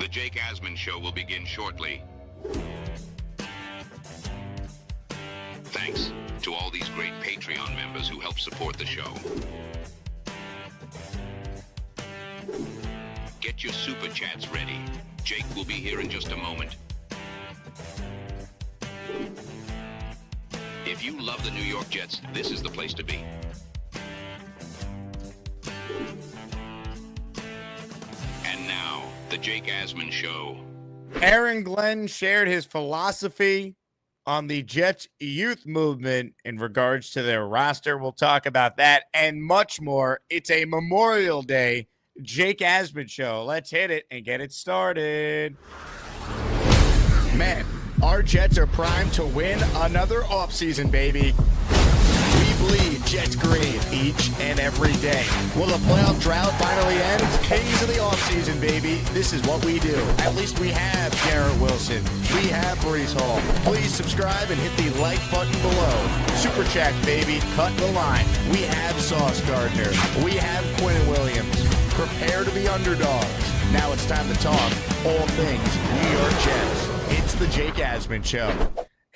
The Jake Asman Show will begin shortly. Thanks to all these great Patreon members who help support the show. Get your super chats ready. Jake will be here in just a moment. If you love the New York Jets, this is the place to be. And now, the Jake Asman Show. Aaron Glenn shared his philosophy on the Jets youth movement in regards to their roster. We'll talk about that and much more. It's a Memorial Day Jake Asman Show. Let's hit it and get it started. Man, our Jets are primed to win another offseason, baby. We bleed Jets green each and every day. Will the playoff drought finally end? Kings of the offseason, baby. This is what we do. At least we have Garrett Wilson. We have Breece Hall. Please subscribe and hit the like button below. Super chat, baby. Cut the line. We have Sauce Gardner. We have Quinn Williams. Prepare to be underdogs. Now it's time to talk all things New York Jets. It's the Jake Asman Show.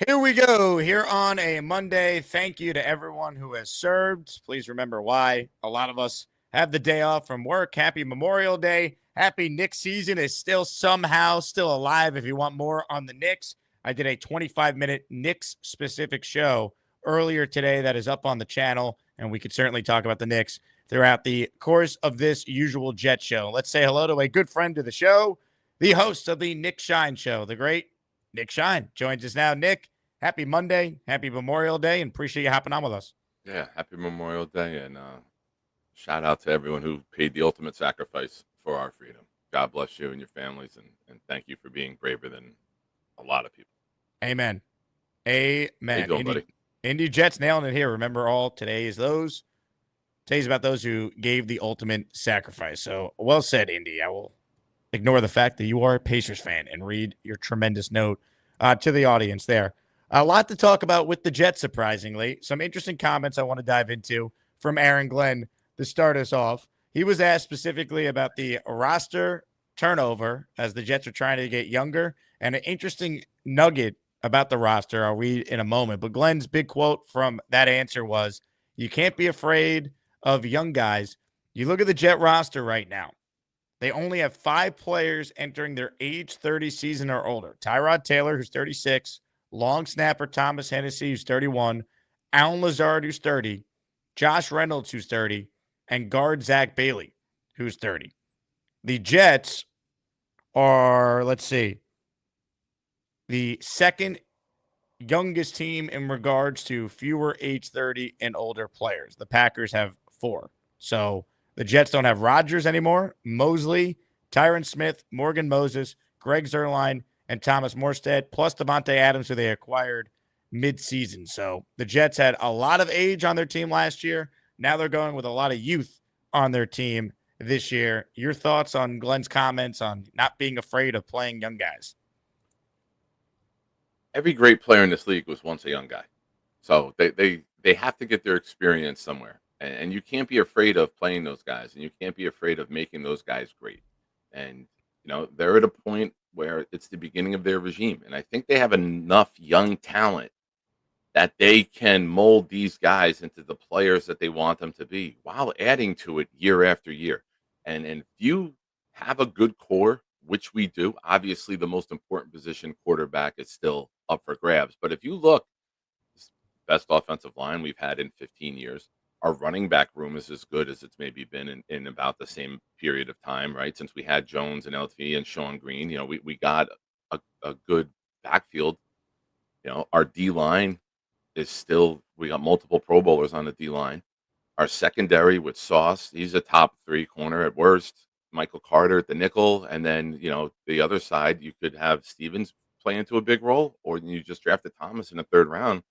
Here we go, here on a Monday. Thank you to everyone who has served. Please remember why. A lot of us have the day off from work. Happy Memorial Day. Happy Knicks season is still somehow still alive. If you want more on the Knicks, I did a 25-minute Knicks-specific show earlier today that is up on the channel, and we could certainly talk about the Knicks throughout the course of this usual Jet show. Let's say hello to a good friend to the show, the host of the Nick Shine Show, the great Nick Shine joins us now. Nick, happy Monday, happy Memorial Day, and appreciate you hopping on with us. Yeah, happy Memorial Day, and shout out to everyone who paid the ultimate sacrifice for our freedom. God bless you and your families, and thank you for being braver than a lot of people. Amen. Amen. How you doing, buddy? Indy Jets nailing it here. Remember, all today's about those who gave the ultimate sacrifice. So well said, Indy. I will ignore the fact that you are a Pacers fan and read your tremendous note to the audience there. A lot to talk about with the Jets, surprisingly. Some interesting comments I want to dive into from Aaron Glenn to start us off. He was asked specifically about the roster turnover as the Jets are trying to get younger, and an interesting nugget about the roster I'll read in a moment. But Glenn's big quote from that answer was, you can't be afraid of young guys. You look at the Jet roster right now. They only have 5 players entering their age 30 season or older. Tyrod Taylor, who's 36, long snapper Thomas Hennessy, who's 31, Allen Lazard, who's 30, Josh Reynolds, who's 30, and guard Zach Bailey, who's 30. The Jets are, the second youngest team in regards to fewer age 30 and older players. The Packers have 4. So the Jets don't have Rodgers anymore. Mosley, Tyron Smith, Morgan Moses, Greg Zuerlein, and Thomas Morstead, plus Devontae Adams, who they acquired mid-season. So the Jets had a lot of age on their team last year. Now they're going with a lot of youth on their team this year. Your thoughts on Glenn's comments on not being afraid of playing young guys? Every great player in this league was once a young guy. So they have to get their experience somewhere. And you can't be afraid of playing those guys, and you can't be afraid of making those guys great. And, they're at a point where it's the beginning of their regime. And I think they have enough young talent that they can mold these guys into the players that they want them to be while adding to it year after year. And if you have a good core, which we do, obviously the most important position, quarterback, is still up for grabs. But if you look, it's the best offensive line we've had in 15 years. Our running back room is as good as it's maybe been in about the same period of time, right? Since we had Jones and LT and Sean Green, we got a good backfield. Our D-line is still, we got multiple Pro Bowlers on the D-line. Our secondary with Sauce, he's a top 3 corner at worst. Michael Carter at the nickel. And then, the other side, you could have Stevens play into a big role, or you just drafted Thomas in the 3rd round.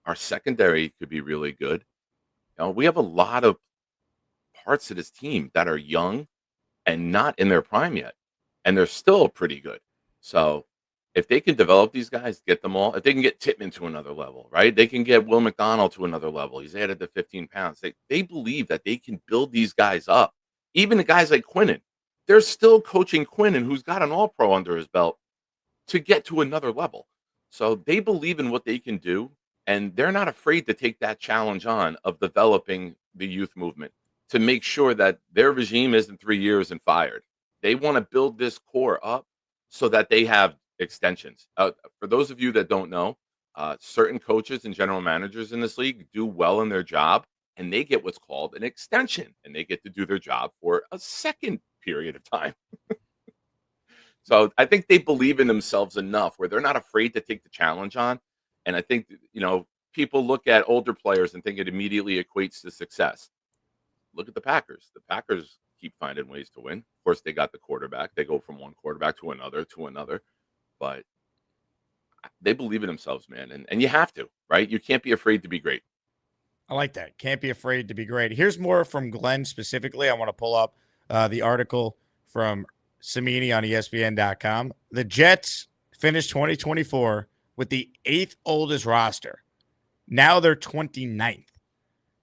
Our secondary could be really good. We have a lot of parts of this team that are young and not in their prime yet, and they're still pretty good. So if they can develop these guys, get them all, if they can get Tittman to another level, right? They can get Will McDonald to another level. He's added the 15 pounds. They believe that they can build these guys up. Even the guys like Quinnen, they're still coaching Quinn, and who's got an All-Pro under his belt to get to another level. So they believe in what they can do, and they're not afraid to take that challenge on of developing the youth movement to make sure that their regime isn't 3 years and fired. They want to build this core up so that they have extensions. For those of you that don't know, certain coaches and general managers in this league do well in their job, and they get what's called an extension, and they get to do their job for a second period of time. So I think they believe in themselves enough where they're not afraid to take the challenge on. And I think, people look at older players and think it immediately equates to success. Look at the Packers. The Packers keep finding ways to win. Of course, they got the quarterback. They go from one quarterback to another. But they believe in themselves, man. And you have to, right? You can't be afraid to be great. I like that. Can't be afraid to be great. Here's more from Glenn specifically. I want to pull up the article from Samini on ESPN.com. The Jets finished 2024 with the 8th oldest roster. Now they're 29th.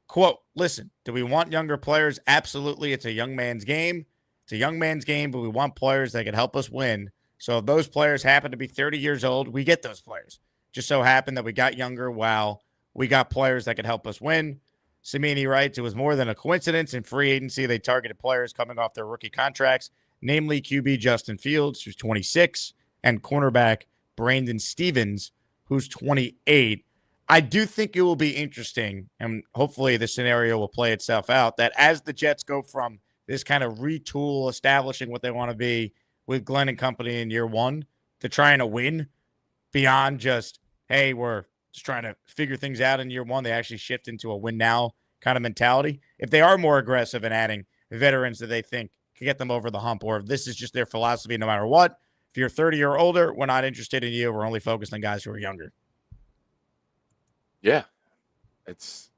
Quote, listen, do we want younger players? Absolutely. It's a young man's game. It's a young man's game, but we want players that can help us win. So if those players happen to be 30 years old, we get those players. Just so happened that we got younger while we got players that could help us win. Samini writes, it was more than a coincidence. In free agency, they targeted players coming off their rookie contracts, namely QB Justin Fields, who's 26, and cornerback Brandon Stevens, who's 28. I do think it will be interesting, and hopefully the scenario will play itself out, that as the Jets go from this kind of retool, establishing what they want to be with Glenn and company in year one, to trying to win beyond just, hey, we're just trying to figure things out in year one, they actually shift into a win now kind of mentality. If they are more aggressive in adding veterans that they think can get them over the hump, or if this is just their philosophy no matter what, if you're 30 or older, we're not interested in you. We're only focused on guys who are younger. Yeah. It's,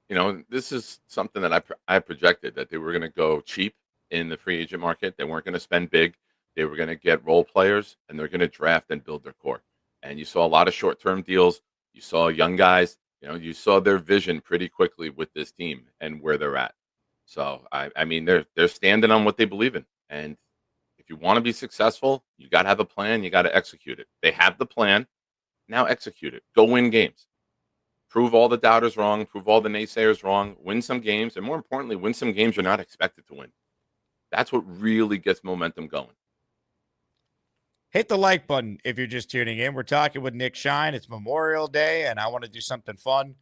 this is something that I projected, that they were going to go cheap in the free agent market. They weren't going to spend big. They were going to get role players, and they're going to draft and build their core. And you saw a lot of short-term deals. You saw young guys. You saw their vision pretty quickly with this team and where they're at. So, I mean, they're standing on what they believe in. And if you want to be successful, you got to have a plan. You got to execute it. They have the plan. Now execute it. Go win games. Prove all the doubters wrong. Prove all the naysayers wrong. Win some games. And more importantly, win some games you're not expected to win. That's what really gets momentum going. Hit the like button if you're just tuning in. We're talking with Nick Shine. It's Memorial Day, and I want to do something fun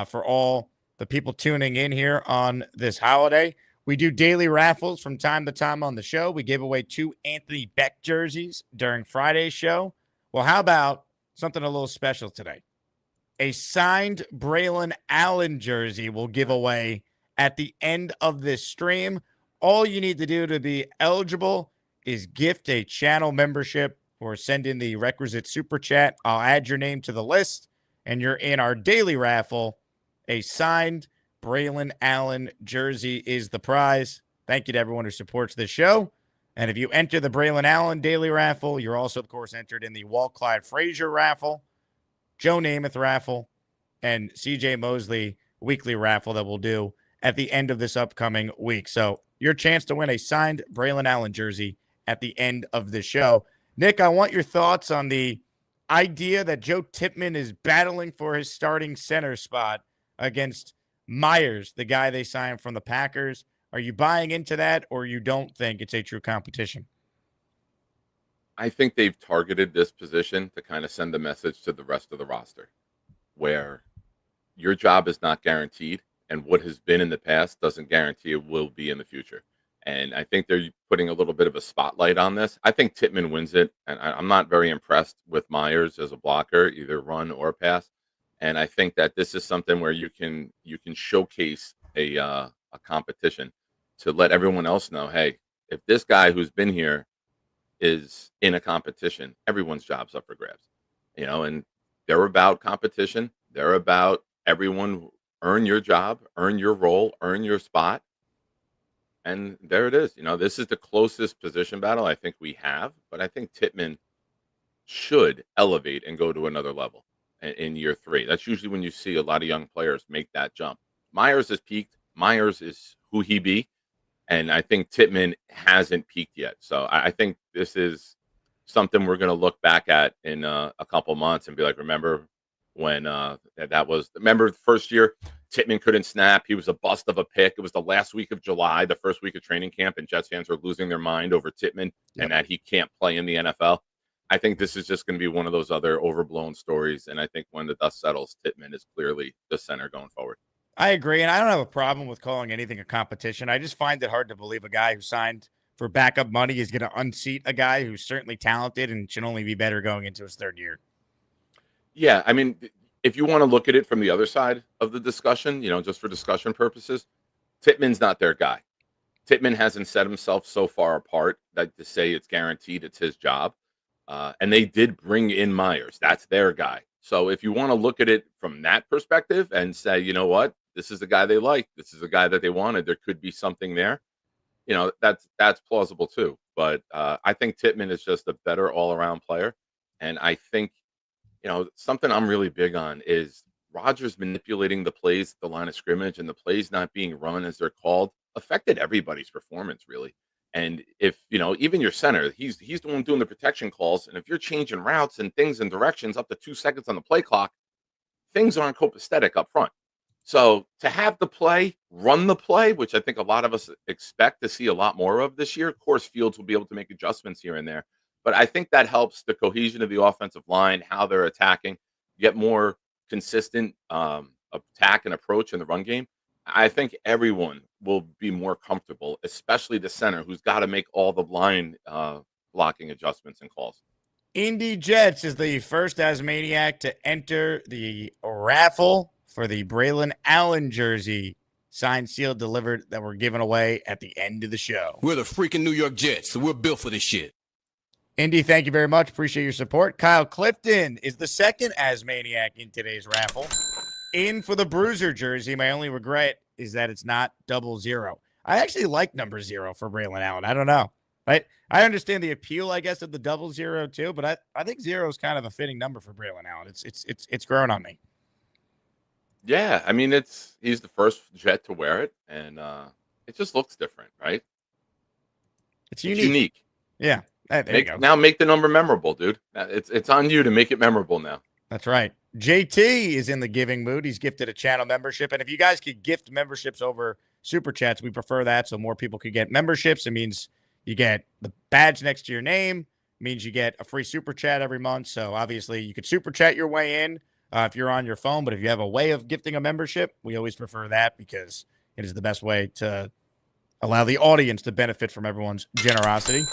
for all the people tuning in here on this holiday. We do daily raffles from time to time on the show. We gave away 2 Anthony Beck jerseys during Friday's show. Well, how about something a little special today? A signed Braylon Allen jersey we'll give away at the end of this stream. All you need to do to be eligible is gift a channel membership or send in the requisite super chat. I'll add your name to the list, and you're in our daily raffle. A signed Braylon Allen jersey is the prize. Thank you to everyone who supports this show. And if you enter the Braylon Allen daily raffle, you're also, of course, entered in the Walt Clyde Frazier raffle, Joe Namath raffle, and CJ Mosley weekly raffle that we'll do at the end of this upcoming week. So your chance to win a signed Braylon Allen jersey at the end of the show. Nick, I want your thoughts on the idea that Joe Tippmann is battling for his starting center spot against Myers, the guy they signed from the Packers. Are you buying into that, or you don't think it's a true competition? I think they've targeted this position to kind of send a message to the rest of the roster where your job is not guaranteed, and what has been in the past doesn't guarantee it will be in the future. And I think they're putting a little bit of a spotlight on this. I think Tippmann wins it, and I'm not very impressed with Myers as a blocker, either run or pass. And I think that this is something where you can showcase a competition to let everyone else know, hey, if this guy who's been here is in a competition, everyone's job's up for grabs. And they're about competition. They're about everyone earn your job, earn your role, earn your spot. And there it is. This is the closest position battle I think we have, but I think Tippmann should elevate and go to another level in year 3. That's usually when you see a lot of young players make that jump. Myers has peaked. Myers is who he be. And I think Tittman hasn't peaked yet. So I think this is something we're going to look back at in a couple months and be like, remember when remember the first year Tittman couldn't snap. He was a bust of a pick. It was the last week of July, the first week of training camp, and Jets fans were losing their mind over Tittman and that he can't play in the NFL. I think this is just going to be one of those other overblown stories. And I think when the dust settles, Tittman is clearly the center going forward. I agree, and I don't have a problem with calling anything a competition. I just find it hard to believe a guy who signed for backup money is going to unseat a guy who's certainly talented and should only be better going into his third year. Yeah, I mean, if you want to look at it from the other side of the discussion, just for discussion purposes, Tittman's not their guy. Tittman hasn't set himself so far apart that to say it's guaranteed it's his job. And they did bring in Myers. That's their guy. So if you want to look at it from that perspective and say, you know what, this is the guy they like, this is the guy that they wanted, there could be something there. That's plausible too. But I think Tittman is just a better all-around player. And I think, something I'm really big on is Rodgers manipulating the plays at the line of scrimmage and the plays not being run as they're called affected everybody's performance, really. And if, even your center, he's the one doing the protection calls. And if you're changing routes and things and directions up to 2 seconds on the play clock, things aren't copacetic up front. So to have the play, run the play, which I think a lot of us expect to see a lot more of this year. Of course, Fields will be able to make adjustments here and there. But I think that helps the cohesion of the offensive line, how they're attacking, get more consistent attack and approach in the run game. I think everyone will be more comfortable, especially the center, who's got to make all the line blocking adjustments and calls. Indy Jets is the first Asmaniac to enter the raffle for the Braylon Allen jersey, signed, sealed, delivered, that we're giving away at the end of the show. We're the freaking New York Jets, so we're built for this shit. Indy, thank you very much. Appreciate your support. Kyle Clifton is the second Asmaniac in today's raffle. In for the Bruiser jersey. My only regret is that it's not 00. I actually like number 0 for Braylon Allen. I don't know. I understand the appeal, I guess, of the 00 too, but I think 0 is kind of a fitting number for Braylon Allen. It's grown on me. Yeah, I mean, he's the first Jet to wear it, and it just looks different, right? It's unique. Yeah. There you go. Now make the number memorable, dude. It's on you to make it memorable now. That's right. JT is in the giving mood. He's gifted a channel membership. And if you guys could gift memberships over Super Chats, we prefer that so more people could get memberships. It means you get the badge next to your name. It means you get a free Super Chat every month. So obviously you could Super Chat your way in if you're on your phone. But if you have a way of gifting a membership, we always prefer that because it is the best way to allow the audience to benefit from everyone's generosity.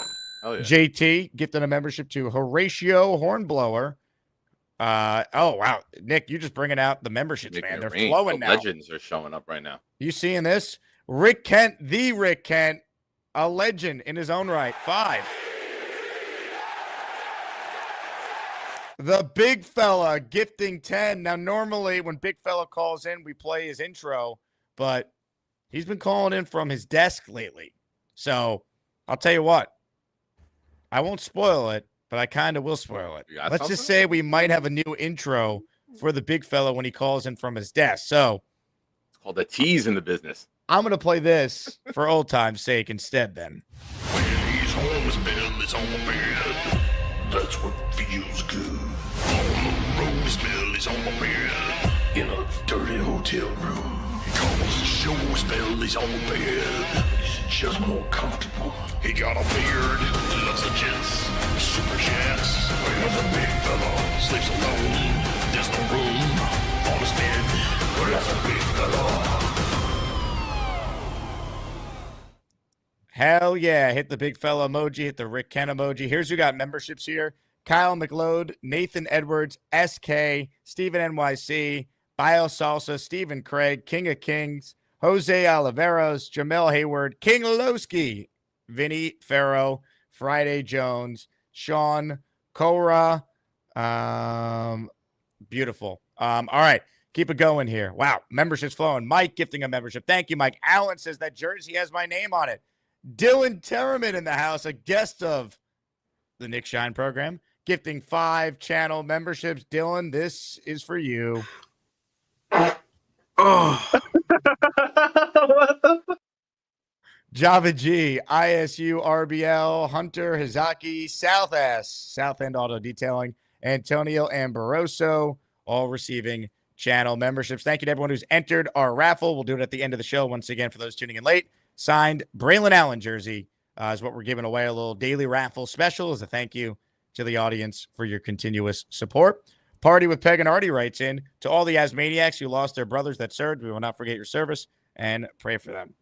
Oh, yeah. JT gifted a membership to Horatio Hornblower. Oh, wow. Nick, you're just bringing out the memberships, man. They're flowing now. Legends are showing up right now. You seeing this? Rick Kent, the Rick Kent, a legend in his own right. 5. The big fella gifting 10. Now, normally when big fella calls in, we play his intro, but he's been calling in from his desk lately. So I'll tell you what. I won't spoil it, but I kind of will spoil it. Let's just say we might have a new intro for the big fella when he calls in from his desk. So it's called a tease in the business. I'm going to play this for old time's sake instead then. When he's home, his bell is on the bed. That's what feels good. On the road, his bell is on the bed. In a dirty hotel room. He calls the show, his bell is on the bed. He's just more comfortable. He got a beard, loves the Jets, Super Chats. Where the big fella sleeps alone. There's no room on his bed. Where there's a big fella. Hell yeah. Hit the big fella emoji. Hit the Rick Ken emoji. Here's who got memberships here. Kyle McLeod, Nathan Edwards, SK, Stephen NYC, Bio Salsa, Stephen Craig, King of Kings, Jose Oliveros, Jamel Hayward, King Lowski, Vinny Farrow, Friday Jones, Sean Cora. Beautiful. All right. Keep it going here. Wow. Membership's flowing. Mike gifting a membership. Thank you, Mike. Alan says that jersey has my name on it. Dylan Terraman in the house, a guest of the Nick Shine program, gifting 5 channel memberships. Dylan, this is for you. Oh. Java G, ISU, RBL, Hunter, Hizaki, South End Auto Detailing, Antonio Amoroso, all receiving channel memberships. Thank you to everyone who's entered our raffle. We'll do it at the end of the show once again for those tuning in late. Signed Braylon Allen jersey is what we're giving away. A little daily raffle special as a thank you to the audience for your continuous support. Party with Peg and Artie writes in, to all the Asmaniacs who lost their brothers that served, we will not forget your service and pray for them.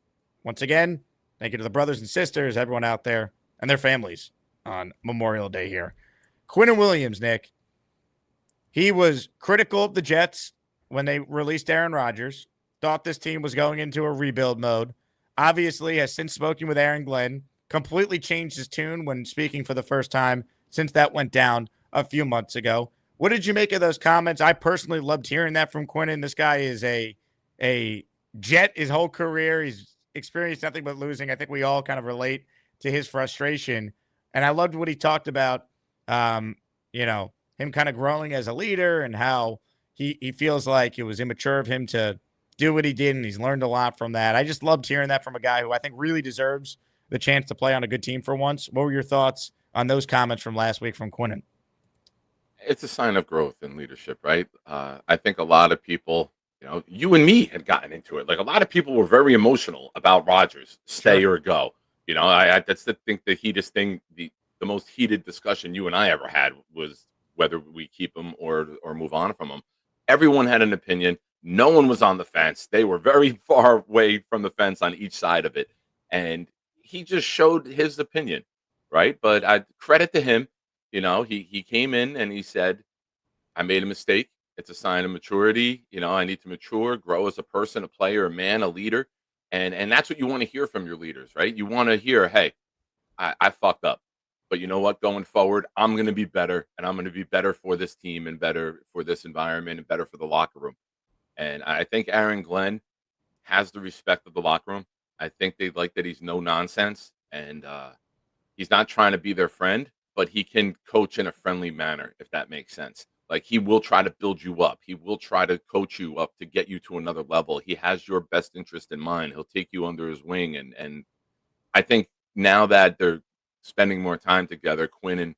Once again, thank you to the brothers and sisters, everyone out there, and their families on Memorial Day here. Quinnen Williams, Nick, he was critical of the Jets when they released Aaron Rodgers, thought this team was going into a rebuild mode, obviously has since spoken with Aaron Glenn, completely changed his tune when speaking for the first time since that went down a few months ago. What did you make of those comments? I personally loved hearing that from Quinnen. This guy is a Jet his whole career. He's experienced nothing but losing. I think we all kind of relate to his frustration. And I loved what he talked about, him kind of growing as a leader and how he feels like it was immature of him to do what he did, and he's learned a lot from that. I just loved hearing that from a guy who I think really deserves the chance to play on a good team for once. What were your thoughts on those comments from last week from Quinnen? It's a sign of growth in leadership, right? I think a lot of people, you and me had gotten into it. Like a lot of people were very emotional about Rodgers, stay or go. That's the heatest thing. The most heated discussion you and I ever had was whether we keep him or move on from him. Everyone had an opinion. No one was on the fence. They were very far away from the fence on each side of it. And he just showed his opinion, right? But I credit to him. He came in and he said, I made a mistake. It's a sign of maturity. I need to mature, grow as a person, a player, a man, a leader. And that's what you want to hear from your leaders, right? You want to hear, hey, I fucked up. But you know what? Going forward, I'm going to be better, and I'm going to be better for this team and better for this environment and better for the locker room. And I think Aaron Glenn has the respect of the locker room. I think they like that he's no nonsense, and he's not trying to be their friend, but he can coach in a friendly manner, if that makes sense. Like he will try to build you up. He will try to coach you up to get you to another level. He has your best interest in mind. He'll take you under his wing. And I think now that they're spending more time together, Quinnen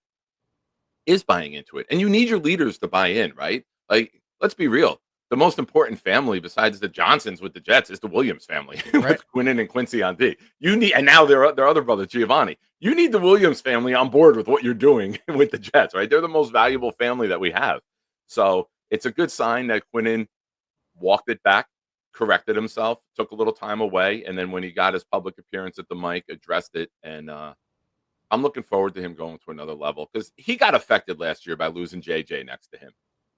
is buying into it. And you need your leaders to buy in, right? Like, let's be real. The most important family besides the Johnsons with the Jets is the Williams family, Right. with Quinnen and Quincy on D. And now their other brother, Giovanni. You need the Williams family on board with what you're doing with the Jets, right? They're the most valuable family that we have. So it's a good sign that Quinnen walked it back, corrected himself, took a little time away, and then when he got his public appearance at the mic, addressed it. And I'm looking forward to him going to another level because he got affected last year by losing JJ next to him.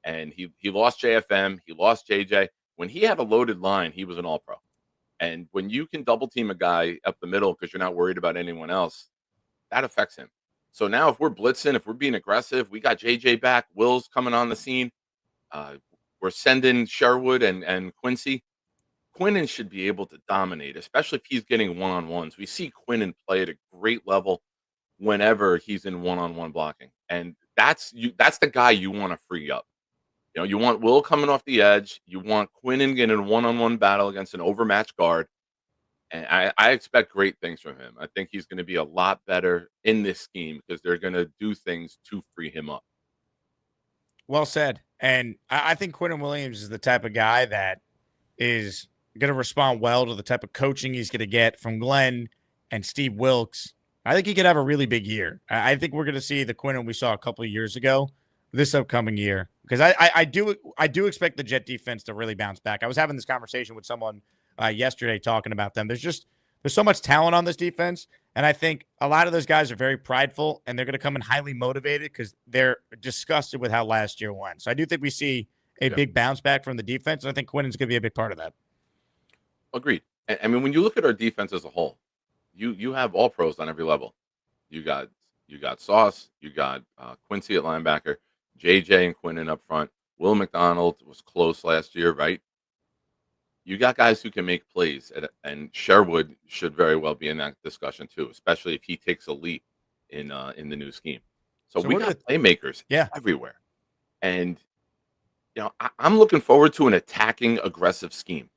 And he lost JFM, he lost JJ. When he had a loaded line, he was an all-pro. And when you can double team a guy up the middle because you're not worried about anyone else, that affects him. So now if we're blitzing, if we're being aggressive, we got JJ back, Will's coming on the scene. We're sending Sherwood and Quincy. Quinnen should be able to dominate, especially if he's getting one-on-ones. We see Quinnen play at a great level whenever he's in one-on-one blocking. And that's the guy you want to free up. You want Will coming off the edge. You want Quinnen getting a one-on-one battle against an overmatched guard. And I expect great things from him. I think he's going to be a lot better in this scheme because they're going to do things to free him up. Well said. And I think Quinnen Williams is the type of guy that is going to respond well to the type of coaching he's going to get from Glenn and Steve Wilkes. I think he could have a really big year. I think we're going to see the Quinnen we saw a couple of years ago this upcoming year because I do expect the Jet defense to really bounce back. I was having this conversation with someone yesterday talking about them. There's so much talent on this defense, and I think a lot of those guys are very prideful, and they're going to come in highly motivated because they're disgusted with how last year went. So I do think we see a big bounce back from the defense, and I think Quinnen's going to be a big part of that. Agreed. I mean, when you look at our defense as a whole, you have all pros on every level. You got Sauce, you got Quincy at linebacker, JJ and Quinnen up front. Will McDonald was close last year, right? You got guys who can make plays, and Sherwood should very well be in that discussion too, especially if he takes a leap in the new scheme. So we got playmakers everywhere, and I'm looking forward to an attacking, aggressive scheme.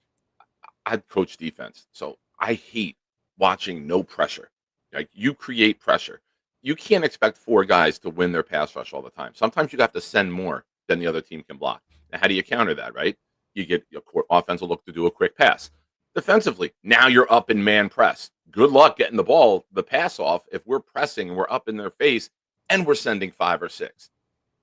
I'd coach defense, so I hate watching no pressure. Like, you create pressure. You can't expect 4 guys to win their pass rush all the time. Sometimes you have to send more than the other team can block. Now, how do you counter that, right? You get your offense will look to do a quick pass. Defensively, now you're up in man press. Good luck getting the pass off if we're pressing and we're up in their face and we're sending 5 or 6.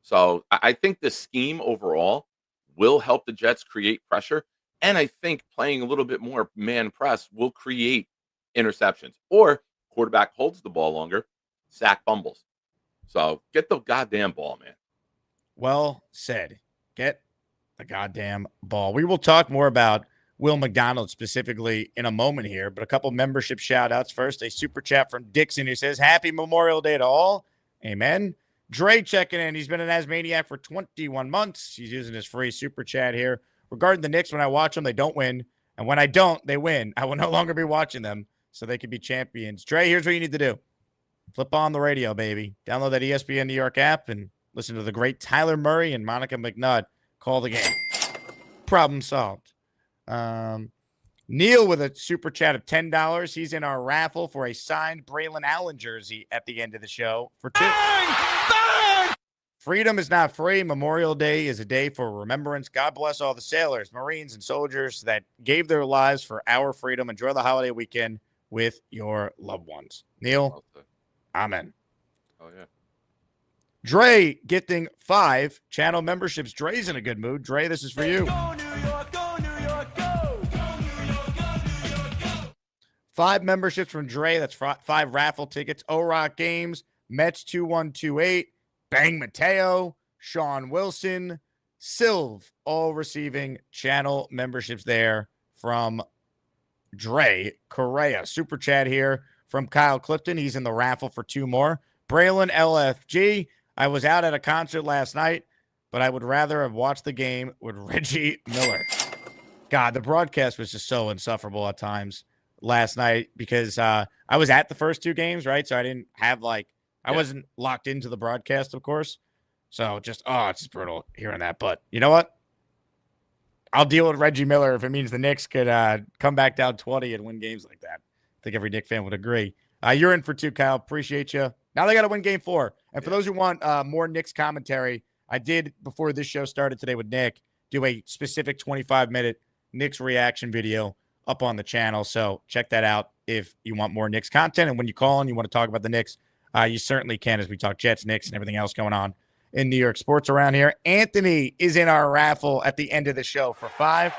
So I think the scheme overall will help the Jets create pressure. And I think playing a little bit more man press will create interceptions, or quarterback holds the ball longer, sack fumbles. So get the goddamn ball, man. Well said. Get the goddamn ball. We will talk more about Will McDonald specifically in a moment here, but a couple membership shout outs first. A super chat from Dixon who says, Happy Memorial Day to all. Amen. Dre checking in. He's been an Asmaniac for 21 months. He's using his free super chat here. Regarding the Knicks, when I watch them, they don't win. And when I don't, they win. I will no longer be watching them so they can be champions. Dre, here's what you need to do. Flip on the radio, baby. Download that ESPN New York app and listen to the great Tyler Murray and Monica McNutt call the game. Problem solved. Neil with a super chat of $10. He's in our raffle for a signed Braylon Allen jersey at the end of the show for 2. Bang! Freedom is not free. Memorial Day is a day for remembrance. God bless all the sailors, Marines, and soldiers that gave their lives for our freedom. Enjoy the holiday weekend with your loved ones. Neil, amen. Oh, yeah. Dre gifting 5 channel memberships. Dre's in a good mood. Dre, this is for you. Go New York, go New York, go! Go New York, go New York, go! 5 memberships from Dre. That's 5 raffle tickets. O-Rock Games, Mets 2128, Bang Mateo, Sean Wilson, Silv, all receiving channel memberships there from Dre Correa. Super chat here from Kyle Clifton. He's in the raffle for 2 more. Braylon LFG. I was out at a concert last night, but I would rather have watched the game with Reggie Miller. God, the broadcast was just so insufferable at times last night because I was at the first 2 games, right? So I didn't have I wasn't locked into the broadcast, of course. So it's just brutal hearing that. But you know what? I'll deal with Reggie Miller if it means the Knicks could come back down 20 and win games like that. I think every Knicks fan would agree. You're in for 2, Kyle. Appreciate you. Now they got to win game 4. And for those who want more Knicks commentary, I did, before this show started today with Nick, do a specific 25-minute Knicks reaction video up on the channel. So check that out if you want more Knicks content. And when you call and you want to talk about the Knicks, you certainly can as we talk Jets, Knicks, and everything else going on in New York sports around here. Anthony is in our raffle at the end of the show for 5.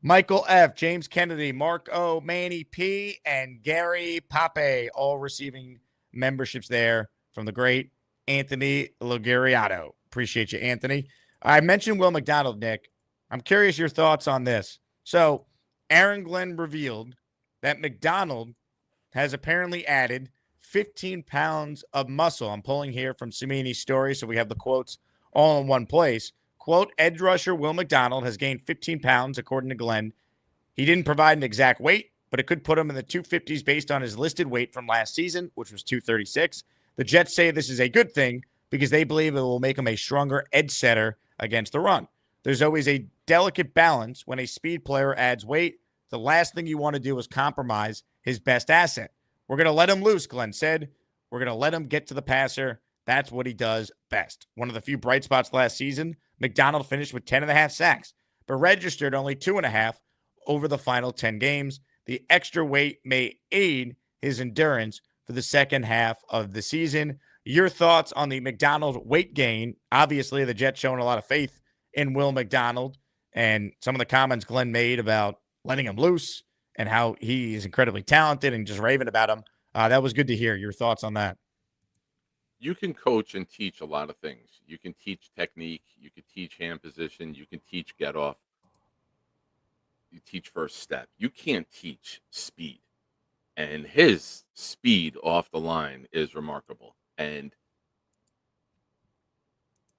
Michael F., James Kennedy, Mark O., Manny P., and Gary Pape all receiving memberships there from the great Anthony Lugariato. Appreciate you, Anthony. I mentioned Will McDonald, Nick. I'm curious your thoughts on this. So Aaron Glenn revealed that McDonald has apparently added 15 pounds of muscle. I'm pulling here from Samini's story, so we have the quotes all in one place. Quote, edge rusher Will McDonald has gained 15 pounds, according to Glenn. He didn't provide an exact weight, but it could put him in the 250s based on his listed weight from last season, which was 236. The Jets say this is a good thing because they believe it will make him a stronger edge setter against the run. There's always a delicate balance when a speed player adds weight. The last thing you want to do is compromise his best asset. We're going to let him loose, Glenn said. We're going to let him get to the passer. That's what he does best. One of the few bright spots last season, McDonald finished with 10.5 sacks, but registered only 2.5 over the final 10 games. The extra weight may aid his endurance for the second half of the season. Your thoughts on the McDonald weight gain? Obviously, the Jets showing a lot of faith in Will McDonald, and some of the comments Glenn made about letting him loose and how he is incredibly talented and just raving about him. That was good to hear. Your thoughts on that? You can coach and teach a lot of things. You can teach technique. You can teach hand position. You can teach get off. You teach first step. You can't teach speed. And his speed off the line is remarkable. And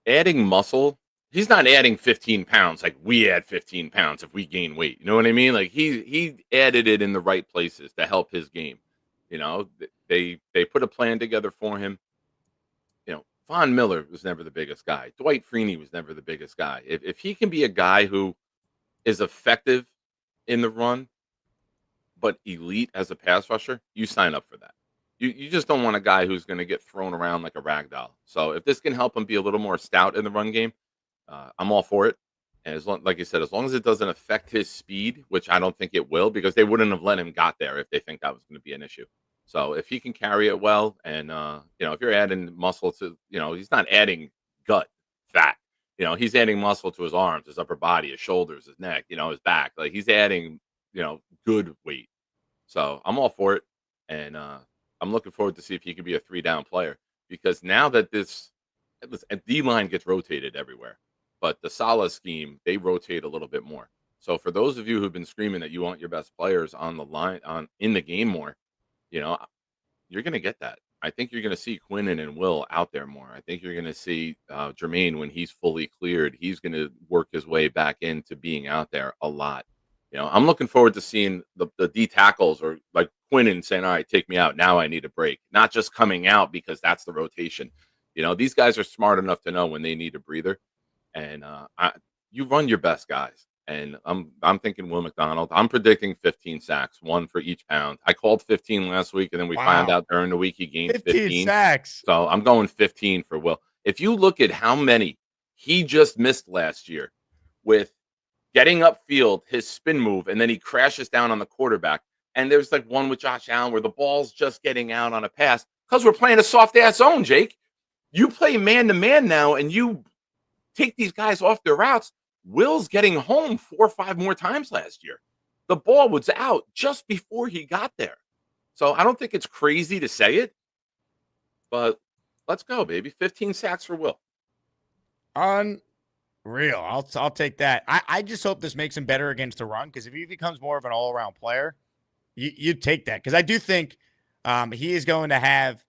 adding muscle, he's not adding 15 pounds like we add 15 pounds if we gain weight. You know what I mean? Like he added it in the right places to help his game. You know, they put a plan together for him. You know, Von Miller was never the biggest guy. Dwight Freeney was never the biggest guy. If he can be a guy who is effective in the run, but elite as a pass rusher, you sign up for that. You just don't want a guy who's going to get thrown around like a rag doll. So if this can help him be a little more stout in the run game, I'm all for it. And as long, like you said, as long as it doesn't affect his speed, which I don't think it will, because they wouldn't have let him got there if they think that was going to be an issue. So if he can carry it well, and if you're adding muscle to, he's not adding gut fat. He's adding muscle to his arms, his upper body, his shoulders, his neck, his back. Like he's adding, good weight. So I'm all for it, and I'm looking forward to see if he can be a 3-down player, because now that this D line gets rotated everywhere, but the Salah scheme, they rotate a little bit more. So for those of you who've been screaming that you want your best players on the line in the game more, you know, you're going to get that. I think you're going to see Quinnen and Will out there more. I think you're going to see Jermaine, when he's fully cleared, he's going to work his way back into being out there a lot. I'm looking forward to seeing the D tackles, or like Quinnen saying, all right, take me out. Now I need a break. Not just coming out because that's the rotation. These guys are smart enough to know when they need a breather. And you run your best guys. And I'm thinking Will McDonald. I'm predicting 15 sacks, 1 for each pound. I called 15 last week, and then we found out during the week he gained 15 sacks. So I'm going 15 for Will. If you look at how many he just missed last year with getting upfield, his spin move, and then he crashes down on the quarterback. And there's like one with Josh Allen where the ball's just getting out on a pass because we're playing a soft-ass zone, Jake. You play man-to-man now, and you take these guys off their routes. Will's getting home 4 or 5 more times last year. The ball was out just before he got there. So I don't think it's crazy to say it, but let's go, baby. 15 sacks for Will. Unreal. I'll take that. I just hope this makes him better against the run, because if he becomes more of an all-around player, you take that. Because I do think he is going to have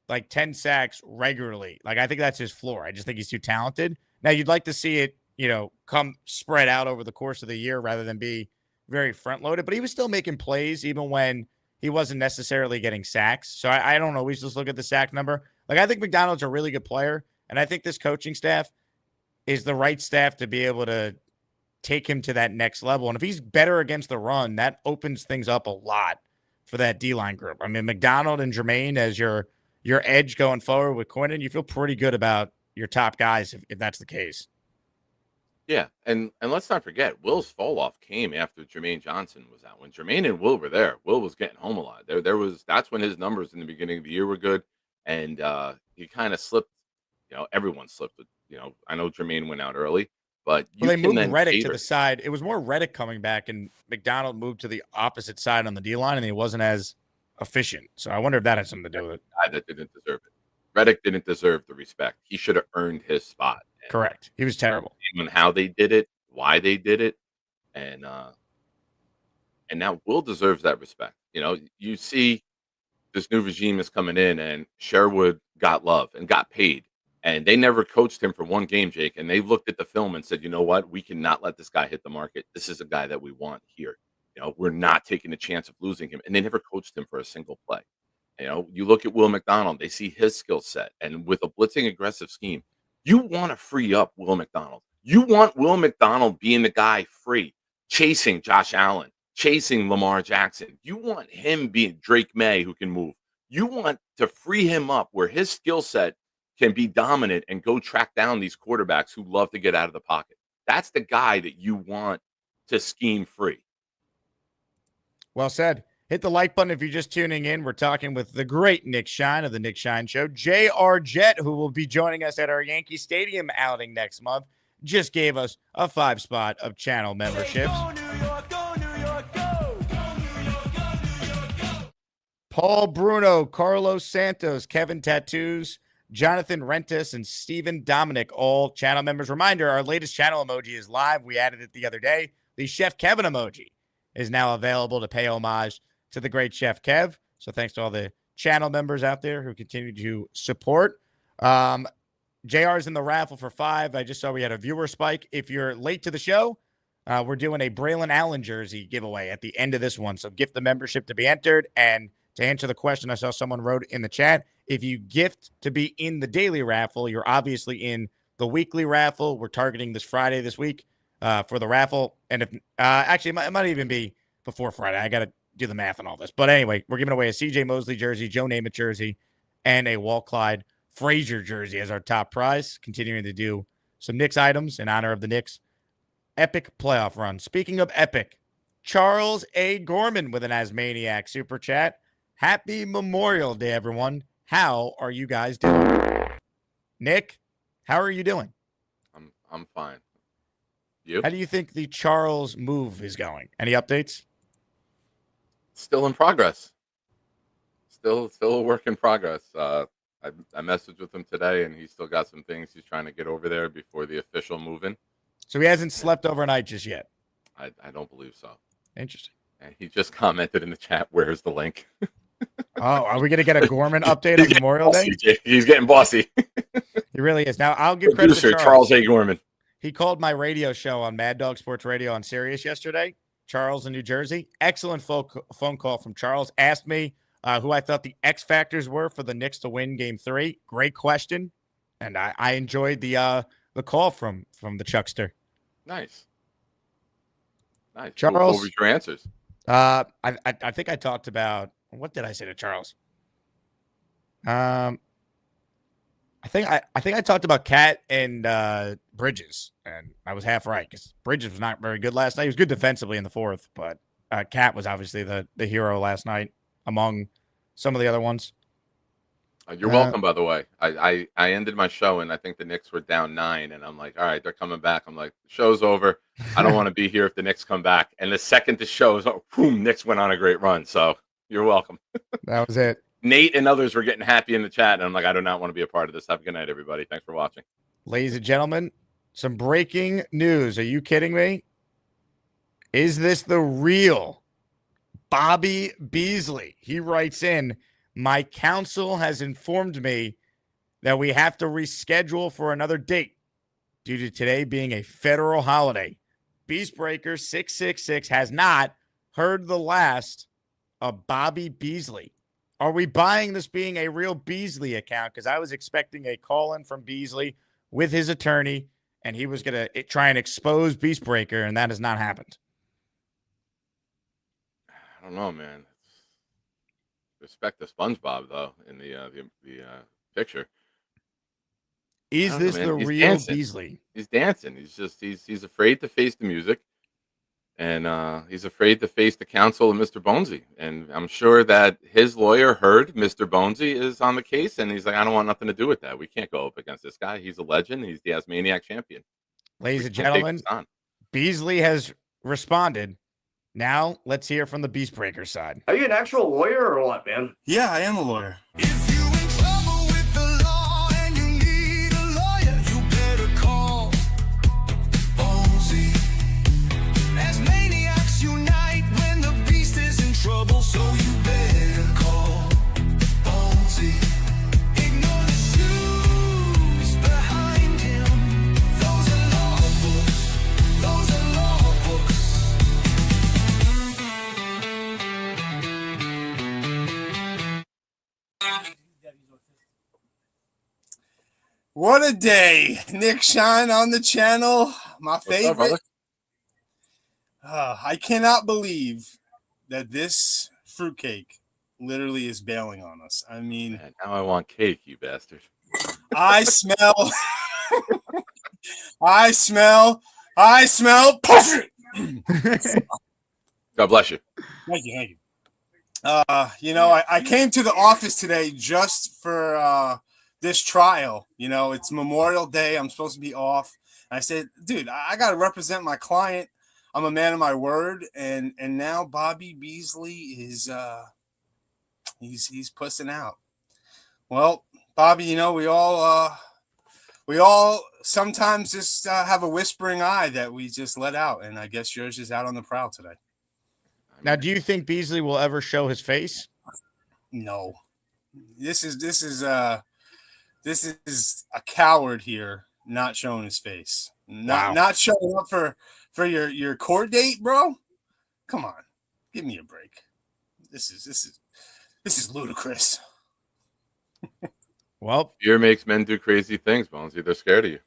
like 10 sacks regularly. Like, I think that's his floor. I just think he's too talented. Now, you'd like to see it, come spread out over the course of the year rather than be very front-loaded. But he was still making plays even when he wasn't necessarily getting sacks. So I don't always just look at the sack number. Like, I think McDonald's a really good player, and I think this coaching staff is the right staff to be able to take him to that next level. And if he's better against the run, that opens things up a lot for that D-line group. I mean, McDonald and Jermaine as your edge going forward with Quinnen, you feel pretty good about your top guys if that's the case. Yeah, and let's not forget, Will's fall off came after Jermaine Johnson was out. When Jermaine and Will were there, Will was getting home a lot. That's when his numbers in the beginning of the year were good, and he kind of slipped. Everyone slipped. I know Jermaine went out early, but they moved Reddick to the side. It was more Reddick coming back, and McDonald moved to the opposite side on the D line, and he wasn't as efficient. So I wonder if that had something to do with it. That didn't deserve it. Reddick didn't deserve the respect. He should have earned his spot. Correct. He was terrible. And how they did it, why they did it, and now Will deserves that respect. You see this new regime is coming in, and Sherwood got love and got paid, and they never coached him for one game, Jake. And they looked at the film and said, you know what, we cannot let this guy hit the market. This is a guy that we want here. We're not taking a chance of losing him, and they never coached him for a single play. You look at Will McDonald, they see his skill set, and with a blitzing aggressive scheme, you want to free up Will McDonald. You want Will McDonald being the guy free, chasing Josh Allen, chasing Lamar Jackson. You want him being Drake May, who can move. You want to free him up where his skill set can be dominant and go track down these quarterbacks who love to get out of the pocket. That's the guy that you want to scheme free. Well said. Hit the like button if you're just tuning in. We're talking with the great Nick Shine of the Nick Shine Show. J.R. Jett, who will be joining us at our Yankee Stadium outing next month, just gave us a 5-spot of channel memberships. Go New York, go New York, go! Go New York, go New York, go! Paul Bruno, Carlos Santos, Kevin Tattoos, Jonathan Rentis, and Stephen Dominic, all channel members. Reminder, our latest channel emoji is live. We added it the other day. The Chef Kevin emoji is now available to pay homage to the great Chef Kev. So thanks to all the channel members out there who continue to support. JR's in the raffle for 5. I just saw we had a viewer spike. If you're late to the show, we're doing a Braylon Allen jersey giveaway at the end of this one. So gift the membership to be entered. And to answer the question, I saw someone wrote in the chat, if you gift to be in the daily raffle, you're obviously in the weekly raffle. We're targeting this Friday this week. for the raffle. And if actually, it might even be before Friday. I got to do the math on all this. But anyway, we're giving away a CJ Mosley jersey, Joe Namath jersey, and a Walt Clyde Frazier jersey as our top prize. Continuing to do some Knicks items in honor of the Knicks epic playoff run. Speaking of epic, Charles A. Gorman with an Asmaniac super chat. Happy Memorial Day, everyone. How are you guys doing? Nick, how are you doing? I'm fine. You? How do you think the Charles move is going? Any updates? Still in progress. Still a work in progress. I messaged with him today, and he's still got some things he's trying to get over there before the official move-in. So he hasn't slept overnight just yet. I don't believe so. Interesting. And he just commented in the chat, "Where's the link?" Oh, are we going to get a Gorman update on Memorial Day? He's getting bossy. He really is. Now, I'll give credit to Producer Charles. Charles A. Gorman. He called my radio show on Mad Dog Sports Radio on Sirius yesterday. Charles in New Jersey. Excellent phone call from Charles. Asked me who I thought the X factors were for the Knicks to win Game 3. Great question, and I enjoyed the call from the Chuckster. Nice. Charles, what were your answers? I think I talked about, what did I say to Charles? I think I talked about Cat and Bridges, and I was half right because Bridges was not very good last night. He was good defensively in the fourth, but Cat was obviously the hero last night among some of the other ones. You're welcome, by the way. I ended my show, and I think the Knicks were down 9, and I'm like, all right, they're coming back. I'm like, the show's over. I don't want to be here if the Knicks come back. And the second the show is over, boom, Knicks went on a great run. So you're welcome. That was it. Nate and others were getting happy in the chat, and I'm like, I do not want to be a part of this. Have a good night, everybody. Thanks for watching. Ladies and gentlemen, some breaking news. Are you kidding me? Is this the real Bobby Beasley? He writes in, my counsel has informed me that we have to reschedule for another date due to today being a federal holiday. Beastbreaker 666 has not heard the last of Bobby Beasley. Are we buying this being a real Beasley account? Because I was expecting a call-in from Beasley with his attorney, and he was going to try and expose Beastbreaker, and that has not happened. I don't know, man. Respect to SpongeBob though in the picture. Is this the real dancing. Beasley? He's dancing. He's afraid to face the music, and he's afraid to face the counsel of Mr. Bonesy. And I'm sure that his lawyer heard Mr. Bonesy is on the case, and he's like, I don't want nothing to do with that. We can't go up against this guy. He's a legend. He's the Asmaniac champion. Ladies and gentlemen, Beasley has responded. Now, let's hear from the Beastbreaker side. Are you an actual lawyer or what, man? Yeah, I am a lawyer. If you in trouble with the law and you need a lawyer, you better call Bonesy. As maniacs unite when the beast is in trouble, so you better call Bonesy. Ignore the shoes behind him. Those are law books. Those are law books. What a day. Nick Shine on the channel. My favorite. I cannot believe that this fruitcake literally is bailing on us. I mean, Man, now I want cake, you bastard. I smell. I smell perfect. God bless you. Thank you. I came to the office today just for this trial. It's Memorial Day. I'm supposed to be off. And I said, dude, I got to represent my client. I'm a man of my word. And now Bobby Beasley is he's pussing out. Well, Bobby, we all sometimes just have a whispering eye that we just let out. And I guess yours is out on the prowl today. Now, do you think Beasley will ever show his face? No. This is a coward here, not showing his face, not showing up for your court date, bro. Come on, give me a break. This is ludicrous. Well, Fear makes men do crazy things, Bonesy. They're scared of you.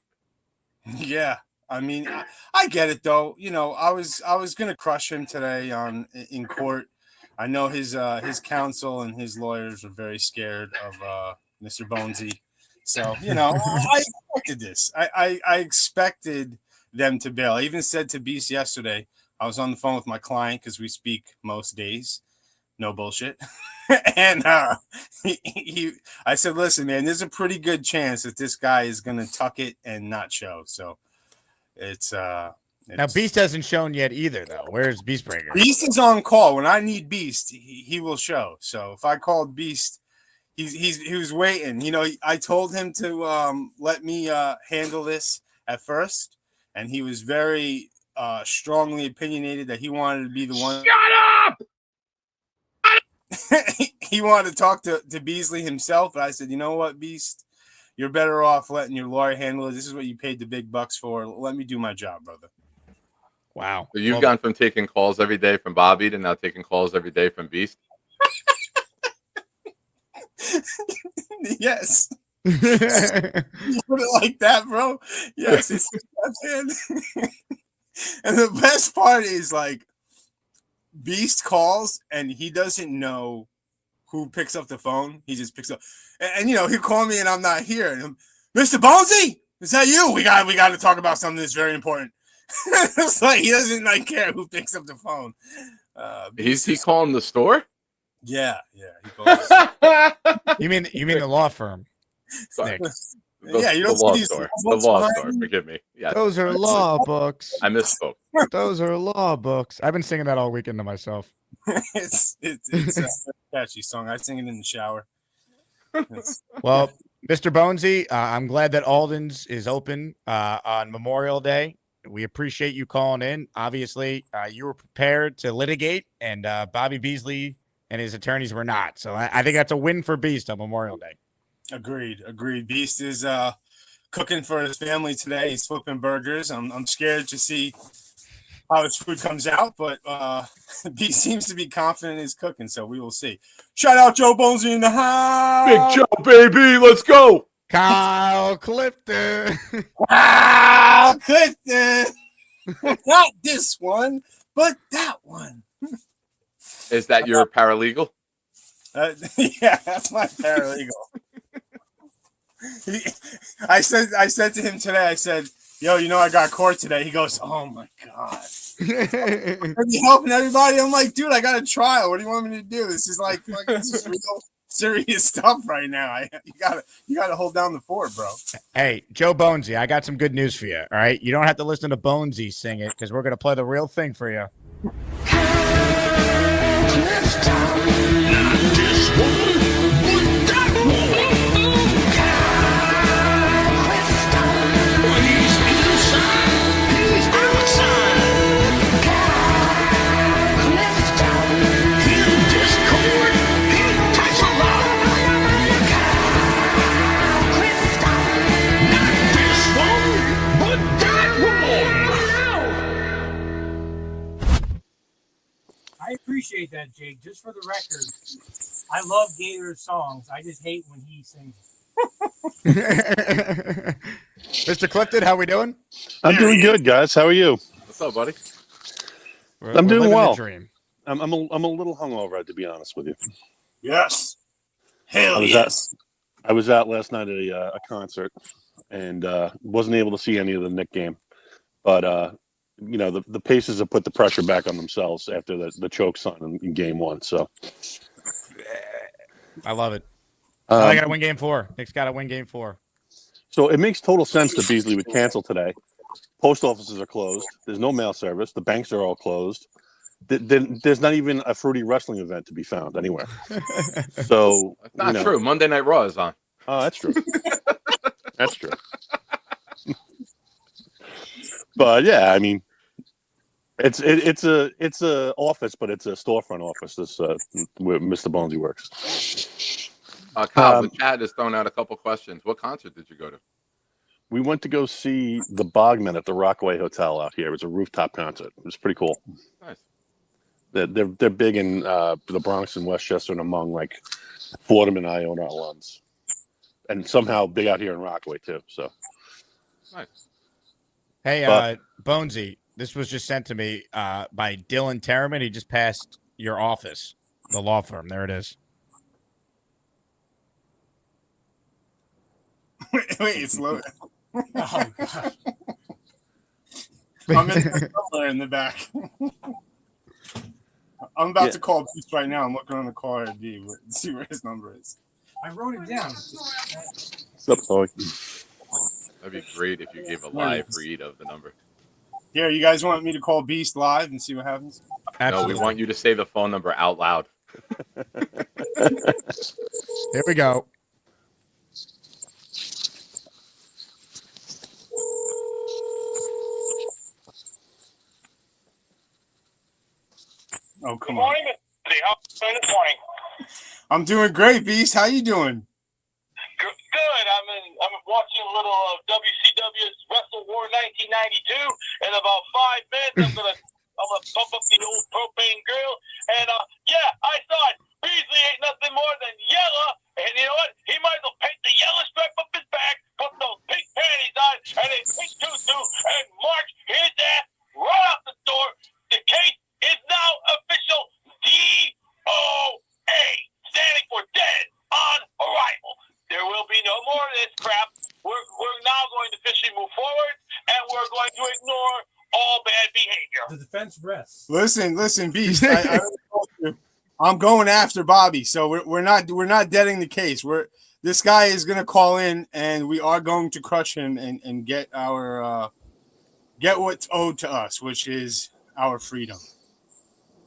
Yeah, I mean, I get it though. You know, I was gonna crush him today in court. I know his counsel and his lawyers are very scared of Mr. Bonesy. So you know, I expected this. I expected them to bail. I even said to Beast yesterday. I was on the phone with my client because we speak most days. No bullshit. And I said, listen, man, there's a pretty good chance that this guy is gonna tuck it and not show. So it's Now Beast hasn't shown yet either, though. Where's Beastbreaker? Beast is on call. When I need Beast, he will show. So if I called Beast, he was waiting. You know, I told him to let me handle this at first, and he was very strongly opinionated that he wanted to be the one. Shut up! He wanted to talk to Beasley himself, but I said, you know what, Beast, you're better off letting your lawyer handle it. This is what you paid the big bucks for. Let me do my job, brother. Wow. So you've gone from taking calls every day from Bobby to now taking calls every day from Beast. Yes. You put it like that, bro. Yes, it's and the best part is like Beast calls and he doesn't know who picks up the phone. He just picks up, and you know he called me and I'm not here. And Mr. Bonesy, is that you? We got to talk about something that's very important. It's like he doesn't like care who picks up the phone. He calling the store? Yeah. He calls. You mean the law firm? Sorry. Yeah, you don't the law see these store. The books law behind store. you? Forgive me. Yeah, Those are law books. I misspoke. Those are law books. I've been singing that all weekend to myself. It's a catchy song. I sing it in the shower. Well, Mr. Bonesy, I'm glad that Alden's is open on Memorial Day. We appreciate you calling in. Obviously, you were prepared to litigate, and Bobby Beasley and his attorneys were not. So I think that's a win for Beast on Memorial Day. Agreed. Beast is cooking for his family today. He's flipping burgers. I'm scared to see how his food comes out, but Beast seems to be confident in his cooking, so we will see. Shout out Joe Bonesy in the house. Big Joe, baby, let's go. Kyle Clifton. Wow, Clifton. Not this one, but that one. Is that your paralegal? Yeah, that's my paralegal. I said to him today, I said, yo, you know I got court today. He goes, oh my God. Are you helping everybody? I'm like, dude, I got a trial. What do you want me to do? This is like this is real serious stuff right now. You gotta hold down the fort, bro. Hey, Joe Bonesy, I got some good news for you. All right. You don't have to listen to Bonesy sing it because we're gonna play the real thing for you. I appreciate that, Jake. Just for the record, I love Gator's songs. I just hate when he sings. Mr. Clifton, how we doing? I'm doing good, guys. How are you? What's up, buddy? I'm doing living well. the dream. I'm a little hungover, to be honest with you. Yes. Hell yes. I was out last night at a concert and wasn't able to see any of the Knicks game, but you know the Pacers have put the pressure back on themselves after the choke sign in game one. So I love it. I got to win game 4. Knicks got to win game 4. So it makes total sense that Beasley would cancel today. Post offices are closed. There's no mail service. The banks are all closed. There's not even a fruity wrestling event to be found anywhere. So That's not true. Monday Night Raw is on. Oh, that's true. That's true. But yeah, I mean, it's a office, but it's a storefront office. This where Mr. Bonesy works. Kyle, the chat has thrown out a couple questions. What concert did you go to? We went to go see the Bogman at the Rockaway Hotel out here. It was a rooftop concert. It was pretty cool. Nice. They're big in the Bronx and Westchester and among like Fordham and Iona alums, and somehow big out here in Rockaway too. So Nice. Hey, But- Bonesy, this was just sent to me by Dylan Terriman. He just passed your office, the law firm. There it is. Wait, it's loading. Oh, God. I'm somewhere in the back. I'm about to call Beast right now. I'm looking on the caller ID to see where his number is. I wrote it down. What's up, Chloe? That'd be great if you gave a There it live is. read of the number. Here, you guys want me to call Beast live and see what happens? Absolutely. No, we want you to say the phone number out loud. Here we go. Oh, come Good on. morning, Mr. How are you doing this morning? I'm doing great, Beast. How you doing? Good. I'm watching a little of WCW's Wrestle War 1992. In about 5 minutes, I'm gonna pump up the old propane grill. And yeah, I saw it. Beasley ain't nothing more than yellow. And you know what? He might as well paint the yellow stripe up his back, put those pink panties on, and a pink tutu, and march his ass right out the door. The case is now official. DOA, standing for dead on arrival. There will be no more of this crap. We're now going to officially move forward, and we're going to ignore all bad behavior. The defense rests. Listen, Beast. I told you, I'm going after Bobby, so we're not deading the case. This guy is gonna call in, and we are going to crush him and get our get what's owed to us, which is our freedom.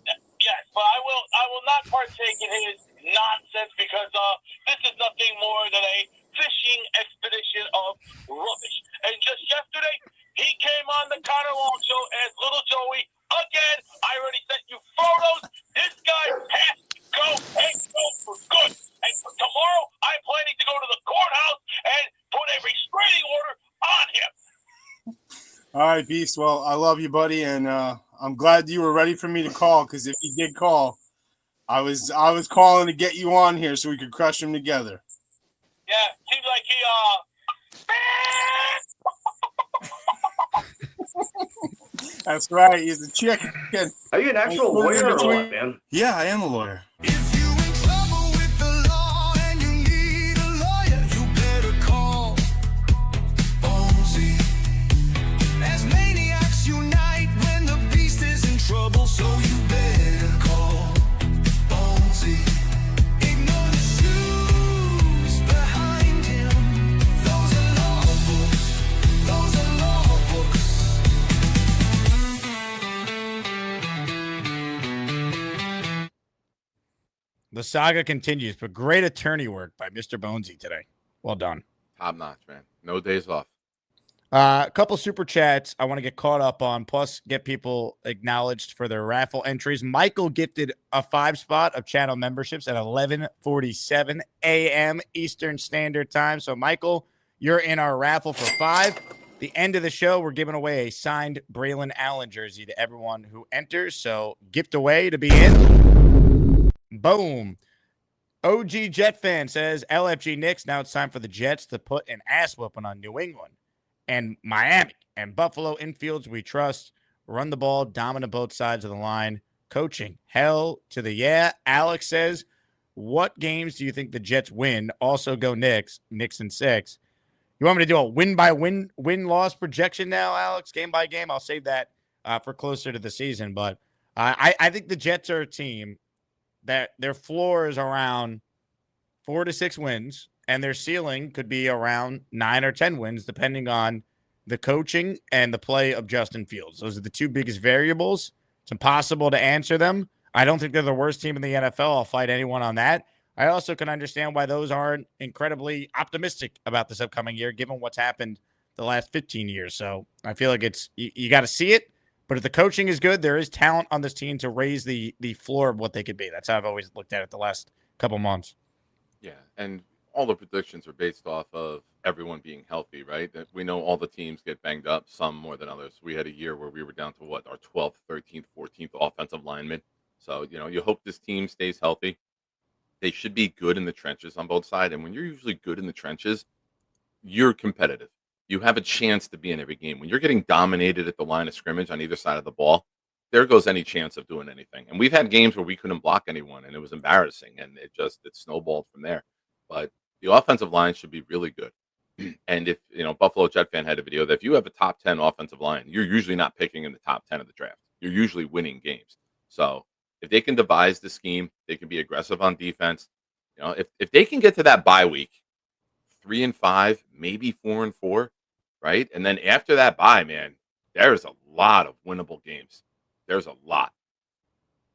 Yes, but I will not partake in his nonsense because this is nothing more than a fishing expedition of rubbish. And just yesterday, he came on the Connor Long show as Little Joey again. I already sent you photos. This guy has to go and go for good. And tomorrow, I'm planning to go to the courthouse and put a restraining order on him. All right, Beast. Well, I love you, buddy, and I'm glad you were ready for me to call, because if you did call, I was calling to get you on here so we could crush him together. Yeah, seems like he That's right. He's a chicken. Are you an actual lawyer or what, man? Yeah, I am a lawyer. If you in trouble with the law and you need a lawyer, you better call Bonesy. As maniacs unite when the beast is in trouble, so you better call Bonesy. Ignore the shoes behind him. Those are law books. Those are law books. The saga continues, but great attorney work by Mr. Bonesy today. Well done. Top notch, man. No days off. A couple super chats I want to get caught up on, plus get people acknowledged for their raffle entries. Michael gifted a 5 spot of channel memberships at 11:47 a.m. Eastern Standard Time. So, Michael, you're in our raffle for 5. The end of the show, we're giving away a signed Braylon Allen jersey to everyone who enters. So, gift away to be in. Boom. OG Jet fan says LFG Knicks. Now it's time for the Jets to put an ass whooping on New England and Miami and Buffalo. Infields we trust. Run the ball, dominant both sides of the line. Coaching, hell to the yeah. Alex says, what games do you think the Jets win? Also go Knicks. Knicks in 6. You want me to do a win-loss projection now, Alex? Game by game? I'll save that for closer to the season. But I think the Jets are a team that their floor is around 4 to 6 wins, and their ceiling could be around 9 or 10 wins, depending on the coaching and the play of Justin Fields. Those are the 2 biggest variables. It's impossible to answer them. I don't think they're the worst team in the NFL. I'll fight anyone on that. I also can understand why those aren't incredibly optimistic about this upcoming year, given what's happened the last 15 years. So I feel like it's you got to see it. But if the coaching is good, there is talent on this team to raise the floor of what they could be. That's how I've always looked at it the last couple months. Yeah, and all the predictions are based off of everyone being healthy, right? That we know all the teams get banged up, some more than others. We had a year where we were down to our 12th, 13th, 14th offensive lineman. So, you hope this team stays healthy. They should be good in the trenches on both sides. And when you're usually good in the trenches, you're competitive. you have a chance to be in every game. When you're getting dominated at the line of scrimmage on either side of the ball, there goes any chance of doing anything. And we've had games where we couldn't block anyone, and it was embarrassing, and it snowballed from there. But the offensive line should be really good. And if, Buffalo Jet fan had a video that if you have a top 10 offensive line, you're usually not picking in the top 10 of the draft. You're usually winning games. So if they can devise the scheme, they can be aggressive on defense. If they can get to that bye week, 3-5, maybe 4-4, right? And then after that bye, man, there's a lot of winnable games. There's a lot.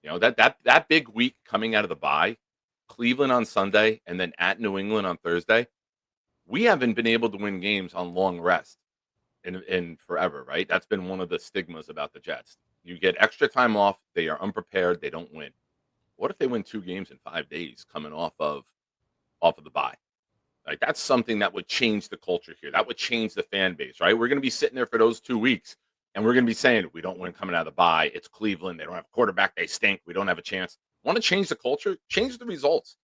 That big week coming out of the bye, Cleveland on Sunday and then at New England on Thursday, we haven't been able to win games on long rest in forever, right? That's been one of the stigmas about the Jets. You get extra time off, they are unprepared, they don't win. What if they win 2 games in 5 days coming off of the bye? Like, that's something that would change the culture here. That would change the fan base, right? We're going to be sitting there for those 2 weeks, and we're going to be saying, we don't win coming out of the bye. It's Cleveland. They don't have a quarterback. They stink. We don't have a chance. Want to change the culture? Change the results.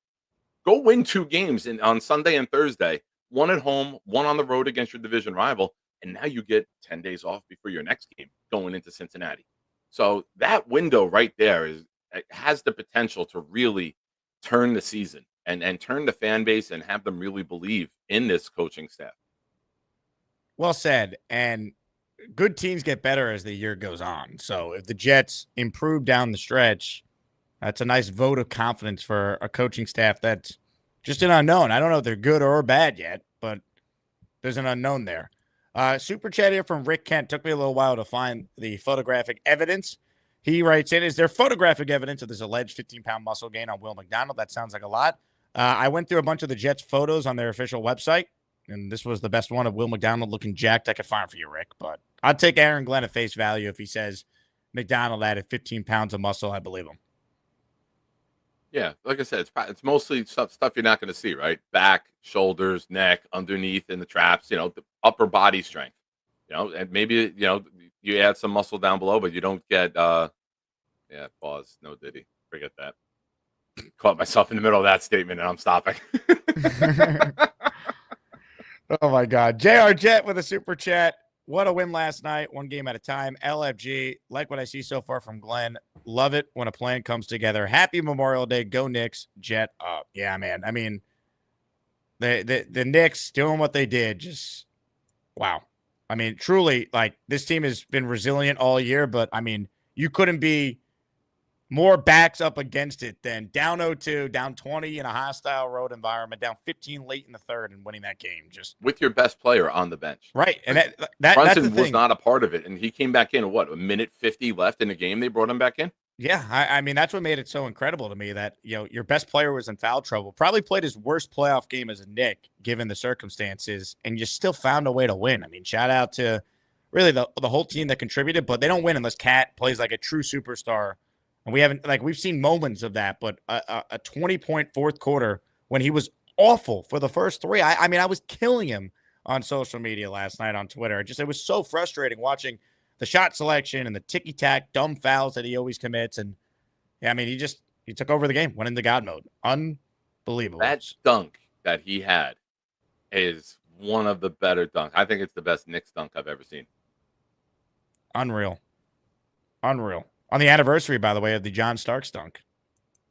Go win 2 games on Sunday and Thursday, 1 at home, 1 on the road against your division rival, and now you get 10 days off before your next game going into Cincinnati. So that window right there has the potential to really turn the season and turn the fan base and have them really believe in this coaching staff. Well said. And good teams get better as the year goes on. So if the Jets improve down the stretch, that's a nice vote of confidence for a coaching staff that's just an unknown. I don't know if they're good or bad yet, but there's an unknown there. Super chat here from Rick Kent. Took me a little while to find the photographic evidence. He writes in, is there photographic evidence of this alleged 15-pound muscle gain on Will McDonald? That sounds like a lot. I went through a bunch of the Jets photos on their official website, and this was the best one of Will McDonald looking jacked I could find for you, Rick. But I'd take Aaron Glenn at face value. If he says McDonald added 15 pounds of muscle, I believe him. Yeah, like I said, it's mostly stuff you're not going to see, right? Back, shoulders, neck, underneath in the traps, the upper body strength, and maybe, you add some muscle down below, but you don't get, pause, no diddy, forget that. Caught myself in the middle of that statement and I'm stopping. Oh my God. JR Jet with a super chat. What a win last night. 1 game at a time. LFG. Like what I see so far from Glenn. Love it when a plan comes together. Happy Memorial Day. Go Knicks. Jet up. Yeah, man. I mean, the Knicks doing what they did. Just wow. I mean, truly, like, this team has been resilient all year, but I mean, you couldn't be more backs up against it than down 0-2, down 20 in a hostile road environment, down 15 late in the third and winning that game. Just with your best player on the bench. Right. And Brunson that's the thing. was not a part of it. And he came back in, a minute 50 left in the game. They brought him back in. Yeah. I mean, that's what made it so incredible to me that, your best player was in foul trouble, probably played his worst playoff game as a Knick, given the circumstances, and you still found a way to win. I mean, shout out to really the whole team that contributed, but they don't win unless Cat plays like a true superstar. And we've seen moments of that, but a 20-point fourth quarter when he was awful for the first 3. I mean, I was killing him on social media last night on Twitter. It was so frustrating watching the shot selection and the ticky-tack dumb fouls that he always commits. And yeah, I mean, he took over the game, went into God mode. Unbelievable. That dunk that he had is one of the better dunks. I think it's the best Knicks dunk I've ever seen. Unreal. On the anniversary, by the way, of the John Starks dunk.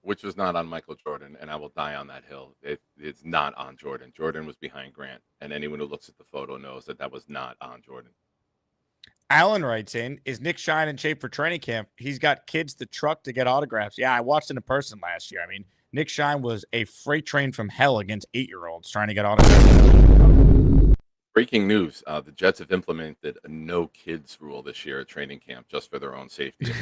Which was not on Michael Jordan, and I will die on that hill. It's not on Jordan. Jordan was behind Grant, and anyone who looks at the photo knows that was not on Jordan. Alan writes in, is Nick Shine in shape for training camp? He's got kids the truck to get autographs. Yeah, I watched it in person last year. I mean, Nick Shine was a freight train from hell against 8-year-olds trying to get autographs. Breaking news, the Jets have implemented a no kids rule this year at training camp just for their own safety.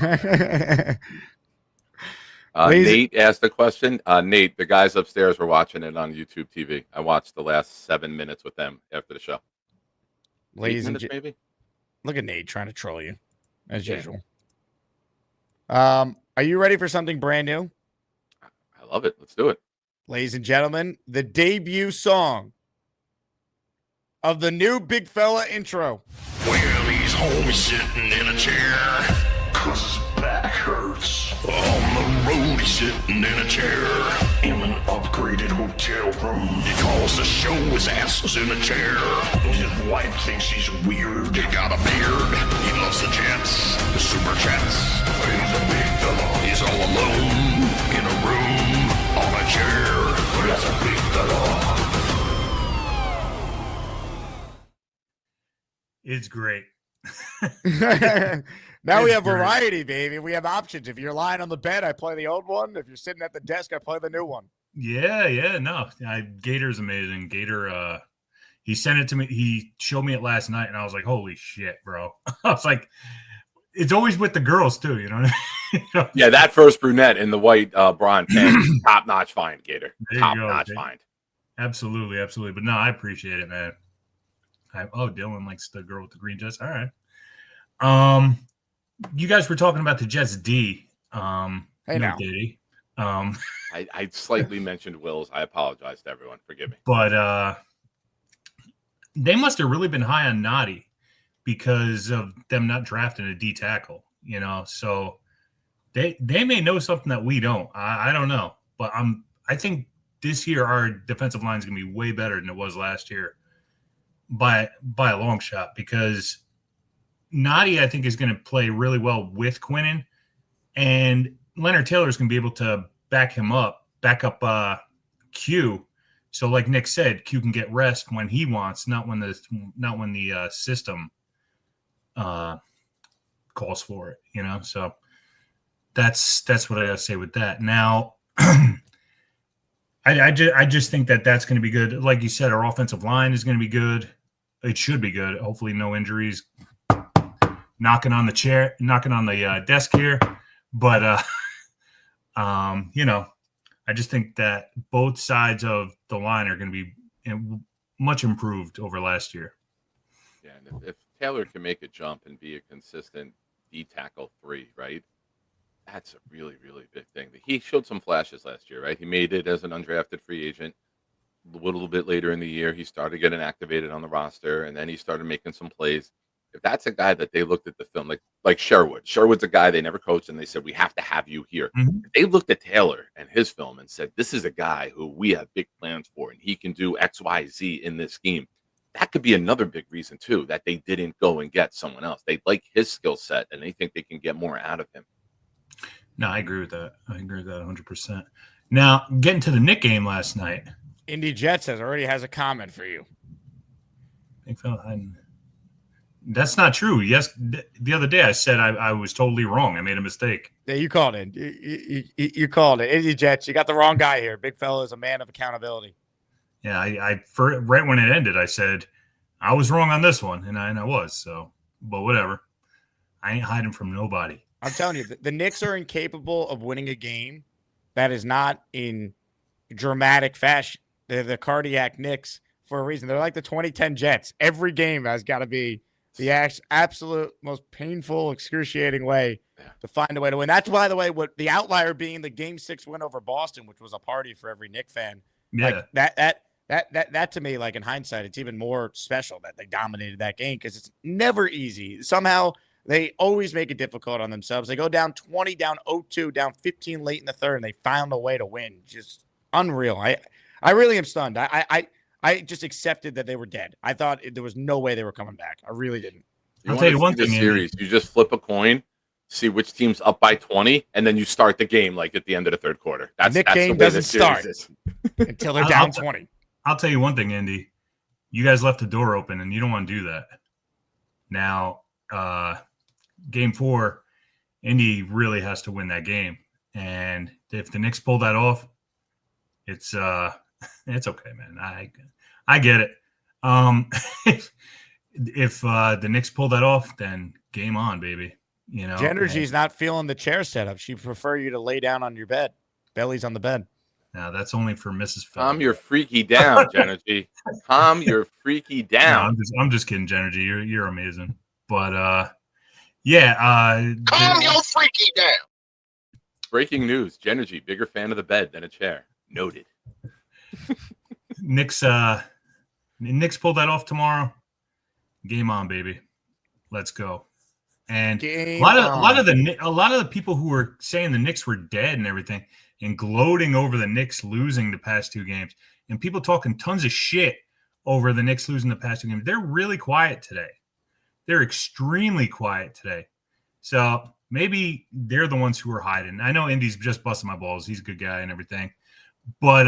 Nate asked a question. Nate, the guys upstairs were watching it on YouTube TV. I watched the last 7 minutes with them after the show. Ladies and maybe. Look at Nate trying to troll you, as usual. Are you ready for something brand new? I love it. Let's do it. Ladies and gentlemen, the debut song of the new Big Fella intro. Well, he's home sitting in a chair, 'cause his back hurts. On the road, he's sitting in a chair in an upgraded hotel room. He calls the show his ass is in a chair. His wife thinks he's weird. He got a beard. He loves the Jets, the super chats. He's a big fella. He's all alone in a room on a chair. That's a big fella. It's great. Now we It's have great. variety, baby. We have options. If you're lying on the bed, I play the old one. If you're sitting at the desk, I play the new one. Yeah, no. Gator's amazing. Gator, he sent it to me. He showed me it last night, and I was like, holy shit, bro. I was like, it's always with the girls, too, you know what I mean? Yeah, that first brunette in the white Braun pants, top-notch find, Gator. There you Top-notch go, find. Absolutely. But no, I appreciate it, man. Dylan likes the girl with the green dress. All right. You guys were talking about the Jets D. Hey, no now. Diddy. I slightly mentioned Wills. I apologize to everyone. Forgive me. But they must have really been high on Noddy because of them not drafting a D tackle, you know. So they may know something that we don't. I don't know. But I think this year our defensive line is gonna be way better than it was last year by a long shot, because Noddy, I think, is going to play really well with Quinnen, and Leonard Taylor is going to be able to back up Q. So, like Nick said, Q can get rest when he wants, not when the system calls for it. You know, so that's what I got to say with that. Now, I just think that that's going to be good. Like you said, our offensive line is going to be good. It should be good. Hopefully, no injuries. Knocking on the desk here, but you know, I just think that both sides of the line are going to be much improved over last year. Yeah, and if Taylor can make a jump and be a consistent D tackle 3, right? That's a really, really big thing. He showed some flashes last year, right? He made it as an undrafted free agent. A little bit later in the year, he started getting activated on the roster, and then he started making some plays. If that's a guy that they looked at the film, like Sherwood's a guy they never coached, and they said, we have to have you here. Mm-hmm. If they looked at Taylor and his film and said, this is a guy who we have big plans for, and he can do X, Y, Z in this scheme, that could be another big reason, too, that they didn't go and get someone else. They like his skill set, and they think they can get more out of him. No, I agree with that. 100%. Now, getting to the Knick game last night. Indy Jets already has a comment for you. That's not true. Yes, the other day I said I was totally wrong. I made a mistake. Yeah, you called it. You called it. Indy Jets, you got the wrong guy here. Big fella is a man of accountability. Yeah, right when it ended, I said I was wrong on this one, and I was. So, but whatever. I ain't hiding from nobody. I'm telling you, the Knicks are incapable of winning a game that is not in dramatic fashion. They're the cardiac Knicks for a reason. They're like the 2010 Jets. Every game has got to be the absolute most painful, excruciating way to find a way to win. That's, by the way, what the outlier being the Game 6 win over Boston, which was a party for every Knick fan. Yeah. Like that to me, like in hindsight, it's even more special that they dominated that game, because it's never easy. Somehow they always make it difficult on themselves. They go down 20, down 0-2, down 15 late in the third, and they found a way to win. Just unreal. I really am stunned. I just accepted that they were dead. I thought there was no way they were coming back. I really didn't. I'll tell you one thing, series, you just flip a coin, see which team's up by 20, and then you start the game like at the end of the third quarter. That's the game doesn't start until they're down 20. I'll tell you one thing, Indy. You guys left the door open, and you don't want to do that. Now, Game 4, Indy really has to win that game, and if the Knicks pull that off, it's okay, man. I get it. If the Knicks pull that off, then game on, baby. You know, Genergy's not feeling the chair setup. She'd prefer you to lay down on your bed. Belly's on the bed. Now that's only for Mrs. Phil. Calm your freaky down, Genergy. Calm your freaky down. No, I'm just kidding, Genergy. You're amazing. But Calm your freaky down. Breaking news: Genergy, bigger fan of the bed than a chair. Noted. Knicks pull that off tomorrow. Game on, baby. Let's go. And Game a lot of the people who were saying the Knicks were dead and everything, and gloating over the Knicks losing the past 2 games, and people talking tons of shit over the Knicks losing the past 2 games. They're really quiet today. They're extremely quiet today. So maybe they're the ones who are hiding. I know Indy's just busting my balls. He's a good guy and everything. But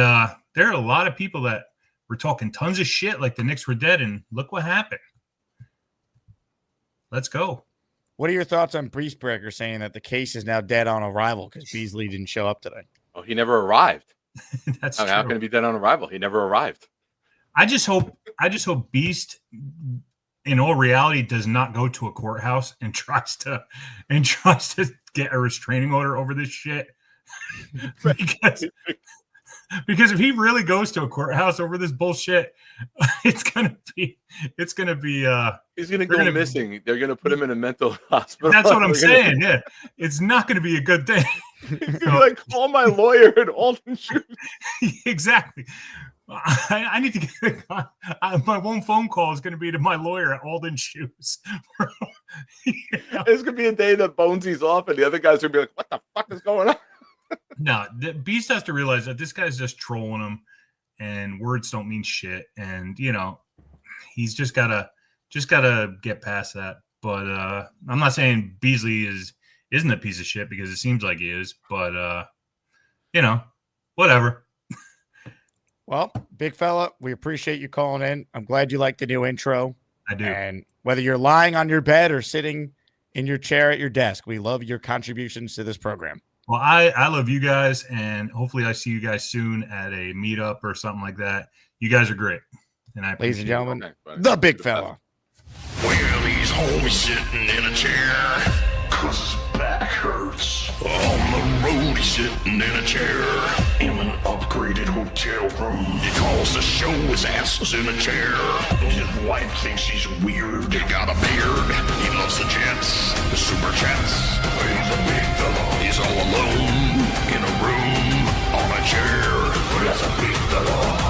there are a lot of people that were talking tons of shit like the Knicks were dead, and look what happened. Let's go. What are your thoughts on Breezebreaker saying that the case is now dead on arrival because Beasley didn't show up today? Oh, he never arrived. That's How can it be dead on arrival? He never arrived. I just hope Beast, in all reality, does not go to a courthouse and tries to get a restraining order over this shit. because if he really goes to a courthouse over this bullshit, it's gonna be he's gonna go missing. They're gonna put him in a mental hospital. That's what I'm saying. Yeah, it's not gonna be a good thing. He's gonna like call my lawyer at Alden Shoes. Exactly. I need to get my one phone call is going to be to my lawyer at Alden Shoes. It's going to be a day that Bonesy's off and the other guys are going to be like, what the fuck is going on? No, the Beast has to realize that this guy's just trolling him and words don't mean shit. And, he's just gotta get past that. But I'm not saying Beasley isn't a piece of shit because it seems like he is. But, whatever. Well, big fella, we appreciate you calling in. I'm glad you like the new intro. I do. And whether you're lying on your bed or sitting in your chair at your desk, we love your contributions to this program. Well, I love you guys, and hopefully I see you guys soon at a meetup or something like that. You guys are great. And I Ladies and appreciate gentlemen, the big fella. Well, he's home sitting in a chair, 'cause his back hurts. On the road, he's sitting in a chair, in an upgraded hotel room. He calls the show, his ass is in a chair. His wife thinks he's weird. He got a beard, he loves the Jets, the Super Chats. He's a big fella, he's all alone, in a room, on a chair. That's a big fella.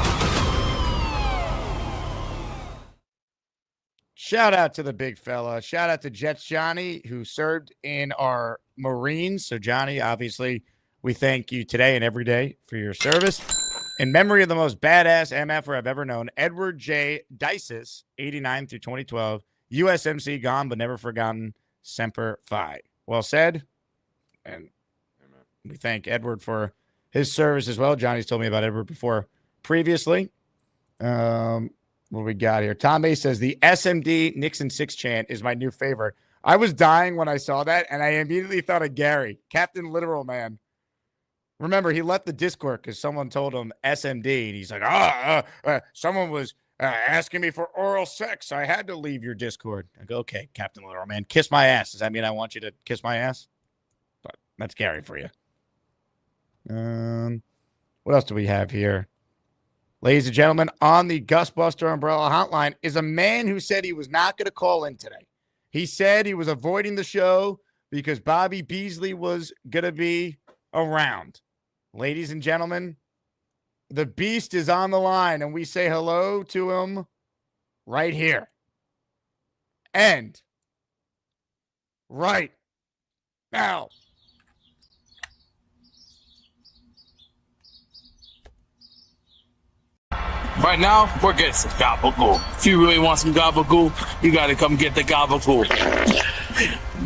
Shout out to the big fella. Shout out to Jets Johnny, who served in our Marines. So, Johnny, obviously, we thank you today and every day for your service. In memory of the most badass MFer I've ever known, Edward J. Dices, 89 through 2012, USMC gone but never forgotten, Semper Fi. Well said. And we thank Edward for his service as well. Johnny's told me about Edward before previously. What we got here? Tom A says the SMD Knicks and 6 chant is my new favorite. I was dying when I saw that, and I immediately thought of Gary, Captain Literal Man. Remember, he left the Discord because someone told him SMD, and he's like, someone was asking me for oral sex. So I had to leave your Discord. I go, okay, Captain Literal Man, kiss my ass. Does that mean I want you to kiss my ass? But that's Gary for you. What else do we have here? Ladies and gentlemen, on the Gus Buster Umbrella Hotline is a man who said he was not going to call in today. He said he was avoiding the show because Bobby Beasley was going to be around. Ladies and gentlemen, the Beast is on the line, and we say hello to him right here. And right now. Right now, we're getting some gabagool. If you really want some gabagool, you gotta come get the gabagool.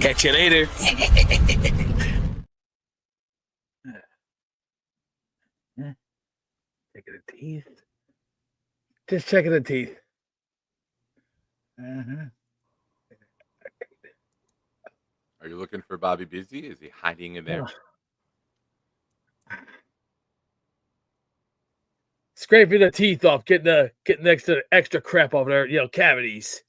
Catch you later. Checking the teeth. Just checking the teeth. Are you looking for Bobby Beasley? Is he hiding in there? Scraping the teeth off, getting next to the extra crap over there, cavities.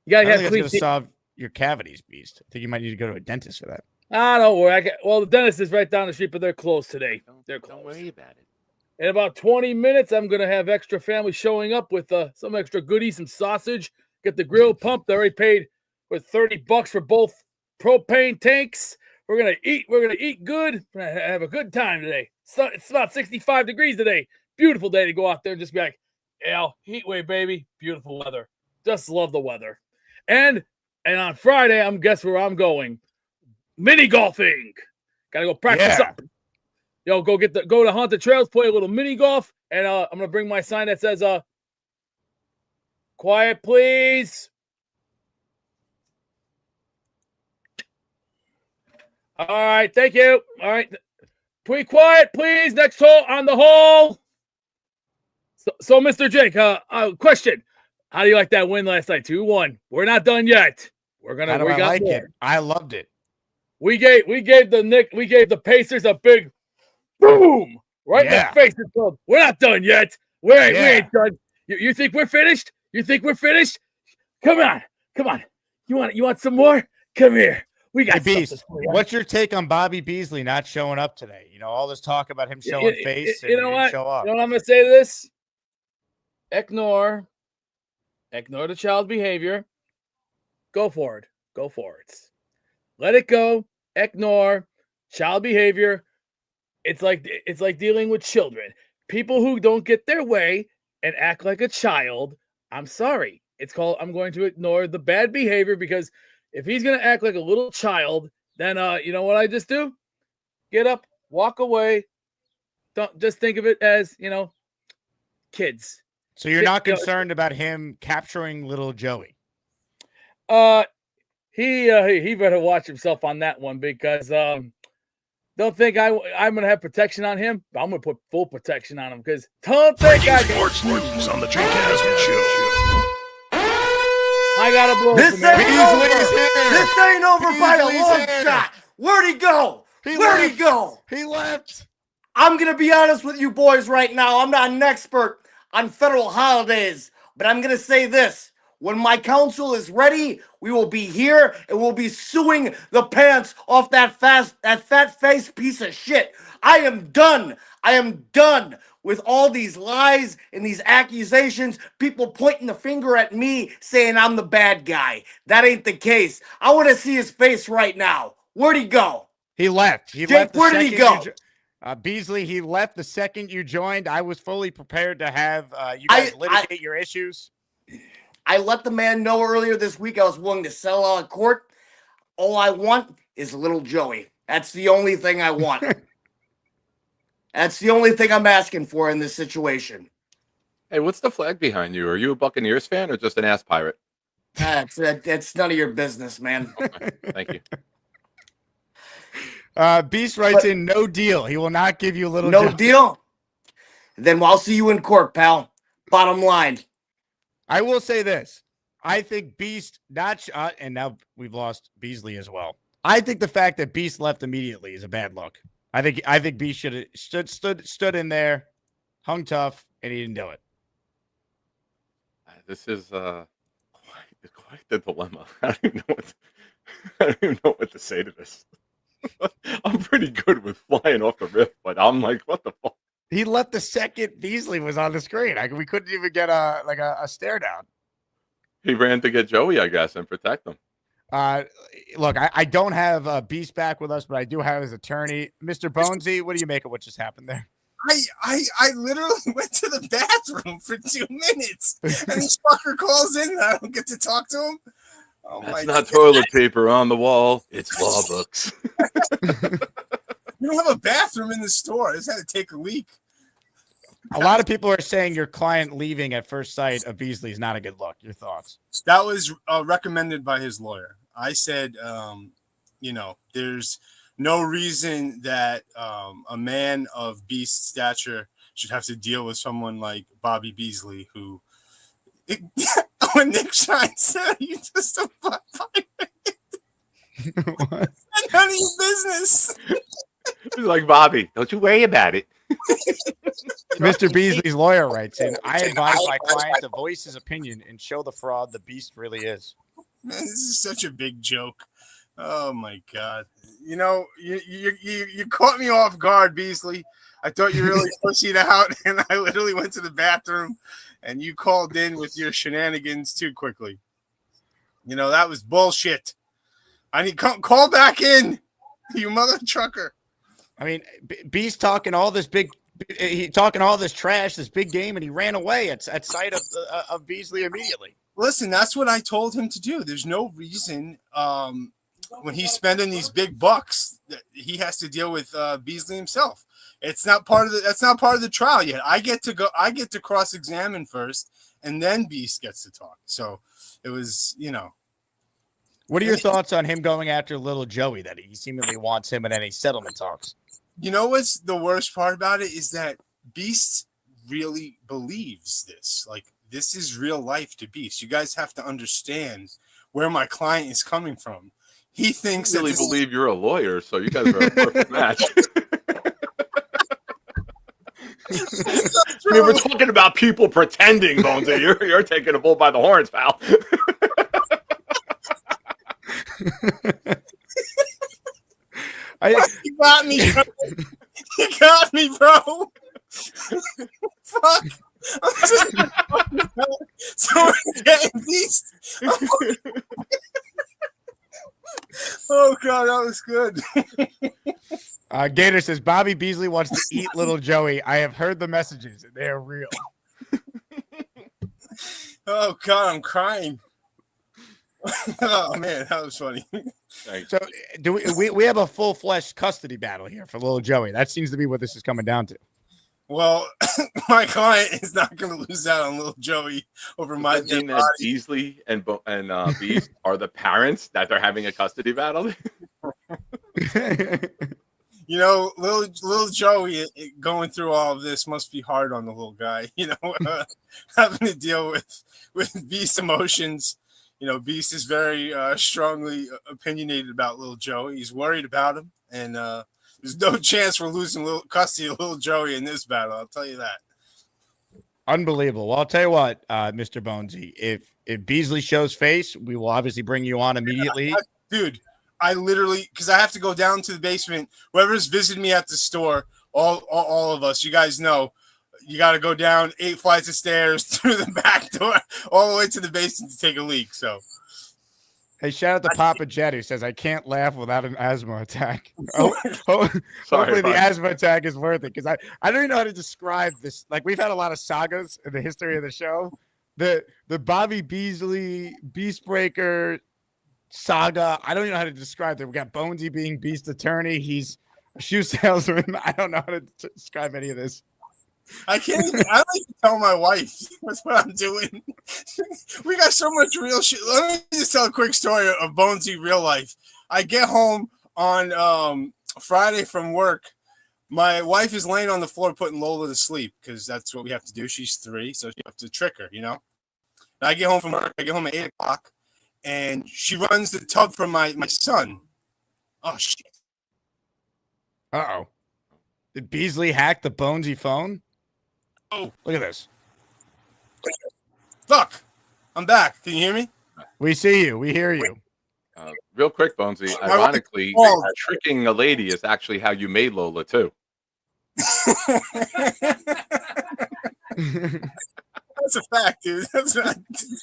You gotta have clean teeth. Solve your cavities, Beast. I think you might need to go to a dentist for that. Don't worry. The dentist is right down the street, but they're closed today. They're closed. Don't worry about it. In about 20 minutes, I'm gonna have extra family showing up with some extra goodies, some sausage. Get the grill pumped. I already paid with $30 for both propane tanks. We're gonna eat. We're gonna eat good. We're gonna have a good time today. It's about 65 degrees today. Beautiful day to go out there and just be like, heat wave, baby. Beautiful weather. Just love the weather. And And on Friday, guess where I'm going? Mini golfing. Gotta go practice up. Yo, go to Haunted Trails, play a little mini golf, and I'm gonna bring my sign that says quiet, please. All right, thank you. All right. Be quiet, please. Next hole on the hole. So Mr. Jake, question. How do you like that win last night? 2-1. We're not done yet. We got like more. it. I loved it. We gave the Pacers a big boom right in the face. We're not done yet. We ain't done. You think we're finished? You think we're finished? Come on. You want some more? Come here. We got Beast. What's your take on Bobby Beasley not showing up today? You know, all this talk about him showing face. You know what? Show up. You know what I'm gonna say to this? Ignore the child's behavior. Go for it. Let it go. Ignore child behavior. It's like dealing with children. People who don't get their way and act like a child. I'm sorry. I'm going to ignore the bad behavior, because if he's going to act like a little child, then you know what I just do? Get up, walk away. Don't just think of it as, kids. So you're not concerned about him capturing little Joey? He better watch himself on that one, because don't think I'm going to have protection on him. I'm going to put full protection on him, because don't think I can. Sports news on the Jake Asman Show. I got to blow this ain't over by a long shot. Where'd he go? Where'd he go? He left. I'm going to be honest with you boys right now. I'm not an expert on federal holidays, but I'm going to say this. When my counsel is ready, we will be here and we'll be suing the pants off that fat-faced piece of shit. I am done. I am done with all these lies and these accusations, people pointing the finger at me saying I'm the bad guy. That ain't the case. I want to see his face right now. Where'd he go? He left. Jake, where did he go? Beasley, he left the second you joined. I was fully prepared to have you guys litigate your issues. I let the man know earlier this week I was willing to settle out of court. All I want is little Joey. That's the only thing I want. That's the only thing I'm asking for in this situation. Hey, what's the flag behind you? Are you a Buccaneers fan or just an ass pirate? That's none of your business, man. Okay, thank you. Beast writes in, no deal. He will not give you a little No deal? Then I'll see you in court, pal. Bottom line. I will say this. I think Beast and now we've lost Beasley as well. I think the fact that Beast left immediately is a bad look. I think Beast should have stood in there, hung tough, and he didn't do it. This is quite the dilemma. I don't even know what to say to this. I'm pretty good with flying off the riff, but I'm like, what the fuck? He left the second Beasley was on the screen. We couldn't even get a stare down. He ran to get Joey, I guess, and protect him. Look, I don't have Beast back with us, but I do have his attorney, Mr. Bonesy. What do you make of what just happened there? I literally went to the bathroom for 2 minutes, and this fucker calls in, and I don't get to talk to him. Oh, that's not toilet paper on the wall. It's law books. We don't have a bathroom in the store. I just had to take a leak. A lot of people are saying your client leaving at first sight of Beasley is not a good look. Your thoughts? That was recommended by his lawyer. I said, there's no reason that a man of Beast stature should have to deal with someone like Bobby Beasley, who, when Nick Shine said, you just a pirate. None of your business. He's like, Bobby, don't you worry about it. Mr. Beasley's lawyer writes in, I advise my client to voice his opinion and show the fraud the Beast really is. Man, this is such a big joke. Oh my God. You caught me off guard, Beasley. I thought you really pussied out, and I literally went to the bathroom, and you called in with your shenanigans too quickly. That was bullshit. I need call back in, you mother trucker. I mean, Beast talking all this trash, this big game, and he ran away at sight of Beasley immediately. listen, that's what I told him to do. There's no reason when he's spending these big bucks that he has to deal with Beasley himself. It's not part of that's not part of the trial yet. I get to cross-examine first, and then Beast gets to talk. So it was, What are your thoughts on him going after little Joey, that he seemingly wants him in any settlement talks? You know what's the worst part about it is that Beast really believes this. Like, this is real life to Beast. You guys have to understand where my client is coming from. He thinks I really believe you're a lawyer, so you guys are a perfect match. I mean, we're talking about people pretending, Bonesy. You're taking a bull by the horns, pal. You got me, bro. You got me, bro. Fuck. So we're getting Beast. Oh God, that was good. Gator says Bobby Beasley wants to eat little Joey. I have heard the messages, and they are real. Oh God, I'm crying. Oh man, that was funny. So do we have a full-fledged custody battle here for little Joey? That seems to be what this is coming down to. Well, my client is not going to lose out on little Joey over my dead body. Beasley and Beast are the parents that they're having a custody battle. Little Joey going through all of this must be hard on the little guy. Having to deal with Beast's emotions. Beast is very strongly opinionated about little Joey. He's worried about him, and there's no chance we're losing custody of little Joey in this battle. I'll tell you that. Unbelievable. Well, I'll tell you what, Mr. Bonesy, if Beasley shows face, we will obviously bring you on immediately. Dude, I literally, because I have to go down to the basement. Whoever's visited me at the store, all of us, you guys know, you got to go down 8 flights of stairs through the back door all the way to the basement to take a leak. So, hey, shout out to Papa Jet, who says, I can't laugh without an asthma attack. Hopefully the asthma attack is worth it, because I don't even know how to describe this. Like, we've had a lot of sagas in the history of the show. The Bobby Beasley Beastbreaker saga, I don't even know how to describe it. We got Bonesy being Beast attorney. He's a shoe salesman. I don't know how to describe any of this. I can't even, I like to tell my wife that's what I'm doing. We got so much real shit. Let me just tell a quick story of Bonesy real life. I get home on Friday from work. My wife is laying on the floor putting Lola to sleep because that's what we have to do. She's 3, so you have to trick her, And I get home from work. I get home at 8 o'clock, and she runs the tub for my son. Oh, shit. Uh-oh. Did Beasley hack the Bonesy phone? Oh, look at this. Fuck. I'm back. Can you hear me? We see you. We hear you. Real quick, Bonesy. Ironically, tricking a lady is actually how you made Lola, too. That's a fact, dude. That's not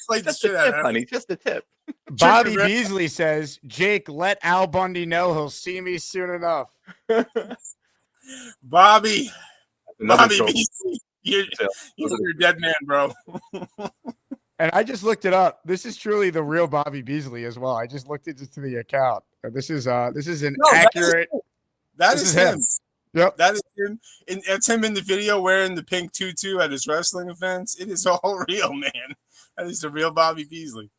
like the shit out of her. Honey, just a tip. Bobby Beasley says, Jake, let Al Bundy know he'll see me soon enough. Bobby Beasley, you're a dead man, bro. And I just looked it up. This is truly the real Bobby Beasley as well. I just looked into the account. This is an accurate. That is him. Yep, that is him. And that's him in the video wearing the pink tutu at his wrestling events. It is all real, man. That is the real Bobby Beasley.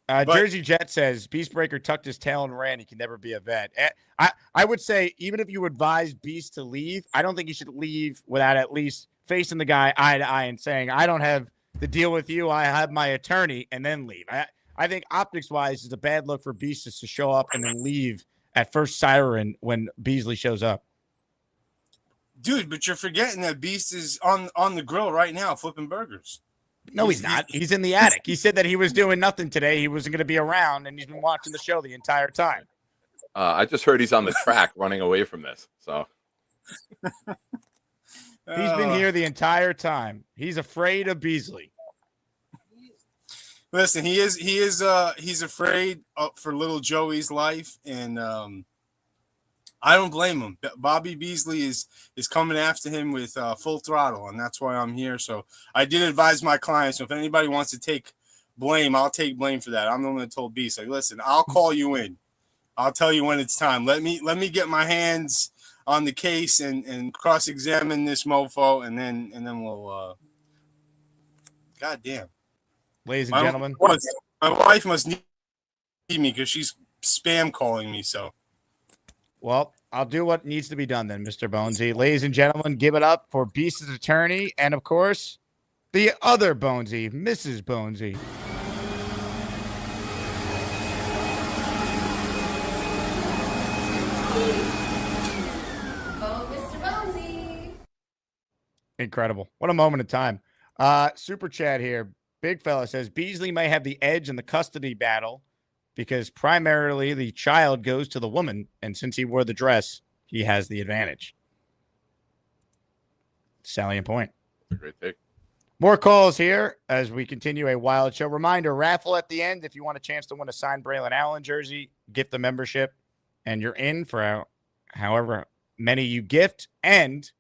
Jersey Jet says Beastbreaker tucked his tail and ran. He can never be a vet. I would say even if you advise Beast to leave, I don't think you should leave without at least facing the guy eye to eye and saying, I don't have to deal with you. I have my attorney, and then leave. I think optics wise, it's a bad look for Beast just to show up and then leave at first siren when Beasley shows up. Dude, but you're forgetting that Beast is on the grill right now flipping burgers. No, he's not. He's in the attic. He said that he was doing nothing today. He wasn't going to be around, and he's been watching the show the entire time. I just heard he's on the track running away from this. So he's been here the entire time. He's afraid of Beasley. Listen, he's afraid for little Joey's life, and I don't blame him. Bobby Beasley is coming after him with full throttle, and that's why I'm here. So I did advise my clients. So if anybody wants to take blame. I'll take blame for that. I'm the one that told Beast, like, listen, I'll call you in. I'll tell you when it's time. Let me get my hands on the case and cross-examine this mofo, and then we'll. God damn. Ladies and gentlemen, my wife must need me because she's spam calling me. So, well, I'll do what needs to be done then, Mr. Bonesy. Ladies and gentlemen, give it up for Beast's attorney and, of course, the other Bonesy, Mrs. Bonesy. Oh, Mr. Bonesy. Incredible. What a moment in time. Super chat here. Big fella says Beasley may have the edge in the custody battle because primarily the child goes to the woman, and since he wore the dress, he has the advantage. Salient point. Great take. More calls here as we continue a wild show. Reminder, raffle at the end. If you want a chance to win a signed Braylon Allen jersey, gift the membership, and you're in for however many you gift. And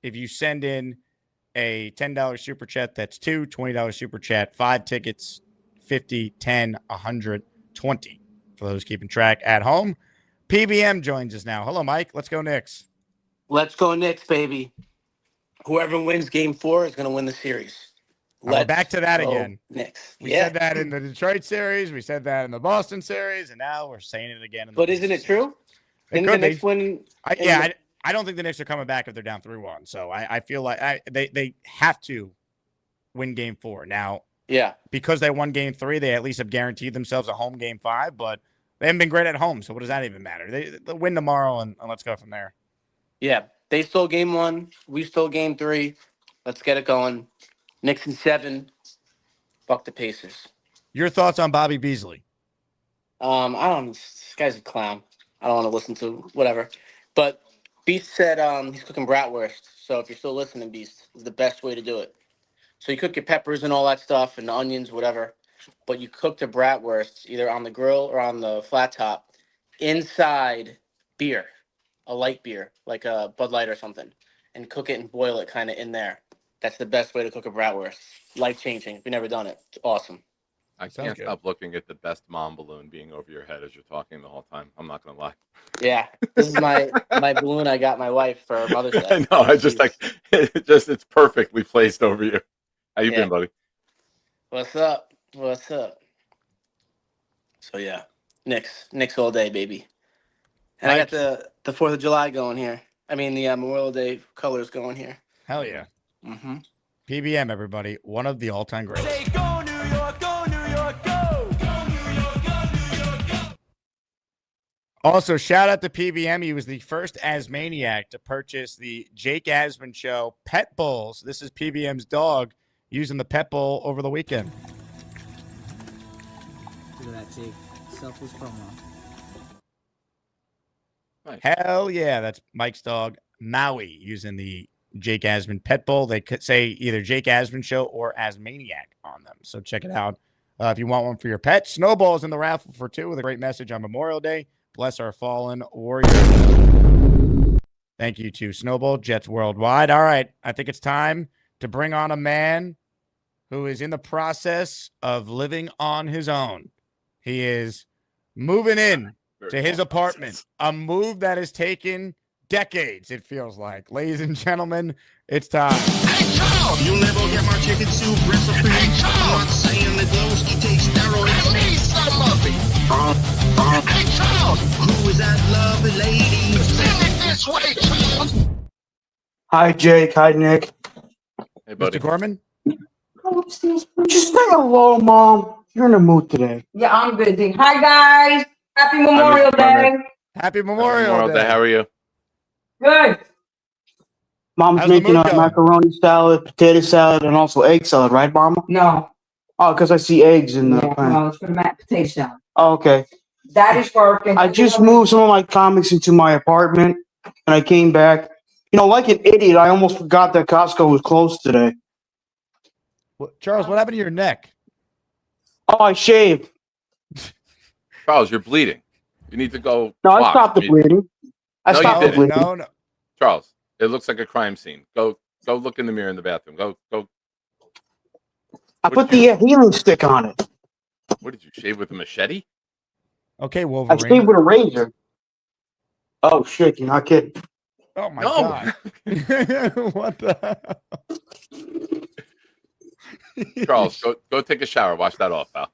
if you send in a $10 super chat, that's two, $20 super chat, 5 tickets, 50, 10, 100, 20 for those keeping track at home. PBM joins us now. Hello, Mike. Let's go Knicks. Let's go Knicks, baby. Whoever wins game 4 is going to win the series. We're back to that go again. Knicks. We said that in the Detroit series. We said that in the Boston series. And now we're saying it again. But isn't it true? It Didn't could the Knicks be. win? I don't think the Knicks are coming back if they're down 3-1. So I feel like they have to win game 4. Now, yeah, because they won game 3, they at least have guaranteed themselves a home game 5, but they haven't been great at home. So what does that even matter? They'll win tomorrow and let's go from there. Yeah, they stole game 1. We stole game 3. Let's get it going. Knicks in 7. Fuck the Pacers. Your thoughts on Bobby Beasley? I don't. This guy's a clown. I don't want to listen to whatever. But Beast said he's cooking bratwurst. So if you're still listening, Beast, is the best way to do it. So you cook your peppers and all that stuff and the onions, whatever. But you cook the bratwurst either on the grill or on the flat top inside beer, a light beer, like a Bud Light or something, and cook it and boil it kind of in there. That's the best way to cook a bratwurst. Life-changing. If you've never done it, it's awesome. I can't stop looking at the best mom balloon being over your head as you're talking the whole time. I'm not gonna lie. Yeah, this is my balloon I got my wife for Mother's Day. I know. I just like it's perfectly placed over you. How you been, buddy? What's up? What's up? So yeah, Knicks all day, baby. And I got the 4th of July going here. I mean the Memorial Day colors going here. Hell yeah. Mm-hmm. PBM, everybody, one of the all-time greats. Say go New York, go New York, go! Go New York, go New York, go! Also, shout out to PBM. He was the first Asmaniac to purchase the Jake Asman Show Pet Bowls. This is PBM's dog using the Pet Bowl over the weekend. Look at that, Jake. Selfless promo. Nice. Hell yeah, that's Mike's dog, Maui, using the Jake Asman Pet Bowl. They could say either Jake Asman Show or Asmaniac on them. So check it out if you want one for your pet. Snowball's in the raffle for 2 with a great message on Memorial Day. Bless our fallen warriors. Thank you to Snowball, Jets Worldwide. All right, I think it's time to bring on a man who is in the process of living on his own. He is moving in to his apartment, a move that has taken decades, it feels like. Ladies and gentlemen, it's time. You'll never get my chicken soup recipe. I'm not saying that Glowski takes steroids. Need some of it. Hey, child! Who is that lovely lady? Send it this way, child! Hi, Jake. Hi, Nick. Hey, buddy. Mr. Gorman? Just say hello, Mom. You're in the mood today. Yeah, I'm good. Dick. Hi, guys. Happy Memorial Mr. Day. Gorman. Happy Memorial Day. How are you? Good. Mom's How's the making mood a going? macaroni salad, potato salad, and also egg salad, right, Mama? No. Oh, because I see eggs in the Yeah, pan. no, it's for the mashed potato salad. Oh, okay. Daddy's working. I just moved some of my comics into my apartment, and I came back. You know, like an idiot, I almost forgot that Costco was closed today. Charles, what happened to your neck? Oh, I shaved. Charles, you're bleeding. You need to go. No, I wash. stopped the bleeding. I No, you stopped the didn't. bleeding. No. Charles, it looks like a crime scene. Go look in the mirror in the bathroom. Go. I put the healing stick on it. What did you shave with a machete? Okay, I Wolverine. shaved with a razor. Oh shit! You're not kidding. Oh my No. god. What the hell? Charles, go take a shower. Wash that off, pal.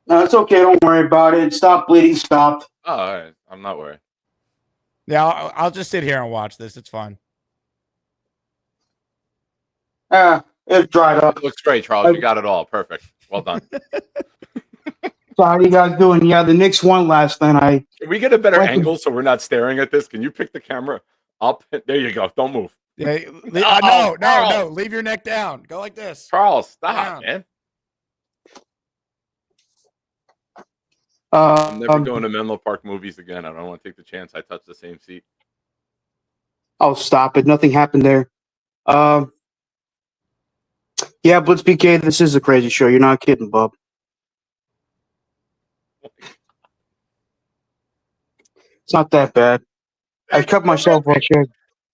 No, it's okay. Don't worry about it. Stop bleeding. Stopped. Oh, all right. I'm not worried. Yeah, I'll just sit here and watch this. It's fine. It dried up. It looks great, Charles. You got it all. Perfect. Well done. So how you guys doing? Yeah, the Knicks won last night. Can we get a better went to- angle so we're not staring at this? Can you pick the camera up? There you go. Don't move. Yeah, Oh, no. Leave your neck down. Go like this. Charles, stop, man. I'm never going to Menlo Park movies again. I don't want to take the chance I touch the same seat. Oh, stop it. Nothing happened there. Yeah, Blitz BK, this is a crazy show. You're not kidding, bub. It's not that bad. I cut myself off here.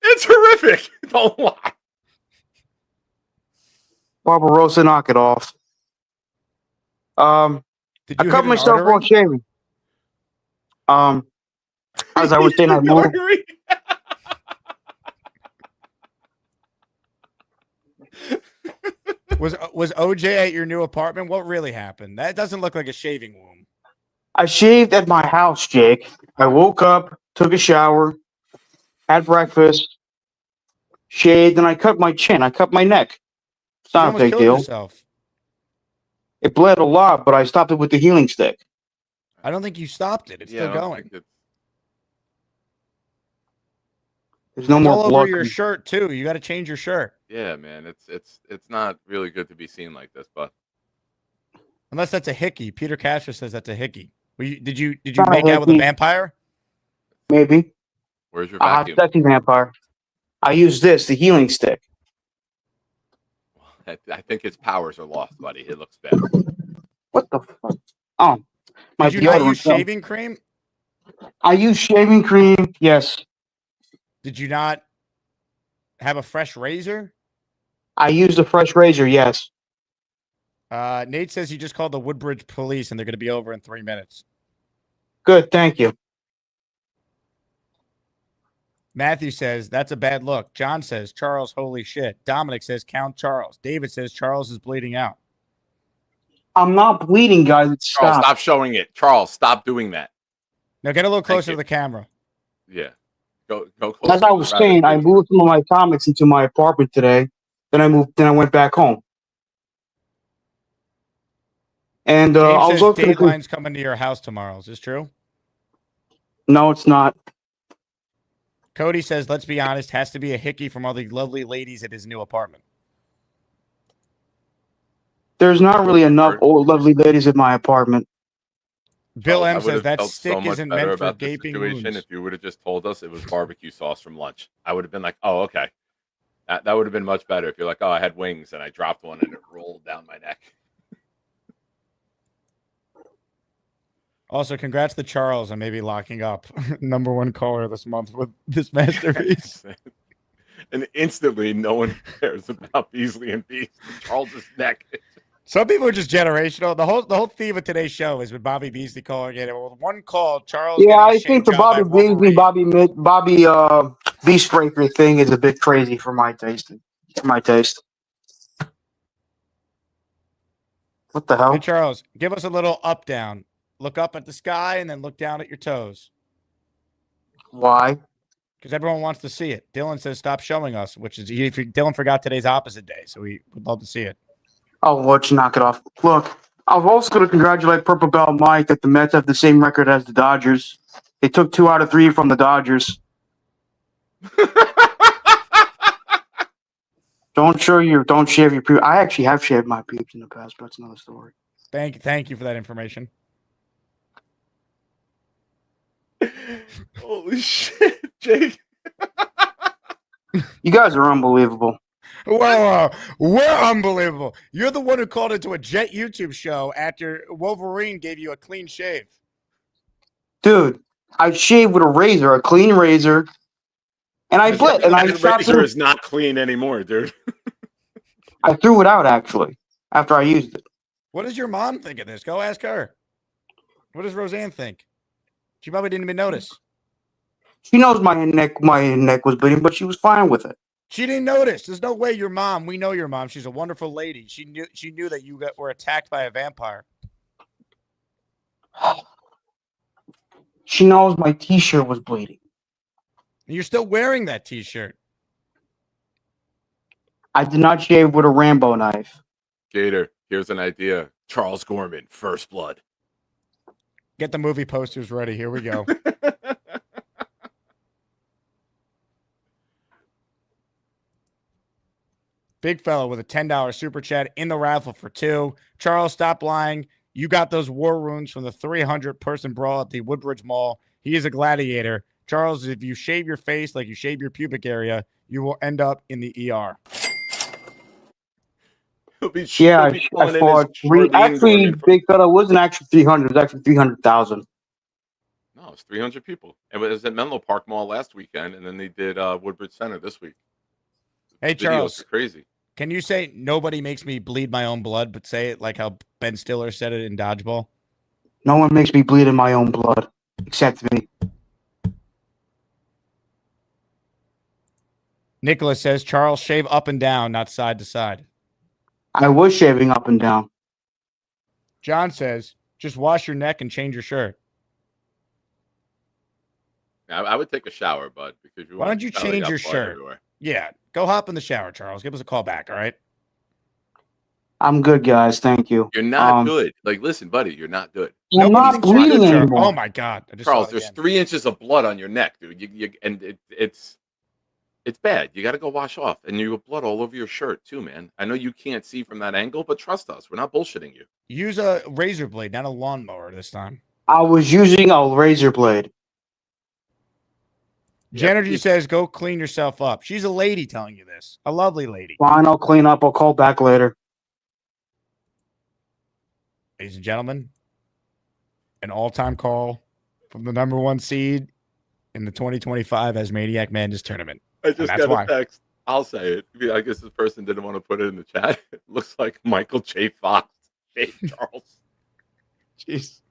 It's horrific. Don't lie. Barbarossa, knock it off. I cut myself while shaving. As I was saying, I moved. Was OJ at your new apartment? What really happened? That doesn't look like a shaving wound. I shaved at my house, Jake. I woke up, took a shower, had breakfast, shaved, and I cut my chin. I cut my neck. It's not a big deal. Yourself. It bled a lot, but I stopped it with the healing stick. I don't think you stopped it. It's still going. There's no It's more all blood. over your shirt too. You got to change your shirt. Yeah, man. It's not really good to be seen like this, but Unless that's a hickey. Peter Castro says that's a hickey. Did you Not a make out with a hickey. vampire? Maybe. Where's your Ah, vacuum? sexy vampire. I use this, the healing stick. I think its powers are lost, buddy. It looks bad. What the fuck? Oh, my Did you not deodorant use fell. shaving cream? I use shaving cream. Yes. Did you not have a fresh razor? I used a fresh razor. Yes. Nate says you just called the Woodbridge police and they're going to be over in 3 minutes. Good. Thank you. Matthew says that's a bad look. John says Charles, holy shit. Dominic says count Charles. David says Charles is bleeding out. I'm not bleeding, guys. It's Charles, stopped. stop showing it. Charles, stop doing that. Now get a little closer you. to the camera. Yeah. Go close. As I was saying, I moved some of my comics into my apartment today. Then I went back home. And James I was says looking. Dateline's coming to your house tomorrow. Is this true? No, it's not. Cody says, let's be honest, has to be a hickey from all the lovely ladies at his new apartment. There's not really enough old lovely ladies in my apartment. Bill I M would says have that felt stick so much isn't better meant for about the gaping situation wounds. if you would have just told us it was barbecue sauce from lunch. I would have been like, oh, okay. That would have been much better if you're like, oh, I had wings and I dropped one and it rolled down my neck. Also, congrats to Charles on maybe locking up #1 caller this month with this masterpiece. And instantly, no one cares about Beasley and Beast. Charles's neck. Some people are just generational. The whole theme of today's show is with Bobby Beasley calling it. Well, one call, Charles. Yeah, getting a I shame think the job Bobby at Beasley, Bobby Beast Breaker thing is a bit crazy for my taste. What the hell? Hey, Charles, give us a little up down. Look up at the sky and then look down at your toes. Why? Because everyone wants to see it. Dylan says stop showing us, which is Dylan forgot today's opposite day, so we would love to see it. Oh, watch, knock it off. Look, I'm also going to congratulate Purple Bell Mike that the Mets have the same record as the Dodgers. They took 2 out of 3 from the Dodgers. Don't shave your pubes. I actually have shaved my pubes in the past, but that's another story. Thank you for that information. Holy shit, Jake. You guys are unbelievable. Whoa, we're unbelievable. You're the one who called into a Jet YouTube show after Wolverine gave you a clean shave. Dude, I shaved with a razor, a clean razor, and I bled, and I That stopped. razor is not clean anymore, dude. I threw it out actually after I used it. What does your mom think of this? Go ask her. What does Roseanne think? She probably didn't even notice. She knows my neck was bleeding, but she was fine with it. She didn't notice. There's no way your mom. We know your mom. She's a wonderful lady. She knew that you were attacked by a vampire. She knows my T-shirt was bleeding. And you're still wearing that T-shirt. I did not shave with a Rambo knife. Gator, here's an idea. Charles Gorman, First Blood. Get the movie posters ready. Here we go. Big fella with a $10 super chat in the raffle for 2. Charles, stop lying. You got those war wounds from the 300-person brawl at the Woodbridge Mall. He is a gladiator. Charles, if you shave your face like you shave your pubic area, you will end up in the ER. Yeah, I fought. Actually, big fella wasn't actually 300. It was actually 300,000. No, it was 300 people. It was at Menlo Park Mall last weekend, and then they did Woodbridge Center this week. Hey, Videos Charles. are crazy. Can you say nobody makes me bleed my own blood, but say it like how Ben Stiller said it in Dodgeball? No one makes me bleed in my own blood, except me. Nicholas says, Charles, shave up and down, not side to side. I was shaving up and down. John says, just wash your neck and change your shirt. I would take a shower, bud, because Why don't you change your shirt? Everywhere. Yeah, go hop in the shower, Charles. Give us a call back, all right? I'm good, guys. Thank you. You're not good. Like, listen, buddy, you're not good. I'm not bleeding anymore. Oh, my God. I just Charles, saw it there's again. 3 inches of blood on your neck, dude. And it's bad. You got to go wash off. And you have blood all over your shirt, too, man. I know you can't see from that angle, but trust us. We're not bullshitting you. Use a razor blade, not a lawnmower this time. I was using a razor blade. Genergy says, go clean yourself up. She's a lady telling you this. A lovely lady. Fine, I'll clean up. I'll call back later. Ladies and gentlemen, an all-time call from the number 1 seed in the 2025 Asmaniac Madness tournament. I just got a text. I'll say it. I guess this person didn't want to put it in the chat. It looks like Michael J. Fox. J. Charles. Jeez.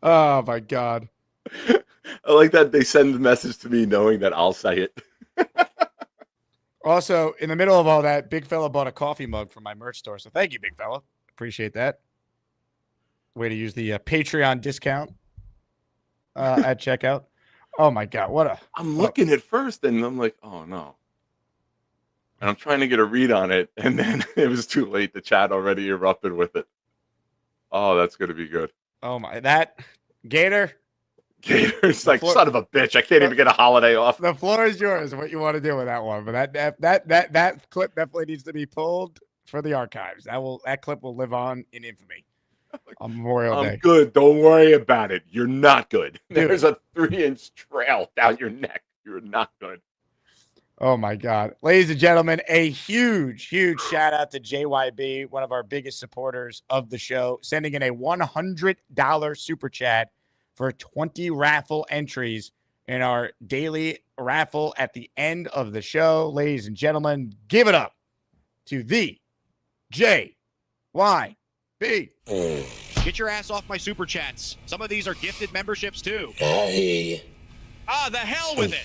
Oh, my God. I like that they send the message to me knowing that I'll say it. Also, in the middle of all that, Big Fella bought a coffee mug from my merch store. So thank you, Big Fella. Appreciate that. Way to use the Patreon discount at checkout. Oh, my God. I'm looking at first, and I'm like, oh, no. And I'm trying to get a read on it, and then it was too late. The chat already erupted with it. Oh, that's going to be good. Oh, my. That Gator. Gator's like, son of a bitch. I can't even get a holiday off. The floor is yours. What you want to do with that one? But that clip definitely needs to be pulled for the archives. That clip will live on in infamy on Memorial Day. I'm good. Don't worry about it. You're not good. Dude. There's a 3-inch trail down your neck. You're not good. Oh, my God. Ladies and gentlemen, a huge shout out to JYB, one of our biggest supporters of the show, sending in a $100 super chat for 20 raffle entries in our daily raffle at the end of the show. Ladies and gentlemen, give it up to the JYB. Get your ass off my super chats. Some of these are gifted memberships too. Hey. The hell with it.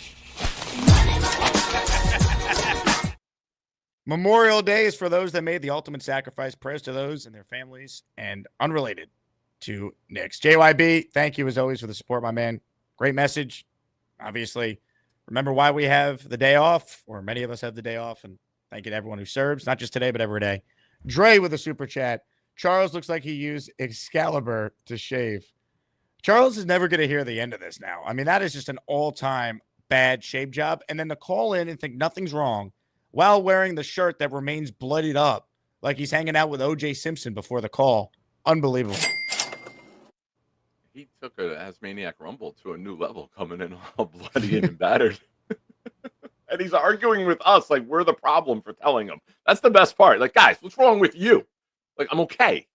Memorial Day is for those that made the ultimate sacrifice. Prayers to those and their families, and unrelated to Knicks. JYB, thank you as always for the support, my man. Great message. Obviously, remember why we have the day off, or many of us have the day off, and thank you to everyone who serves, not just today, but every day. Dre with a super chat. Charles looks like he used Excalibur to shave. Charles is never going to hear the end of this now. I mean, that is just an all-time bad shave job. And then to call in and think nothing's wrong while wearing the shirt that remains bloodied up like he's hanging out with O.J. Simpson before the call. Unbelievable. He took an Asmaniac Rumble to a new level, coming in all bloody and battered. And he's arguing with us like we're the problem for telling him. That's the best part. Like, guys, what's wrong with you? Like, I'm okay.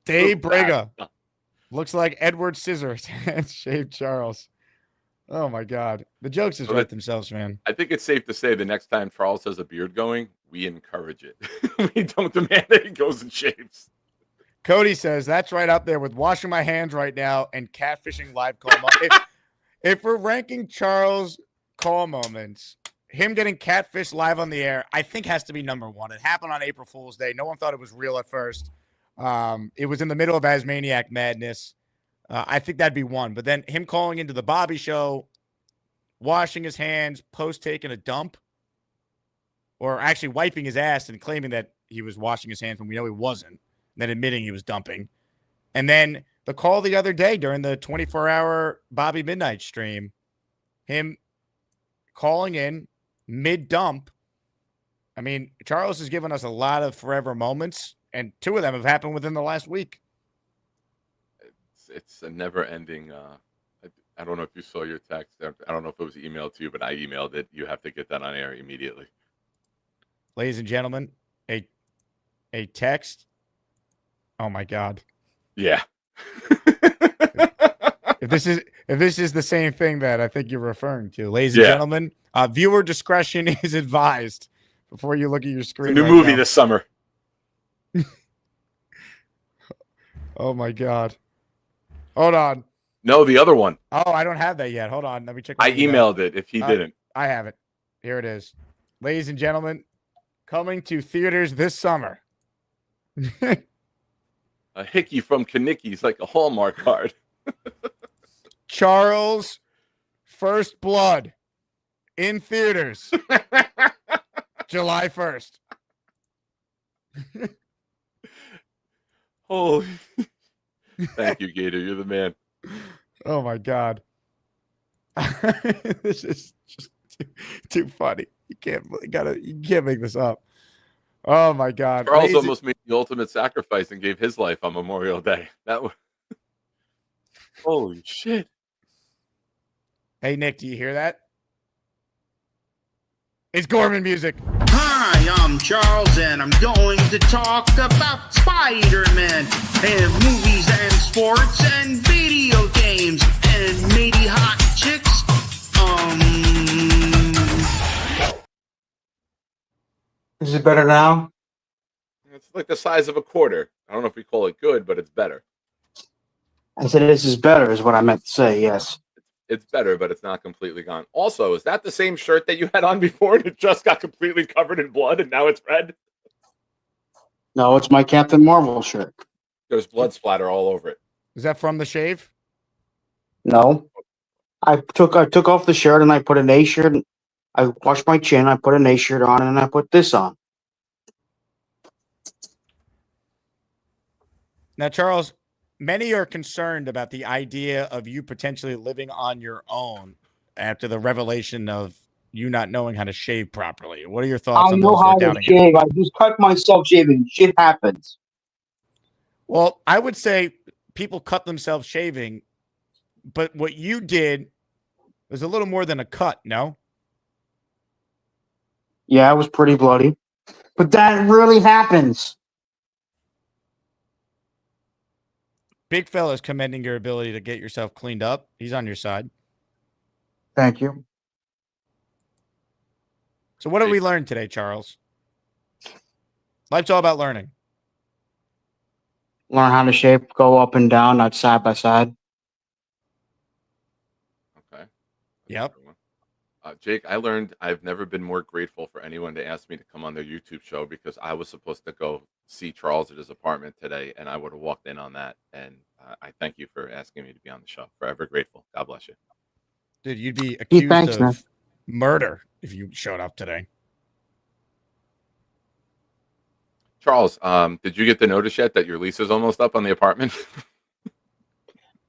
Dave Briga. Looks like Edward Scissors and shaved Charles. Oh, my God. The jokes just write themselves, man. I think it's safe to say the next time Charles has a beard going, We encourage it. We don't demand that he goes and shaves. Cody says that's right up there with washing my hands right now and catfishing live call. If we're ranking Charles call moments, him getting catfish live on the air, I think has to be number one. It happened on April Fool's Day. No one thought it was real at first. It was in the middle of Asmaniac madness. I think that'd be one. But then him calling into the Bobby show, washing his hands, post taking a dump, or actually wiping his ass and claiming that he was washing his hands when we know he wasn't, and then admitting he was dumping. And then the call the other day during the 24-hour Bobby Midnight stream, him calling in mid-dump. I mean, Charles has given us a lot of forever moments, and two of them have happened within the last week. It's a never-ending. I don't know if you saw your text. I don't know if it was emailed to you, but I emailed it. You have to get that on air immediately. Ladies and gentlemen, a text. Oh my God. Yeah. If this is the same thing that I think you're referring to, ladies and gentlemen, viewer discretion is advised before you look at your screen. A new movie this summer. Oh my God. Hold on. No, the other one. Oh, I don't have that yet. Hold on. Let me check. I emailed it if he didn't. I have it. Here it is. Ladies and gentlemen, coming to theaters this summer. A hickey from Knicks, like a Hallmark card. Charles First Blood in theaters July 1st. Holy. Thank you, Gator. You're the man. Oh my God. This is just too funny. You can't make this up. Oh my God. Charles almost made the ultimate sacrifice and gave his life on Memorial Day. That was holy shit. Hey Nick, do you hear that? It's Gorman music. Hi, I'm Charles, and I'm going to talk about Spider-Man and movies and sports and video games and maybe hot chicks. Is it better now? It's like the size of a quarter. I don't know if we call it good, but it's better. I said this is better, is what I meant to say. Yes. It's better, but it's not completely gone. Also, is that the same shirt that you had on before and it just got completely covered in blood and now it's red? No, it's my Captain Marvel shirt. There's blood splatter all over it. Is that from the shave? No. I took off the shirt and I put an A shirt. I washed my chin, I put an A shirt on, and I put this on. Now, Charles, many are concerned about the idea of you potentially living on your own after the revelation of you not knowing how to shave properly. What are your thoughts I on know those who how are to doubting it? shave. I just cut myself shaving. Shit happens. Well, I would say people cut themselves shaving, but what you did was a little more than a cut, no? Yeah, it was pretty bloody. But that really happens. Big fella's commending your ability to get yourself cleaned up. He's on your side. Thank you. So what did we learn today, Charles? Life's all about learning. Learn how to shave, go up and down, not side by side. Okay. Yep. Jake, I learned I've never been more grateful for anyone to ask me to come on their YouTube show because I was supposed to go see Charles at his apartment today, and I would have walked in on that. And I thank you for asking me to be on the show. Forever grateful. God bless you. Dude, you'd be accused thanks, of man. murder if you showed up today. Charles, did you get the notice yet that your lease is almost up on the apartment?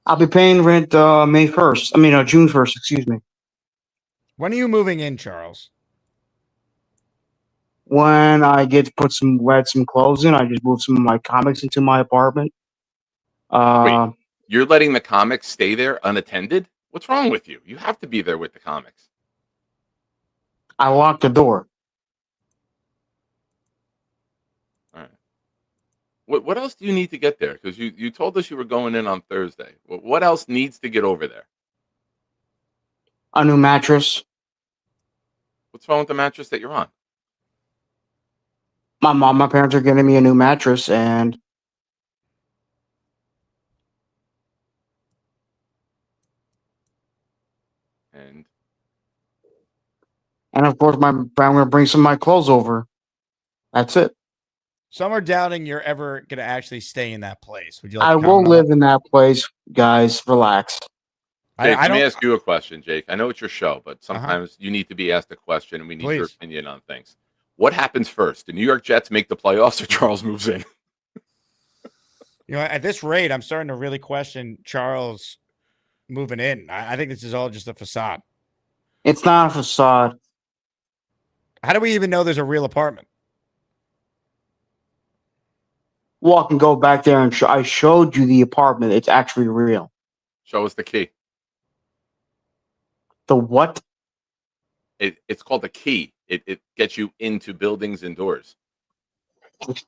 I'll be paying rent May 1st. I mean, June 1st, excuse me. When are you moving in, Charles? When I get to put some clothes in, I just move some of my comics into my apartment. Wait, you're letting the comics stay there unattended? What's wrong with you? You have to be there with the comics. I lock the door. All right. What else do you need to get there? Because you told us you were going in on Thursday. What else needs to get over there? A new mattress. What's wrong with the mattress that you're on? My parents are getting me a new mattress, and And of course I'm gonna bring some of my clothes over. That's it. Some are doubting you're ever going to actually stay in that place. Would you like I to will comment on that? live in that place, guys. Relax. Jake, I let me don't. ask you a question, Jake. I know it's your show, but sometimes you need to be asked a question, and we need your Please. opinion on things. What happens first? The New York Jets make the playoffs, or Charles moves in? You know, at this rate, I'm starting to really question Charles moving in. I think this is all just a facade. It's not a facade. How do we even know there's a real apartment? Walk and go back there, and I showed you the apartment. It's actually real. Show us the key. The what? It's called the key. It gets you into buildings and doors. What's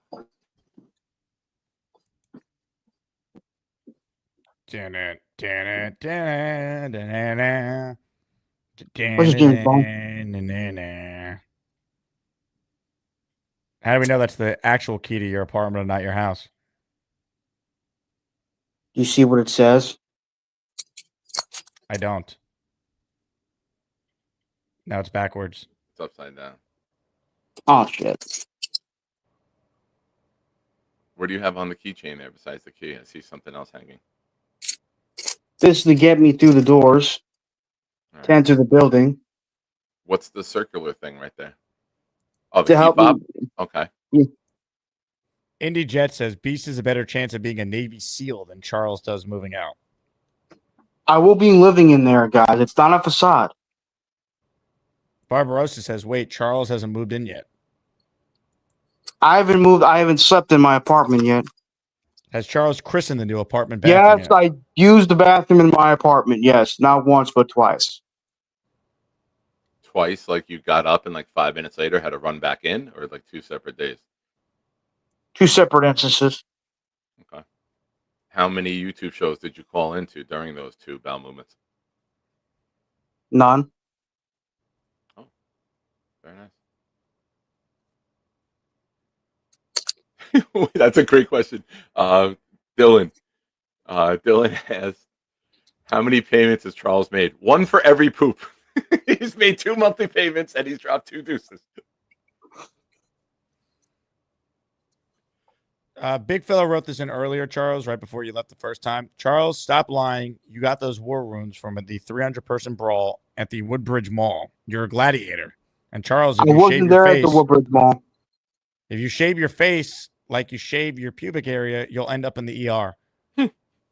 James Bond? How do we know that's the actual key to your apartment and not your house? You see what it says? I don't. Now it's backwards. It's upside down. Oh shit! What do you have on the keychain there besides the key? I see something else hanging. This is to get me through the doors to enter the building. What's the circular thing right there? Oh, the To key help fob? me. Okay. Indy Jet says Beast has a better chance of being a Navy SEAL than Charles does moving out. I will be living in there, guys. It's not a facade. Barbarossa says, wait, Charles hasn't moved in yet. I haven't moved. I haven't slept in my apartment yet. Has Charles christened the new apartment bathroom Yes, yet? I used the bathroom in my apartment. Yes, not once but twice. Twice, like you got up and like 5 minutes later had to run back in, or like 2 separate days? 2 separate instances. Okay. How many YouTube shows did you call into during those 2 bowel movements? None. Oh, very nice. That's a great question. Dylan. Dylan has, how many payments has Charles made? 1 for every poop. He's made 2 monthly payments and he's dropped 2 deuces. Big fella wrote this in earlier, Charles, right before you left the first time. Charles, stop lying. You got those war wounds from the 300-person brawl at the Woodbridge Mall. You're a gladiator. And Charles, I if you shave wasn't your there at face, the Woodbridge Mall. if you shave your face like you shave your pubic area, you'll end up in the ER.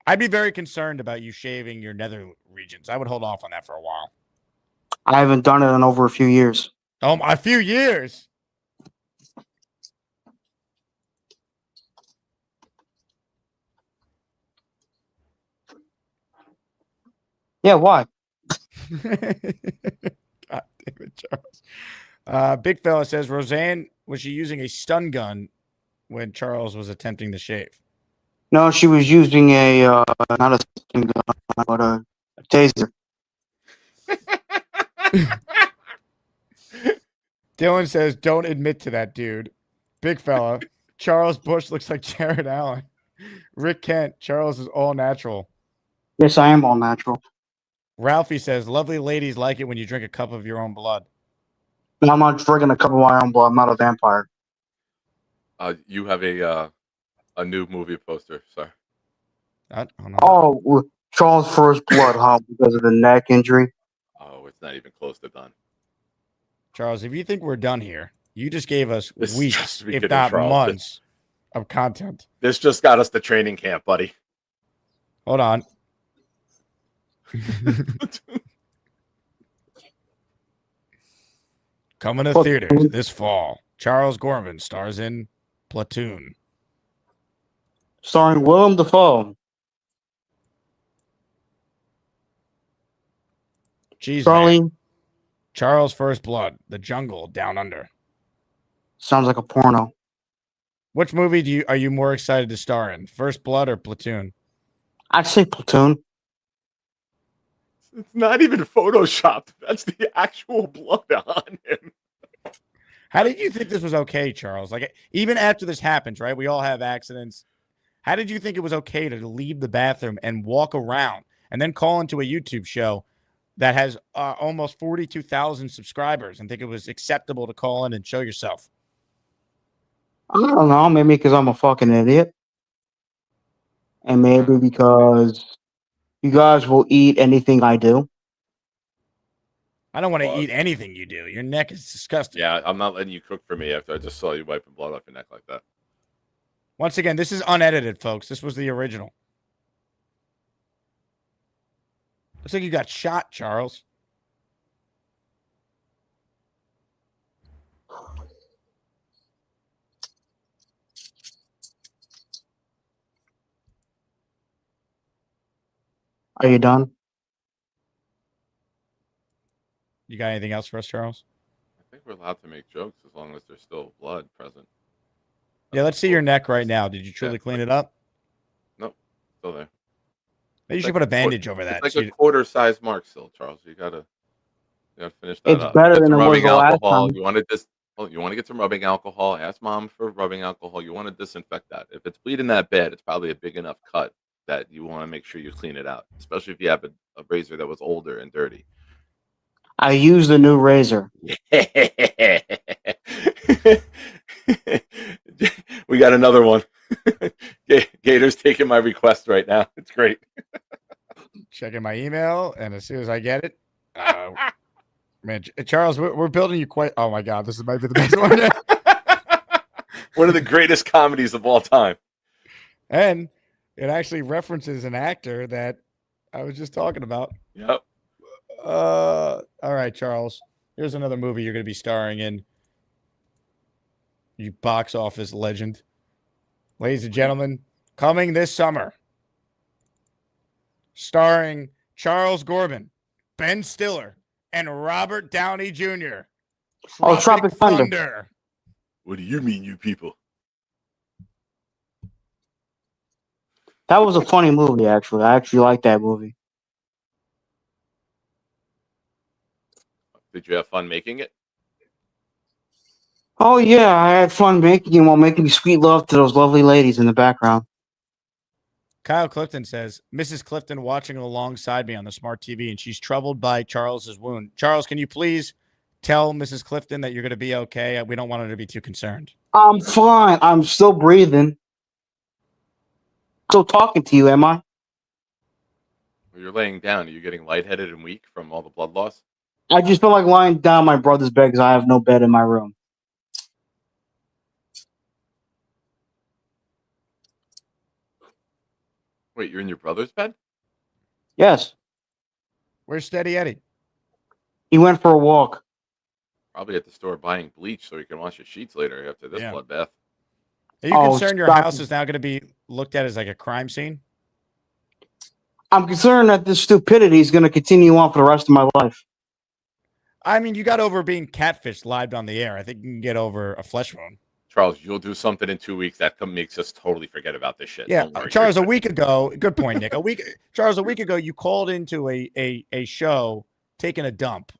I'd be very concerned about you shaving your nether regions. I would hold off on that for a while. I haven't done it in over a few years. Oh, a few years. Yeah, why? God damn it, Charles. Big fella says, Roseanne, was she using a stun gun when Charles was attempting to shave? No, she was using a not a stun gun, but a taser. Dylan says, don't admit to that, dude. Big fella. Charles Bush looks like Jared Allen. Rick Kent, Charles is all natural. Yes, I am all natural. Ralphie says, lovely ladies like it when you drink a cup of your own blood. No, I'm not drinking a cup of my own blood. I'm not a vampire. You have a new movie poster, sir. Oh, Charles' first blood, huh? Because of the neck injury. Oh, it's not even close to done. Charles, if you think we're done here, you just gave us This is weeks, just if beginning, not Charles. months, of content. This just got us to training camp, buddy. Hold on. Coming to theaters this fall. Charles Gorman stars in Platoon. Starring Willem Dafoe. Jeez, Charlie. man. Charles First Blood, The Jungle Down Under. Sounds like a porno. Which movie are you more excited to star in? First Blood or Platoon? I'd say Platoon. It's not even photoshopped. That's the actual blood on him. How did you think this was okay, Charles? Like, even after this happens, right? We all have accidents. How did you think it was okay to leave the bathroom and walk around and then call into a YouTube show that has almost 42,000 subscribers and think it was acceptable to call in and show yourself? I don't know. Maybe because I'm a fucking idiot, and maybe because you guys will eat anything I do. I don't want to eat anything you do. Your neck is disgusting. Yeah, I'm not letting you cook for me after I just saw you wiping blood off your neck like that. Once again, this is unedited, folks. This was the original. Looks like you got shot, Charles. Are you done? You got anything else for us, Charles? I think we're allowed to make jokes as long as there's still blood present. Yeah, let's see your neck right now. Did you truly clean it up? Nope, still there. Maybe you should put a bandage over that. It's like a quarter-size mark still, Charles. You gotta finish that It's up. better Get than some it was rubbing the last alcohol. time. You wanted this. Oh, you want to get some rubbing alcohol? Ask mom for rubbing alcohol. You want to disinfect that. If it's bleeding that bad, it's probably a big enough cut that you want to make sure you clean it out, especially if you have a razor that was older and dirty. I use the new razor. We got another one. Gator's taking my request right now. It's great. Checking my email, and as soon as I get it, man, Charles, we're building you quite. Oh my God, this might be the best one. One of the greatest comedies of all time. And it actually references an actor that I was just talking about. Yep. All right, Charles. Here's another movie you're going to be starring in. You box office legend. Ladies and gentlemen, coming this summer, starring Charles Corbin, Ben Stiller, and Robert Downey Jr. Oh, Tropic Thunder. What do you mean, you people? That was a funny movie, actually. I actually like that movie. Did you have fun making it? Oh, yeah, I had fun making it while making sweet love to those lovely ladies in the background. Kyle Clifton says, Mrs. Clifton watching alongside me on the smart TV, and she's troubled by Charles's wound. Charles, can you please tell Mrs. Clifton that you're going to be okay? We don't want her to be too concerned. I'm fine. I'm still breathing. Still talking to you, am I? Well, you're laying down. Are you getting lightheaded and weak from all the blood loss? I just feel like lying down in my brother's bed because I have no bed in my room. Wait, you're in your brother's bed? Yes. Where's Steady Eddie? He went for a walk. Probably at the store buying bleach so he can wash his sheets later after this bloodbath. Are you concerned your house is now going to be looked at as like a crime scene? I'm concerned that this stupidity is going to continue on for the rest of my life. I mean, you got over being catfished live on the air. I think you can get over a flesh wound. Charles, you'll do something in 2 weeks that makes us totally forget about this shit. Yeah, Don't worry. Charles, a week ago, good point, Nick. Charles, a week ago, you called into a show taking a dump.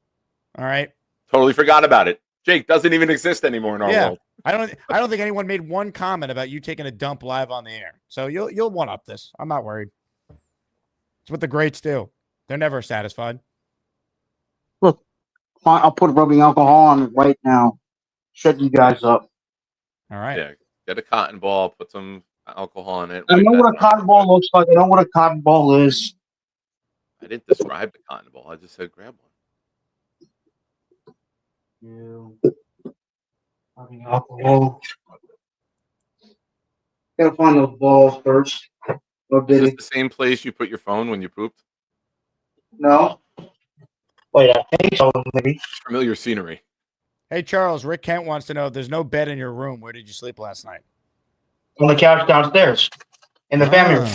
All right. Totally forgot about it. Jake doesn't even exist anymore in our world. I don't think anyone made one comment about you taking a dump live on the air. So you'll one up this. I'm not worried. It's what the greats do. They're never satisfied. Look, I'll put rubbing alcohol on it right now. Shut you guys up. All right. Yeah. Get a cotton ball, put some alcohol in it. I know what a cotton ball looks like. I know what a cotton ball is. I didn't describe the cotton ball. I just said grab one. Rubbing alcohol. Gotta find those balls first. Is this the same place you put your phone when you pooped? No. Wait, I think so, maybe. Familiar scenery. Hey, Charles, Rick Kent wants to know if there's no bed in your room. Where did you sleep last night? On the couch downstairs. In the family room.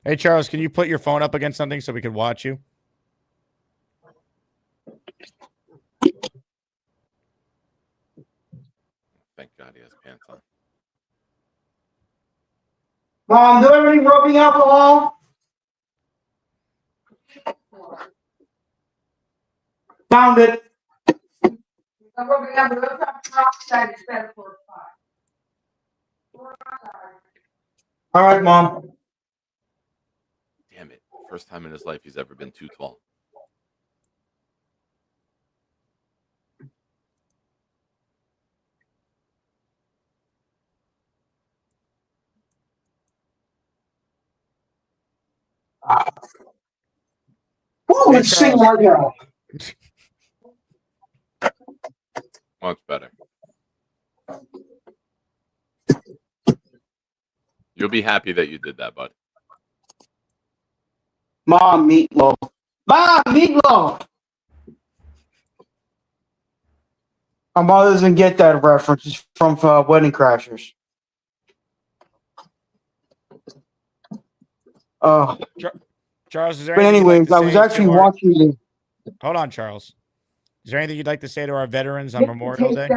Hey, Charles, can you put your phone up against something so we can watch you? Thank God he has pants on. Mom, do everything rubbing alcohol? Found it. All right, Mom. Damn it. First time in his life he's ever been too tall. Woo, let's sing right now. Much better. You'll be happy that you did that, bud. Mom, meatloaf. Mom, meatloaf. My mother doesn't get that reference. It's from Wedding Crashers. Oh. Charles, is there But anything anyways, you'd like I to was say actually to our... watching the. Hold on, Charles. Is there anything you'd like to say to our veterans on Memorial Day?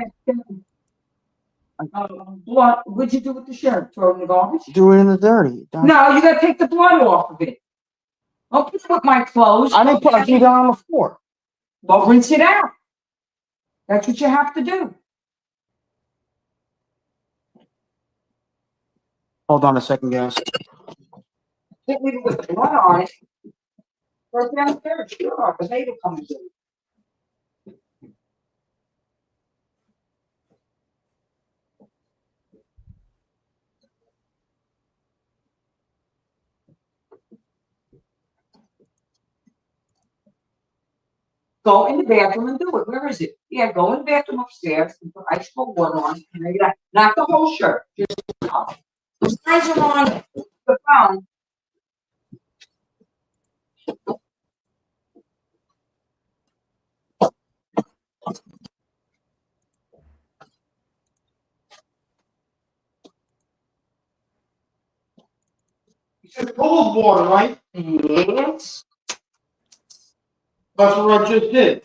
Blood. What'd you do with the shirt? Throw it in the garbage? Do it in the dirty. No, you gotta take the blood off of it. Don't put it with my clothes. I didn't put it down on the floor. Well, rinse it out. That's what you have to do. Hold on a second, guys. Hit me with blood on it. Right downstairs, sure, because they will come and do it. Go in the bathroom and do it. Where is it? Yeah, go in the bathroom upstairs and put ice cold water on. And maybe that, not the whole shirt, just the top. Those guys are on the phone. You said cold water, right? Yes. That's what I just did.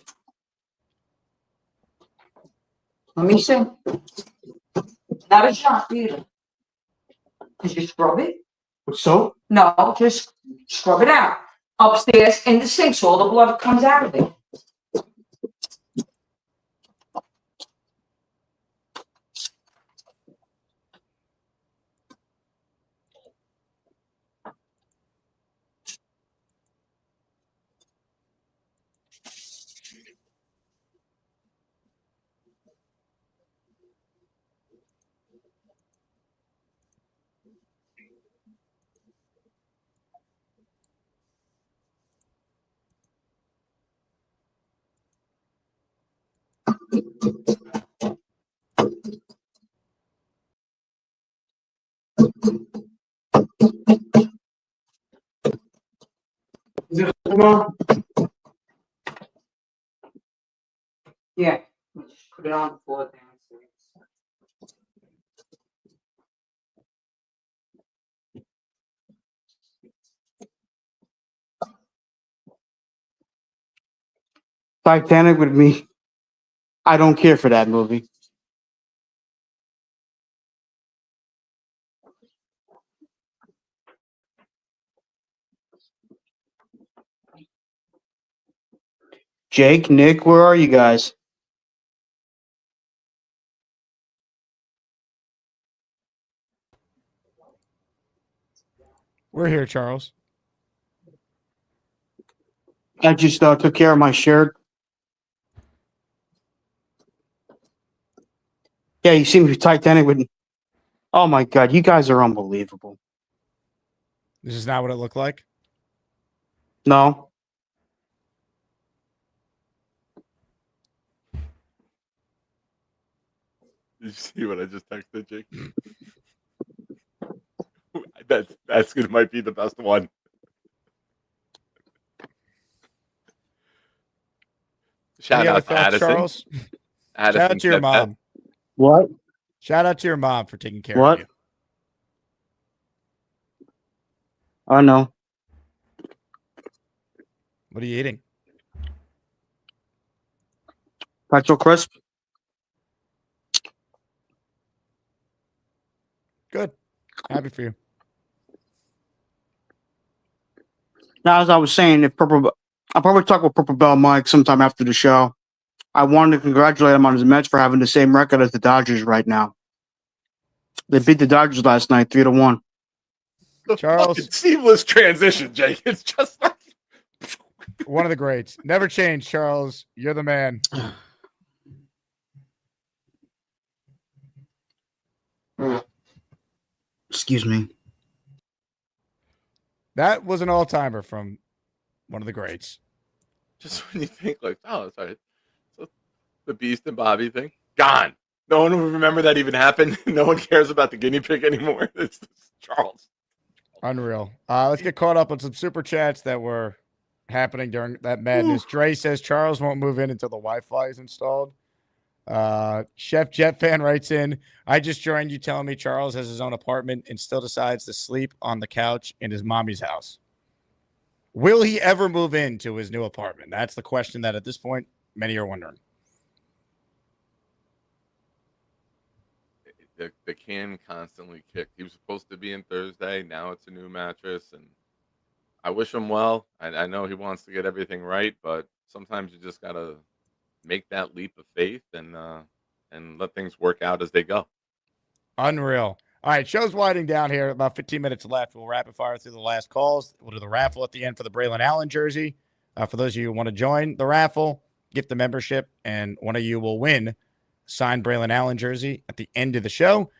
Let me see. Not a shot either. Did you scrub it? With soap? No, just scrub it out. Upstairs in the sink so all the blood comes out of it. Is it on? Yeah. Just put it on the floor downstairs. Titanic with me. I don't care for that movie. Jake, Nick, where are you guys? We're here, Charles. I just took care of my shirt. Yeah, you seem to be Titanic with. Oh my God, you guys are unbelievable. This is not what it looked like. No. Did you see what I just texted, Jake? That's gonna might be the best one. Shout Any other out to thoughts, Addison. Charles? Addison Shout out to your said that. mom. What? Shout out to your mom for taking care What? of you. I know. What are you eating? Pretzel crisp. Good. Happy for you. Now, as I was saying, if purple, I'll probably talk with Purple Bell Mike sometime after the show. I wanted to congratulate him on his Mets for having the same record as the Dodgers right now. They beat the Dodgers last night 3-1. Charles, seamless transition, Jake. It's just like one of the greats. Never change, Charles. You're the man. Excuse me. That was an all-timer from one of the greats. just when you think like, oh, sorry, so the Beast and Bobby thing gone. No one will remember that even happened. No one cares about the guinea pig anymore. It's Charles. Unreal. Let's get caught up on some super chats that were happening during that madness. Dre says Charles won't move in until the Wi-Fi is installed. Chef Jet Fan writes in, I just joined you telling me Charles has his own apartment and still decides to sleep on the couch in his mommy's house. Will he ever move into his new apartment? That's the question that at this point many are wondering. The can constantly kicked. He was supposed to be in Thursday. Now it's a new mattress, and I wish him well. I know he wants to get everything right, but sometimes you just gotta make that leap of faith and let things work out as they go. Unreal. All right, show's winding down here. About 15 minutes left. We'll rapid fire through the last calls. We'll do the raffle at the end for the Braylon Allen jersey. For those of you who want to join the raffle, gift the membership, and one of you will win signed Braylon Allen jersey at the end of the show.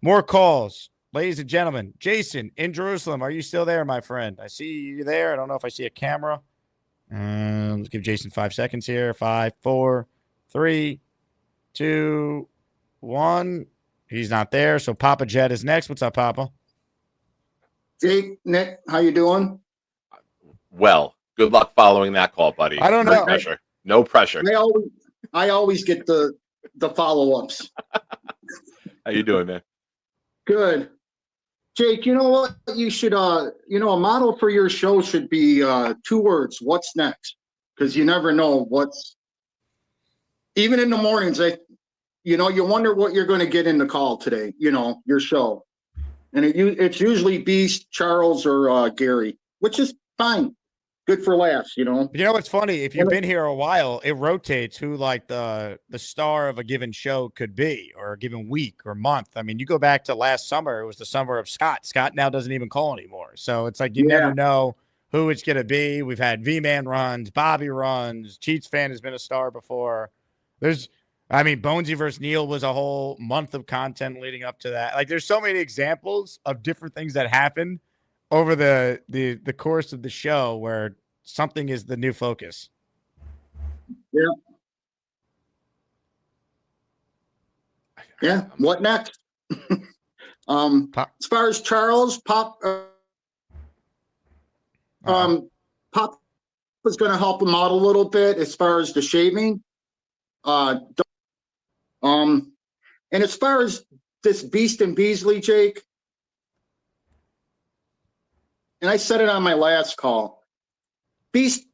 More calls. Ladies and gentlemen, Jason in Jerusalem, are you still there, my friend? I see you there. I don't know if I see a camera. Let's give Jason 5 seconds here. 5, 4, 3, 2, 1. He's not there. So Papa Jet is next. What's up, Papa? Jake, Nick, how you doing? Well, good luck following that call, buddy. I don't No know. pressure. No pressure. I always get the follow-ups. How you doing, man? Good. Jake, you know what? You should a model for your show should be 2 words. What's next? Because you never know what's even in the mornings, you wonder what you're going to get in the call today, your show. And it's usually Beast, Charles, or Gary, which is fine. Good for laughs, You know what's funny? If you've been here a while, it rotates who like the star of a given show could be, or a given week or month. I mean, you go back to last summer, it was the summer of Scott. Scott now doesn't even call anymore. So it's like you never know who it's going to be. We've had V-Man runs, Bobby runs, Cheats Fan has been a star before. Bonesy versus Neil was a whole month of content leading up to that. Like, there's so many examples of different things that happened over the course of the show where something is the new focus. Yeah. Yeah. What next? As far as Charles, Pop was going to help him out a little bit as far as the shaving. And as far as this Beast and Beasley, Jake, and I said it on my last call, Beast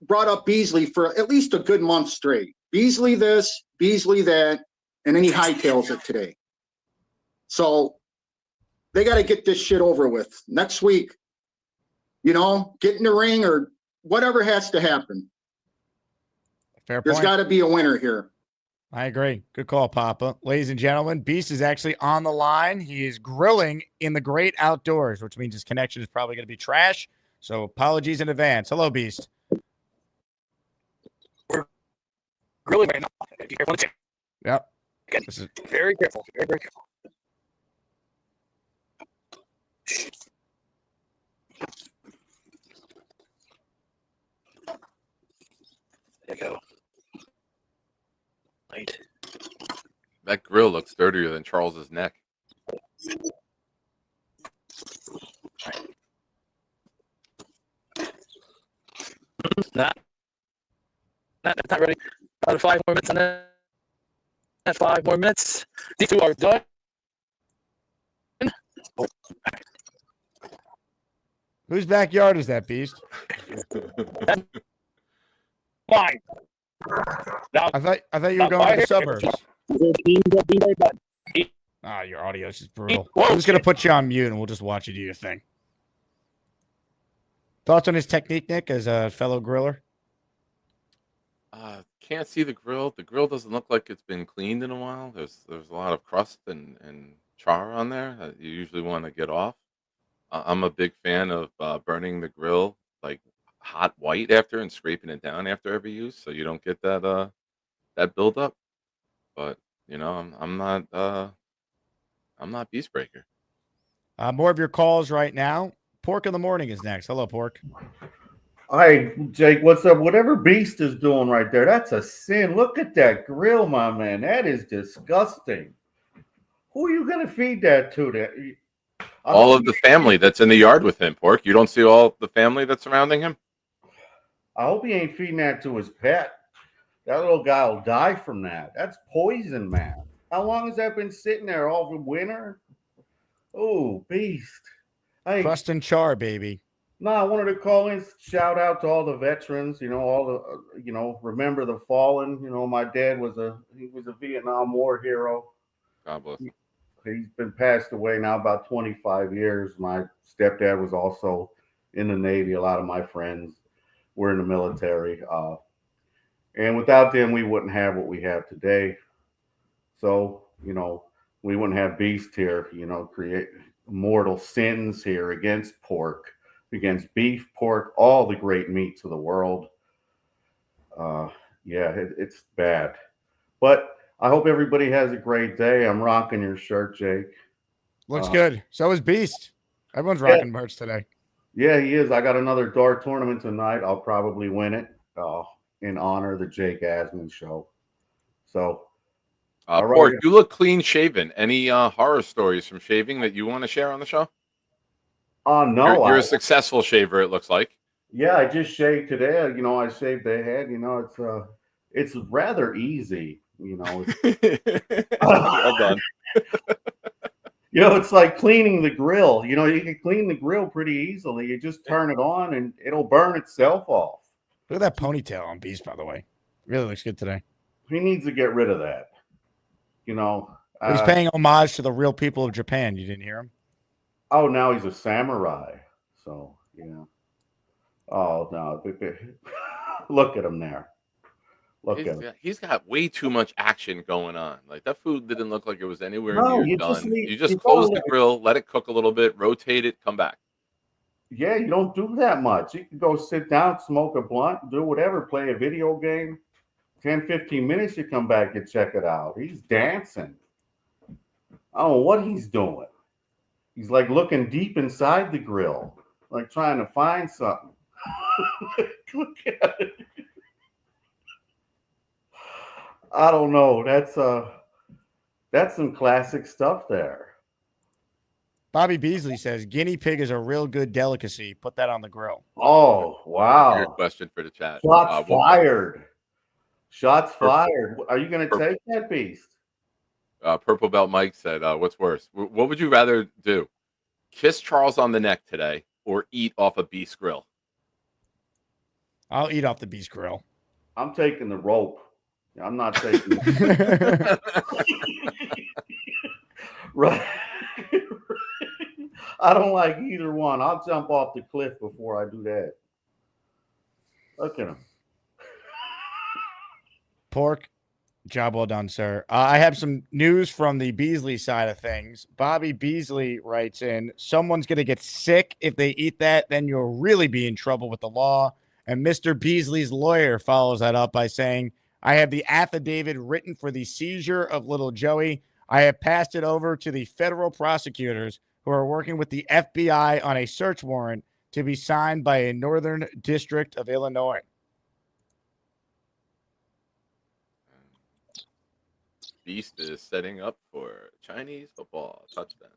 brought up Beasley for at least a good month straight. Beasley this, Beasley that, and then he hightails it today. So they got to get this shit over with. Next week, get in the ring or whatever has to happen. Fair point. There's got to be a winner here. I agree. Good call, Papa. Ladies and gentlemen, Beast is actually on the line. He is grilling in the great outdoors, which means his connection is probably going to be trash. So apologies in advance. Hello, Beast. We're grilling right now. Be careful. Yep. Again, this is very careful. Very, very careful. There you go. Right. That grill looks dirtier than Charles's neck. Not ready. About 5 more minutes on that. 5 more minutes. These two are done. Whose backyard is that, Beast? Fine. I thought you were going to the suburbs. Your audio is just brutal. I'm just going to put you on mute and we'll just watch you do your thing. Thoughts on his technique, Nick, as a fellow griller? Can't see the grill. The grill doesn't look like it's been cleaned in a while. There's a lot of crust and char on there that you usually want to get off. I'm a big fan of burning the grill like hot white after and scraping it down after every use, so you don't get that buildup. But I'm not beast breaker. More of your calls right now. Pork in the morning is next. Hello, Pork. Hi, Jake. What's up? Whatever Beast is doing right there, that's a sin. Look at that grill, my man. That is disgusting. Who are you going to feed that to? All of the family that's in the yard with him, Pork. You don't see all the family that's surrounding him? I hope he ain't feeding that to his pet. That little guy will die from that. That's poison, man. How long has that been sitting there? All the winter? Oh, Beast. Crust and char, baby. No, I wanted to call in, shout out to all the veterans, all the, remember the fallen. My dad was a Vietnam War hero. God bless him. He's been passed away now about 25 years. My stepdad was also in the Navy. A lot of my friends were in the military. And without them, we wouldn't have what we have today. So, we wouldn't have Beast here, create mortal sins here against pork, against beef, pork, all the great meats of the world. It's bad. But I hope everybody has a great day. I'm rocking your shirt, Jake. Looks good. So is Beast. Everyone's rocking merch today. Yeah, he is. I got another dart tournament tonight. I'll probably win it in honor of the Jake Asman show. So, Pork, you look clean shaven. Any horror stories from shaving that you want to share on the show? No. You're a successful shaver, it looks like. Yeah, I just shaved today. I shaved the head. It's rather easy. Well done. It's like cleaning the grill. You can clean the grill pretty easily. You just turn it on and it'll burn itself off. Look at that ponytail on Beast, by the way. Really looks good today. He needs to get rid of that. He's paying homage to the real people of Japan. You didn't hear him? Oh, now he's a samurai. So, Oh, no. Look at him there. Look at him. He's got way too much action going on. Like, that food didn't look like it was anywhere No, near you done. just need- You just you close gotta the grill, let it cook a little bit, rotate it, come back. Yeah, you don't do that much. You can go sit down, smoke a blunt, do whatever, play a video game. 10, 15 minutes, you come back and check it out. He's dancing. I don't know what he's doing. He's like looking deep inside the grill, like trying to find something. Look at it. I don't know. That's some classic stuff there. Bobby Beasley says guinea pig is a real good delicacy. Put that on the grill. Oh, wow. Good question for the chat. Shots fired. Shots fired. Are you going to take that, Beast? Purple Belt Mike said, what's worse? What would you rather do? Kiss Charles on the neck today or eat off a Beast grill? I'll eat off the Beast grill. I'm taking the rope. I'm not taking right. I don't like either one. I'll jump off the cliff before I do that. Look at him. Pork, job well done, sir. I have some news from the Beasley side of things. Bobby Beasley writes in, someone's going to get sick if they eat that, then you'll really be in trouble with the law. And Mr. Beasley's lawyer follows that up by saying, I have the affidavit written for the seizure of little Joey. I have passed it over to the federal prosecutors who are working with the FBI on a search warrant to be signed by a northern district of Illinois. Beast is setting up for Chinese football touchdown.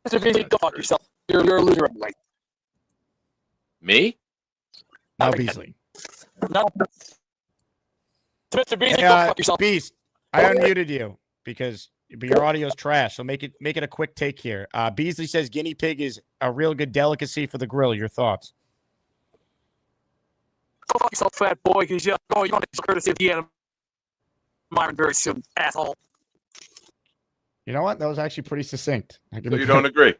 Mr. Beasley, go fuck yourself. You're a loser of life. Me? No, Beasley. No. Mr. Beasley, Hey, go fuck yourself. Beast, I unmuted you because your audio's trash. So make it a quick take here. Beasley says guinea pig is a real good delicacy for the grill. Your thoughts? Go fuck yourself, fat boy, because you want to courtesy of the animal. Myron very soon, asshole. You know what? That was actually pretty succinct. So you don't agree?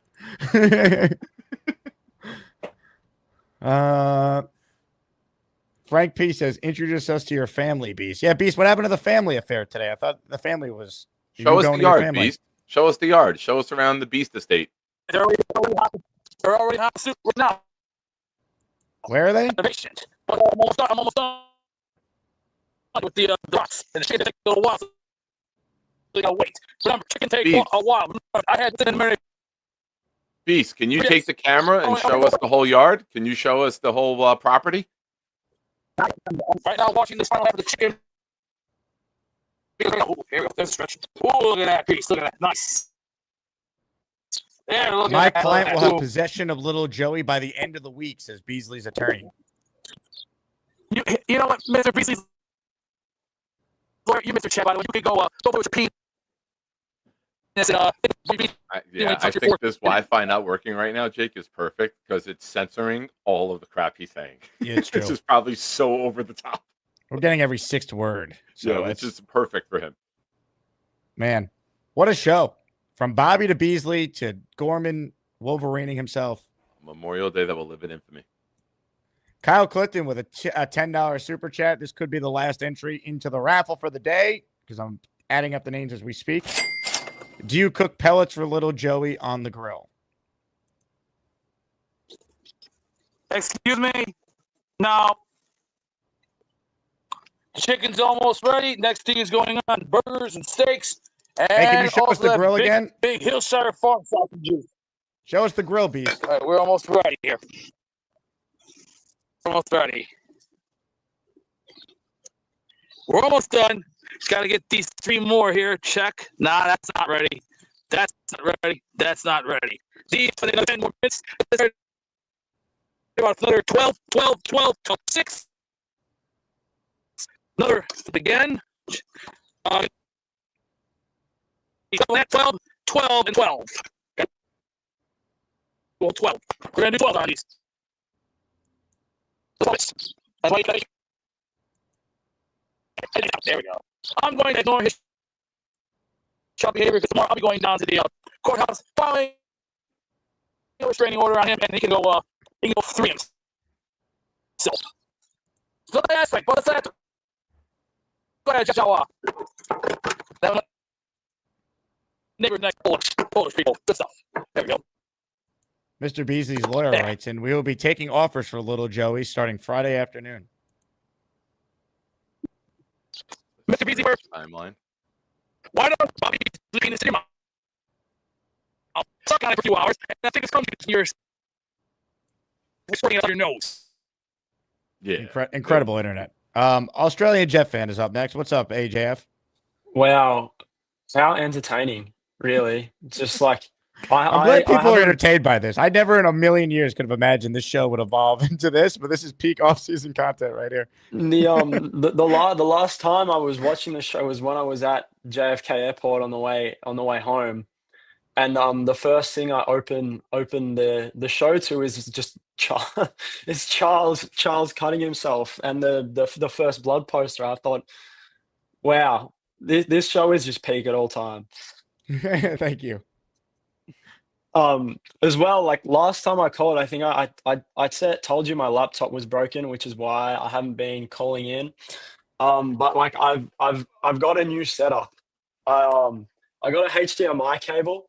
Frank P says, introduce us to your family, Beast. Yeah, Beast, what happened to the family affair today? I thought the family was Show us going the to your yard, family. Beast. Show us the yard. Show us around the Beast estate. They're already hot soup right now. Where are they? I'm almost done with the dots. And the chicken takes a little while. So you gotta wait. Remember, chicken takes a while. I had 10 minutes. Beast, can you take the camera and show us the whole yard? Can you show us the whole property? Right now, watching this final half of the chicken. Here we go. There's a stretch. Oh, look at that piece. Look at that. Nice. There, look My at that. client will have possession of little Joey by the end of the week, says Beasley's attorney. You know what, Mr. Beasley's lawyer, you Mr. Chat, by the way, you could go with your P. I think this Wi-Fi not working right now, Jake, is perfect because it's censoring all of the crap he's saying. Yeah, it's true. This is probably so over the top. We're getting every sixth word. So it's just perfect for him. Man, what a show. From Bobby to Beasley to Gorman Wolverining himself. Memorial Day that will live in infamy. Kyle Clifton with a $10 super chat. This could be the last entry into the raffle for the day because I'm adding up the names as we speak. Do you cook pellets for little Joey on the grill? Excuse me. No. Chicken's almost ready. Next thing is going on burgers and steaks. And hey, can you show us the grill again? Big Hillshire Farm sausages. Show us the grill, Beast. All right, we're almost ready here. Almost ready. We're almost done. Just got to get these 3 more here. Check. Nah, that's not ready. That's not ready. That's not ready. These for another 10 more minutes. About another 12, 6. Another again. 12, and 12. Well, 12. We're going to do 12 on these. That's why you got there we go. I'm going to ignore his child behavior because tomorrow I'll be going down to the courthouse filing a restraining order on him, and he can go 3 himself. So that's right. But that's go ahead, Joshua. Neighbors next, Polish people. Good stuff. There we go. Mr. Beasley's lawyer writes in, we will be taking offers for little Joey starting Friday afternoon. Mr. Beasley, first timeline. Why don't Bobby sleep in the city? I'll suck on it for a few hours, and I think it's from yours. Whispering out your nose. Yeah. Incredible internet. Australian Jet fan is up next. What's up, AJF? Wow. How entertaining, really. Just like I'm glad people are entertained by this. I never in a million years could have imagined this show would evolve into this, but this is peak off-season content right here. The last time I was watching the show was when I was at JFK Airport on the way home, and the first thing I open the show to is just Charles cutting himself, and the first blood poster. I thought, wow, this show is just peak at all time. Thank you. As well, like last time I called, I think I told you my laptop was broken, which is why I haven't been calling in. But like I've got a new setup. I got a HDMI cable,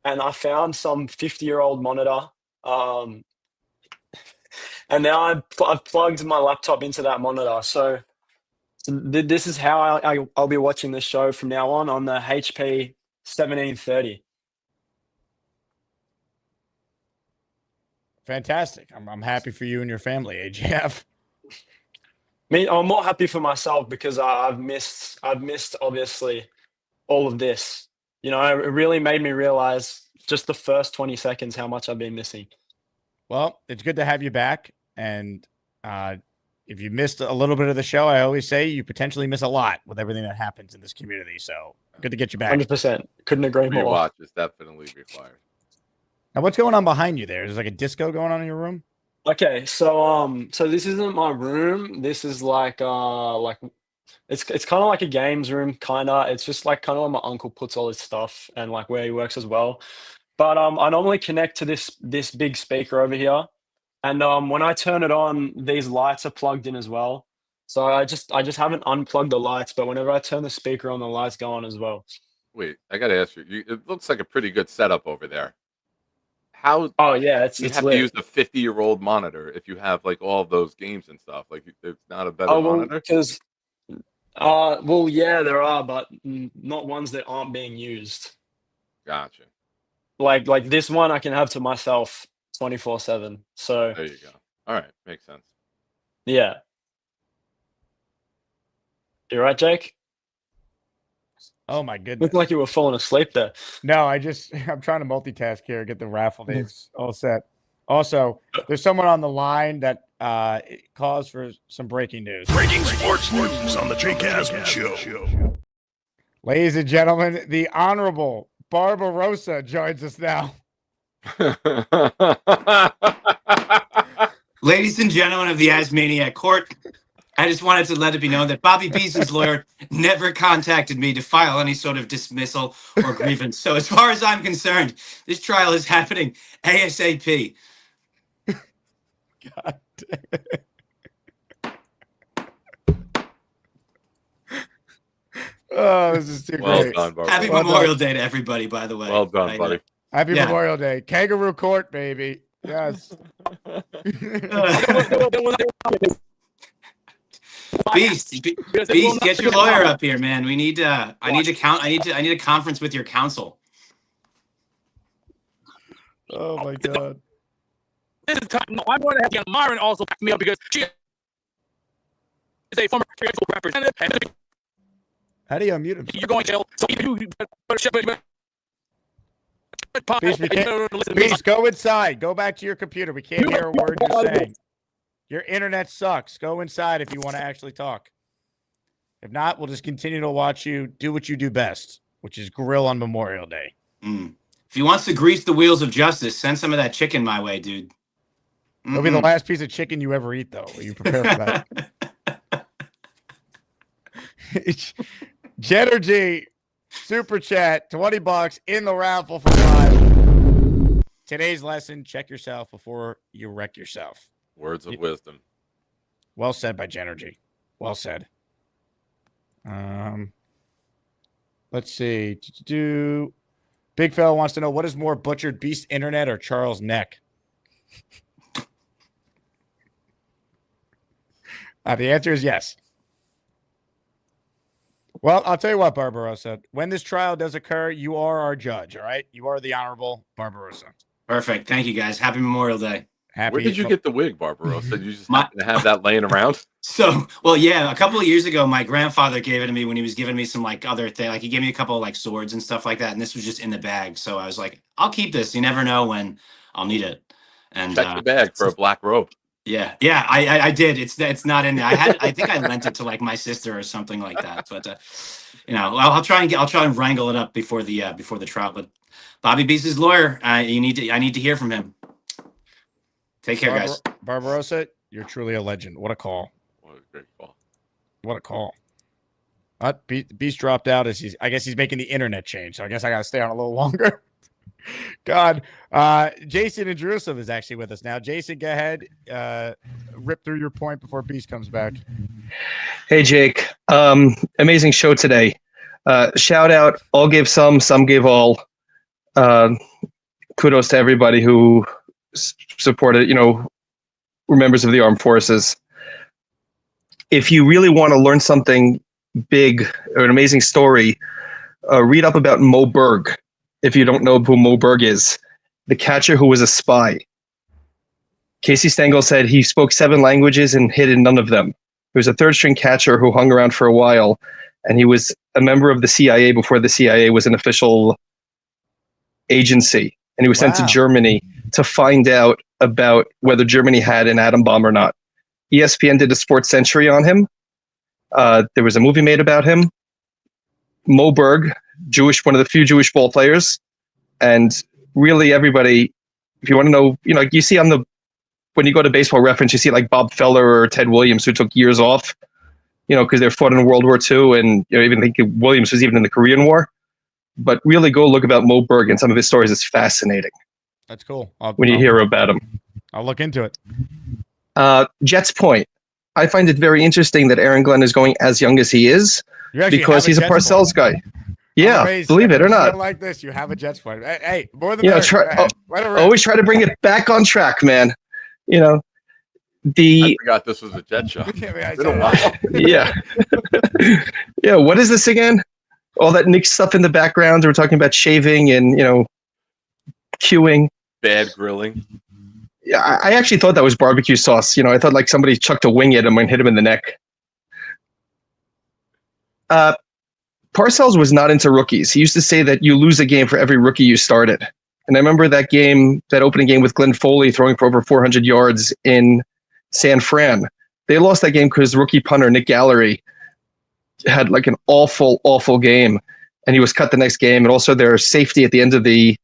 and I found some 50-year-old monitor. And now I've plugged my laptop into that monitor. So this is how I'll be watching this show from now on the HP 1730. Fantastic. I'm happy for you and your family, AJF. I'm more happy for myself because I've missed obviously all of this. You know, it really made me realize just the first 20 seconds how much I've been missing. Well, it's good to have you back. And if you missed a little bit of the show, I always say you potentially miss a lot with everything that happens in this community. So good to get you back. 100%. Couldn't agree more. Rewatch is definitely required. Now, what's going on behind you there? Is like a disco going on in your room? Okay, so this isn't my room. This is like it's kind of like a games room, kind of. It's just like kind of where my uncle puts all his stuff and like where he works as well. But I normally connect to this big speaker over here, And when I turn it on, these lights are plugged in as well. So I just haven't unplugged the lights, but whenever I turn the speaker on, the lights go on as well. Wait, I gotta ask you. It looks like a pretty good setup over there. How Oh yeah, you it's have to use lit. a 50-year-old monitor if you have like all of those games and stuff? Like, there's not a better Oh well, monitor? because well yeah, there are, but not ones that aren't being used. Gotcha. Like this one, I can have to myself 24/7. So There you go. All right, makes sense. yeah, you're right, Jake. Oh my goodness. Looked like you were falling asleep there. No, I'm trying to multitask here, get the raffle days all set. Also, there's someone on the line that calls for some breaking news. Breaking sports news on the Jake Asman Show. Ladies and gentlemen, the Honorable Barbarossa joins us now. Ladies and gentlemen of the Asmaniac Court, I just wanted to let it be known that Bobby Beeson lawyer never contacted me to file any sort of dismissal or grievance. So as far as I'm concerned, this trial is happening ASAP. God damn it. Oh, this is too Well great. done, Barbarossa. Happy Well Memorial done. Day to everybody, by the way. Well done, buddy. Happy Yeah. Memorial Day. Kangaroo Court, baby. Yes. Beast, get your lawyer up here, man. We need I need a conference with your counsel. Oh my god. This is time. No, I'm going to have young Myron also back me up because she is a former representative. And How do you unmute him? you're going to jail. So you Beast, Beast, go inside. Go back to your computer. We can't hear a word you're saying. Your internet sucks. Go inside if you want to actually talk. If not, we'll just continue to watch you do what you do best, which is grill on Memorial Day. If he wants to grease the wheels of justice, send some of that chicken my way, dude. It'll be the last piece of chicken you ever eat, though. Are you prepared for that? Jenergy, super chat, $20 in the raffle for live. Today's lesson: check yourself before you wreck yourself. Words of wisdom. Well said by Jenergy. Well said. Let's see. Big fella wants to know, what is more, butchered Beast internet or Charles' neck? The answer is yes. Well, I'll tell you what, Barbarossa. When this trial does occur, you are our judge, all right? You are the Honorable Barbarossa. Perfect. Thank you, guys. Happy Memorial Day. Where did you get the wig, Barbarossa? You just happen to have that laying around? So, well, yeah, a couple of years ago, my grandfather gave it to me when he was giving me some like other thing. Like he gave me a couple of like swords and stuff like that, and this was just in the bag. So I was like, I'll keep this. You never know when I'll need it. And check the bag for a black robe. Yeah, I did. It's not in there. I think I lent it to like my sister or something like that. But I'll try and wrangle it up before the trial. But Bobby Beast's lawyer, I need to hear from him. Take care, guys. Barbarossa, you're truly a legend. What a call. What a great call. What a call. Beast dropped out I guess he's making the internet change. So I guess I got to stay on a little longer. God. Jason in Jerusalem is actually with us now. Jason, go ahead. Rip through your point before Beast comes back. Hey, Jake. Amazing show today. Shout out. All gave some gave all. Kudos to everybody who supported, were members of the armed forces. If you really want to learn something big or an amazing story, read up about Mo Berg. If you don't know who Mo Berg is, the catcher who was a spy. Casey Stengel said he spoke 7 languages and hid in none of them. He was a third-string catcher who hung around for a while, and he was a member of the CIA before the CIA was an official agency. And he was sent to Germany to find out about whether Germany had an atom bomb or not. ESPN did a Sports Century on him. There was a movie made about him. Mo Berg, one of the few Jewish ball players. And really everybody, if you want to know, like you see when you go to Baseball Reference, you see like Bob Feller or Ted Williams who took years off, because they fought in World War II. And even think Williams was even in the Korean War. But really go look about Mo Berg, and some of his stories is fascinating. That's cool. When you hear about him. I'll look into it. Jets point. I find it very interesting that Aaron Glenn is going as young as he is You actually because have a he's a Jets Parcells point. guy. I'm Yeah, amazed believe that it or in a show not. like this, you have a Jets point. Hey, more than You know, Go ahead. Let it rip. always try to bring it back on track, man. You know, I forgot this was a Jet show. Yeah, It's been a while. yeah. Yeah, what is this again? All that Knicks stuff in the background. We're talking about shaving and, queuing. Bad grilling. Yeah, I actually thought that was barbecue sauce. I thought like somebody chucked a wing at him and hit him in the neck. Parcells was not into rookies. He used to say that you lose a game for every rookie you started. And I remember that game, that opening game with Glenn Foley throwing for over 400 yards in San Fran. They lost that game because rookie punter Nick Gallery had like an awful, awful game, and he was cut the next game. And also their safety at the end of the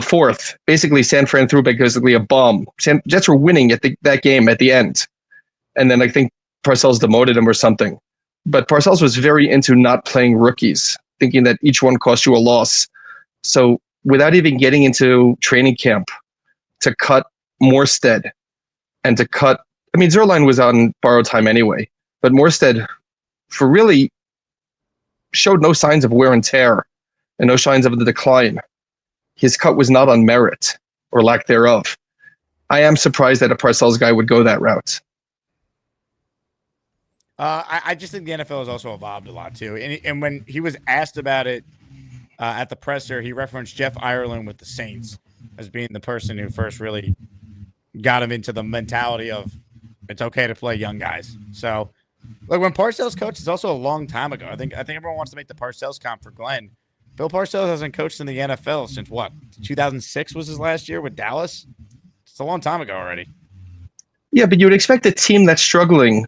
fourth. Basically, San Fran threw basically a bomb. Jets were winning at that game at the end, and then I think Parcells demoted him or something. But Parcells was very into not playing rookies, thinking that each one cost you a loss. So without even getting into training camp, to cut Morstead and to cut, Zerline was on borrowed time anyway, but Morstead for really showed no signs of wear and tear and no signs of the decline. His cut was not on merit or lack thereof. I am surprised that a Parcells guy would go that route. I just think the NFL has also evolved a lot too. And when he was asked about it at the presser, he referenced Jeff Ireland with the Saints as being the person who first really got him into the mentality of it's okay to play young guys. So, like when Parcells coached, it's also a long time ago. I think everyone wants to make the Parcells comp for Glenn. Bill Parcells hasn't coached in the NFL since what? 2006 was his last year with Dallas. It's a long time ago already. Yeah, but you would expect a team that's struggling,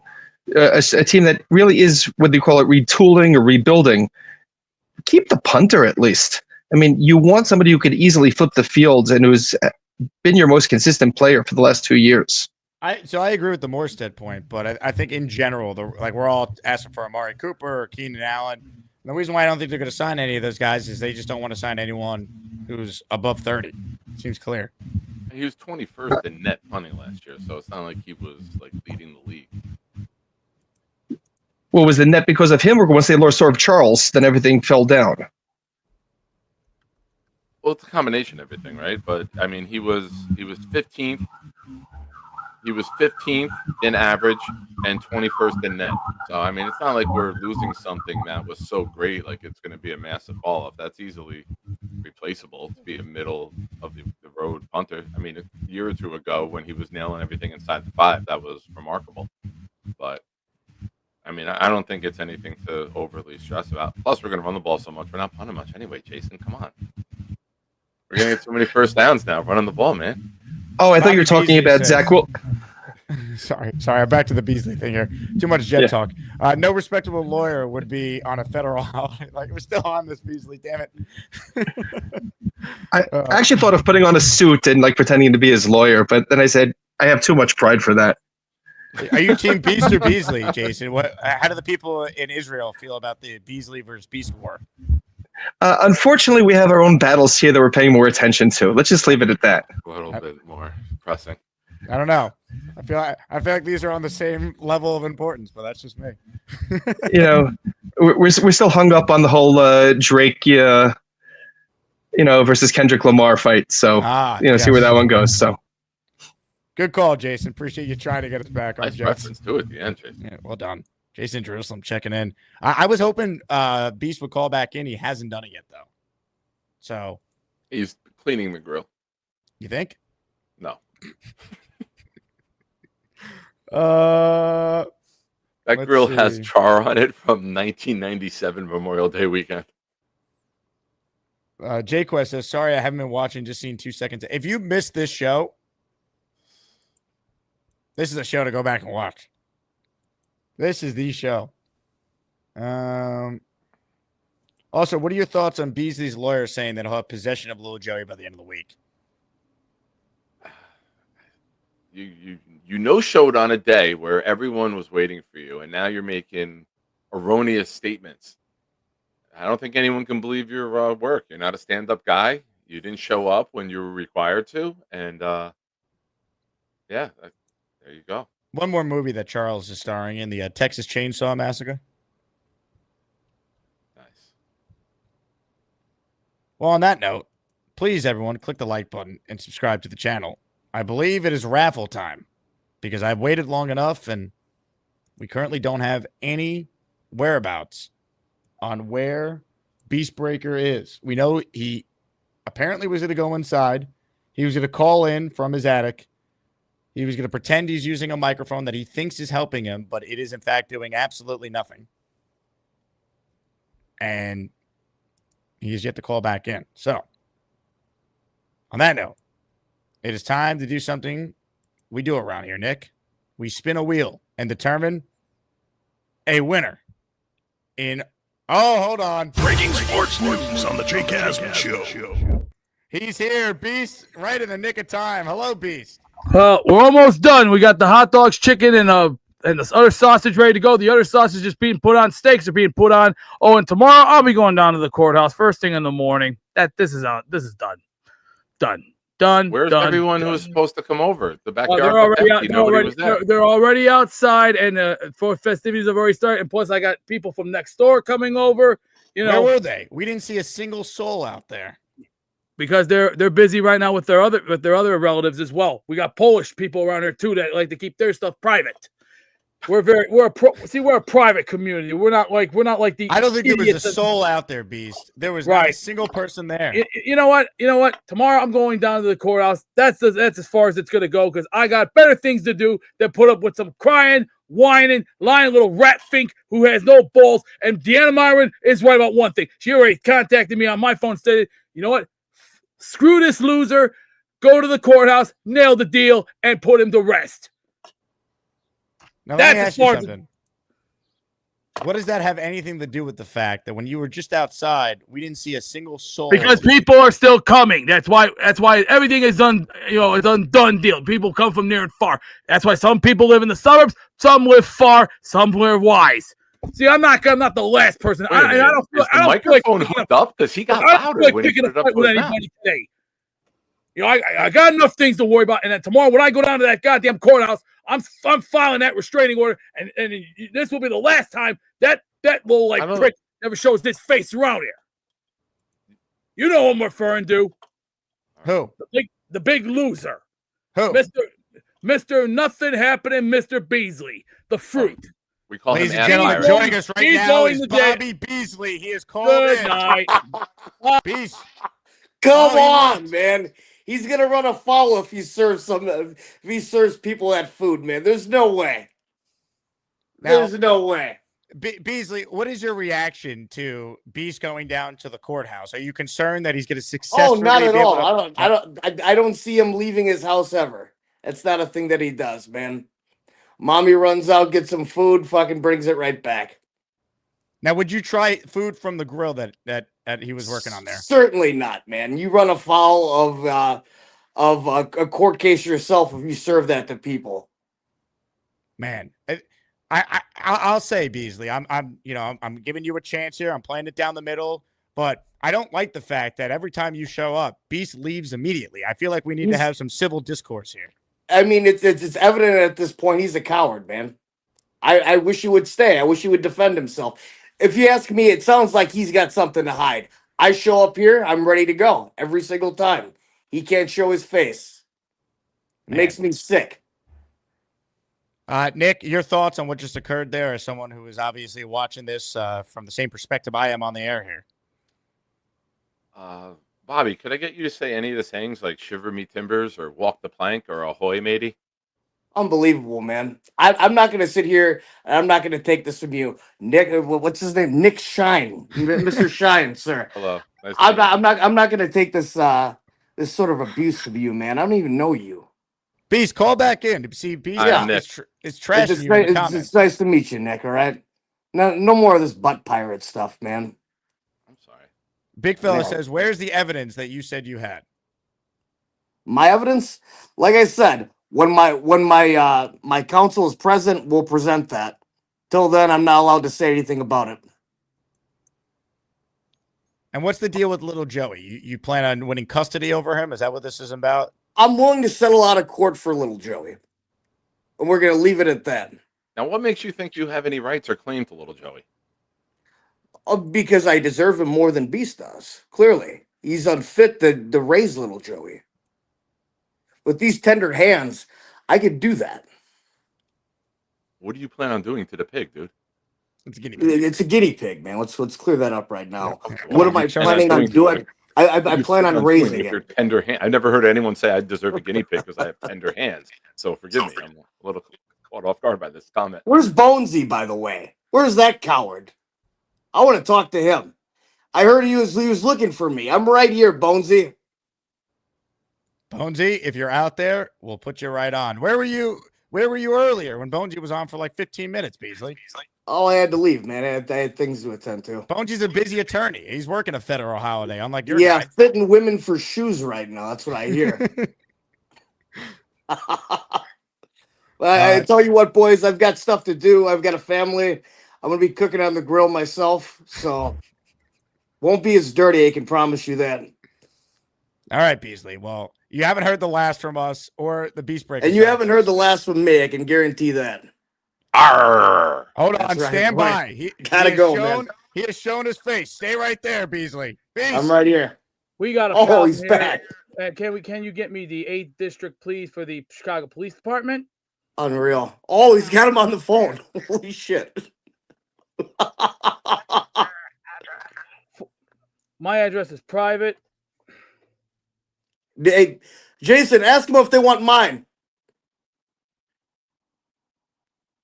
a team that really is what they call it, retooling or rebuilding. Keep the punter at least. You want somebody who could easily flip the field and who's been your most consistent player for the last 2 years. So I agree with the Morstead point, but I think in general, we're all asking for Amari Cooper or Keenan Allen. And the reason why I don't think they're going to sign any of those guys is they just don't want to sign anyone who's above 30. Seems clear. He was 21st in net punting last year, so it's not like he was like leading the league. Well, was the net because of him, or once they lost Sorb Charles, then everything fell down? Well, it's a combination of everything, right? But he was 15th. He was 15th in average and 21st in net. So it's not like we're losing something that was so great, like it's going to be a massive fall off. That's easily replaceable to be a middle of the road punter. A year or two ago when he was nailing everything inside the 5, that was remarkable. But I don't think it's anything to overly stress about. Plus, we're going to run the ball so much. We're not punting much anyway, Jason. Come on. We're going to get so many first downs now running the ball, man. Oh, I thought you were talking about Zach. Sorry. I'm back to the Beasley thing here. Too much Jet talk. No respectable lawyer would be on a federal holiday. Like, we're still on this, Beasley. Damn it. I actually thought of putting on a suit and pretending to be his lawyer, but then I said I have too much pride for that. Are you team Beast or Beasley, Jason? How do the people in Israel feel about the Beasley versus Beast war? Unfortunately, we have our own battles here that we're paying more attention to. Let's just leave it at that. A little bit more pressing. I don't know. I feel like these are on the same level of importance, but that's just me. We're still hung up on the whole Drake, versus Kendrick Lamar fight. So see where that one goes. So good call, Jason. Appreciate you trying to get us back on nice Jets. reference to it at the end, Jason. Yeah, well done. Jason Jerusalem checking in. I was hoping Beast would call back in. He hasn't done it yet, though. So he's cleaning the grill. You think? No. That grill has char on it from 1997 Memorial Day weekend. J-Quest says, sorry, I haven't been watching, just seen 2 seconds. If you missed this show, this is a show to go back and watch. This is the show. Also, what are your thoughts on Beasley's lawyer saying that he'll have possession of Little Joey by the end of the week? You showed on a day where everyone was waiting for you, and now you're making erroneous statements. I don't think anyone can believe your work. You're not a stand-up guy. You didn't show up when you were required to, and yeah, there you go. One more movie that Charles is starring in, the Texas Chainsaw Massacre. Nice. Well, on that note, please, everyone, click the like button and subscribe to the channel. I believe it is raffle time because I've waited long enough, and we currently don't have any whereabouts on where Beastbreaker is. We know he apparently was going to go inside. He was going to call in from his attic. He was going to pretend he's using a microphone that he thinks is helping him, but it is, in fact, doing absolutely nothing. And he has yet to call back in. So, on that note, it is time to do something we do around here, Nick. We spin a wheel and determine a winner in... Oh, hold on. Breaking sports news on the Jake Asman Show. He's here, Beast, right in the nick of time. Hello, Beast. We're almost done. We got the hot dogs, chicken, and the other sausage ready to go. The other sausage is being put on. Steaks are being put on. Oh, and tomorrow I'll be going down to the courthouse first thing in the morning. This is done. Where's everyone who was supposed to come over? The backyard They're was already empty. out. Nobody was there. They're already outside, and for festivities have already started. And plus, I got people from next door coming over. You know, Where were they? We didn't see a single soul out there. because they're busy right now with their other relatives as well. We got Polish people around here too that like to keep their stuff private. We're a private community. We're not like the. I don't think there was a soul out there, Beast. There was not a single person there. You know what? Tomorrow I'm going down to the courthouse. That's as far as it's gonna go because I got better things to do than put up with some crying, whining, lying little rat fink who has no balls. And Deanna Myron is right about one thing. She already contacted me on my phone, stated, you know what? Screw this loser. Go to the courthouse, nail the deal, and put him to rest. Now, let me ask you something. What does that have anything to do with the fact that when you were just outside, we didn't see a single soul? Because people are still coming. That's why everything is done. You know, it's done deal. People come from near and far. That's why some people live in the suburbs, some live far, some live wise. See, I'm not the last person. I don't feel. Is the microphone hooked up? Because he got louder when he put it up to his mouth. Today. You know, I got enough things to worry about. And then tomorrow, when I go down to that goddamn courthouse, I'm filing that restraining order, and this will be the last time that little prick never shows this face around here. You know who I'm referring to? Who? The big loser. Who? Mr. Nothing Happening, Mr. Beasley, the fruit. We call Ladies him and gentlemen, Asman. joining us right He's now going is to Bobby Beasley. He is called Good in. night. Beast. Come on, man. He's gonna run afoul if he serves people that food, man. There's no way. There's no way. Beasley, what is your reaction to Beast going down to the courthouse? Are you concerned that he's going to successfully? Oh, not at be able all. to- I don't see him leaving his house ever. That's not a thing that he does, man. Mommy runs out, gets some food, fucking brings it right back. Now, would you try food from the grill that he was working on there? Certainly not, man. You run afoul of a court case yourself if you serve that to people. Man, I'll say, Beasley, I'm giving you a chance here. I'm playing it down the middle, but I don't like the fact that every time you show up, Beast leaves immediately. I feel like we need to have some civil discourse here. I mean, it's evident at this point he's a coward, man. I wish he would stay. I wish he would defend himself. If you ask me, it sounds like he's got something to hide. I show up here, I'm ready to go every single time. He can't show his face. It makes me sick. Nick, your thoughts on what just occurred there as someone who is obviously watching this from the same perspective I am on the air here? Bobby, could I get you to say any of the sayings like shiver me timbers or walk the plank or ahoy matey? Unbelievable, man. I'm not going to sit here and I'm not going to take this from you. Nick, what's his name? Nick Shine. Mr. Shine, sir. Hello. Nice I'm not going to take this this sort of abuse from you, man. I don't even know you. Beast, call back in. See, Beast is trashing It's you in the nice, comments. it's nice to meet you, Nick, all right? No more of this butt pirate stuff, man. I'm sorry. Big fella says, where's the evidence that you said you had? My evidence? Like I said, when my counsel is present, we'll present that. Till then, I'm not allowed to say anything about it. And what's the deal with little Joey? You plan on winning custody over him? Is that what this is about? I'm willing to settle out of court for little Joey. And we're going to leave it at that. Now, what makes you think you have any rights or claim to little Joey? Because I deserve him more than Beast does. Clearly. He's unfit to raise little Joey. With these tender hands, I could do that. What do you plan on doing to the pig, dude? It's a guinea pig. It's a guinea pig, man. Let's clear that up right now. Okay, What am I planning on doing? I plan on raising if you're it. tender hand. I've never heard anyone say I deserve a guinea pig because I have tender hands. So forgive me. I'm a little caught off guard by this comment. Where's Bonesy, by the way? Where's that coward? I want to talk to him. I heard he was looking for me. I'm right here, Bonesy. Bonesy, if you're out there, we'll put you right on. Where were you earlier when Bonesy was on for like 15 minutes, Beasley? Oh, I had to leave, man. I had things to attend to. Bonesy's a busy attorney. He's working a federal holiday, unlike your Yeah, guy. fitting women for shoes right now. That's what I hear. I tell you what, boys, I've got stuff to do. I've got a family. I'm going to be cooking on the grill myself, so won't be as dirty, I can promise you that. All right, Beasley. Well, you haven't heard the last from us or the Beast Breaker. And you haven't heard the last from me, I can guarantee that. Arr! Hold on, That's right, stand boy. by. Gotta go, man. He has shown his face. Stay right there, Beasley. Beast. I'm right here. We got a Oh, problem he's here. back. Can you get me the 8th district, please, for the Chicago Police Department? Unreal. Oh, he's got him on the phone. Holy shit. My address is private. Hey, Jason, ask them if they want mine.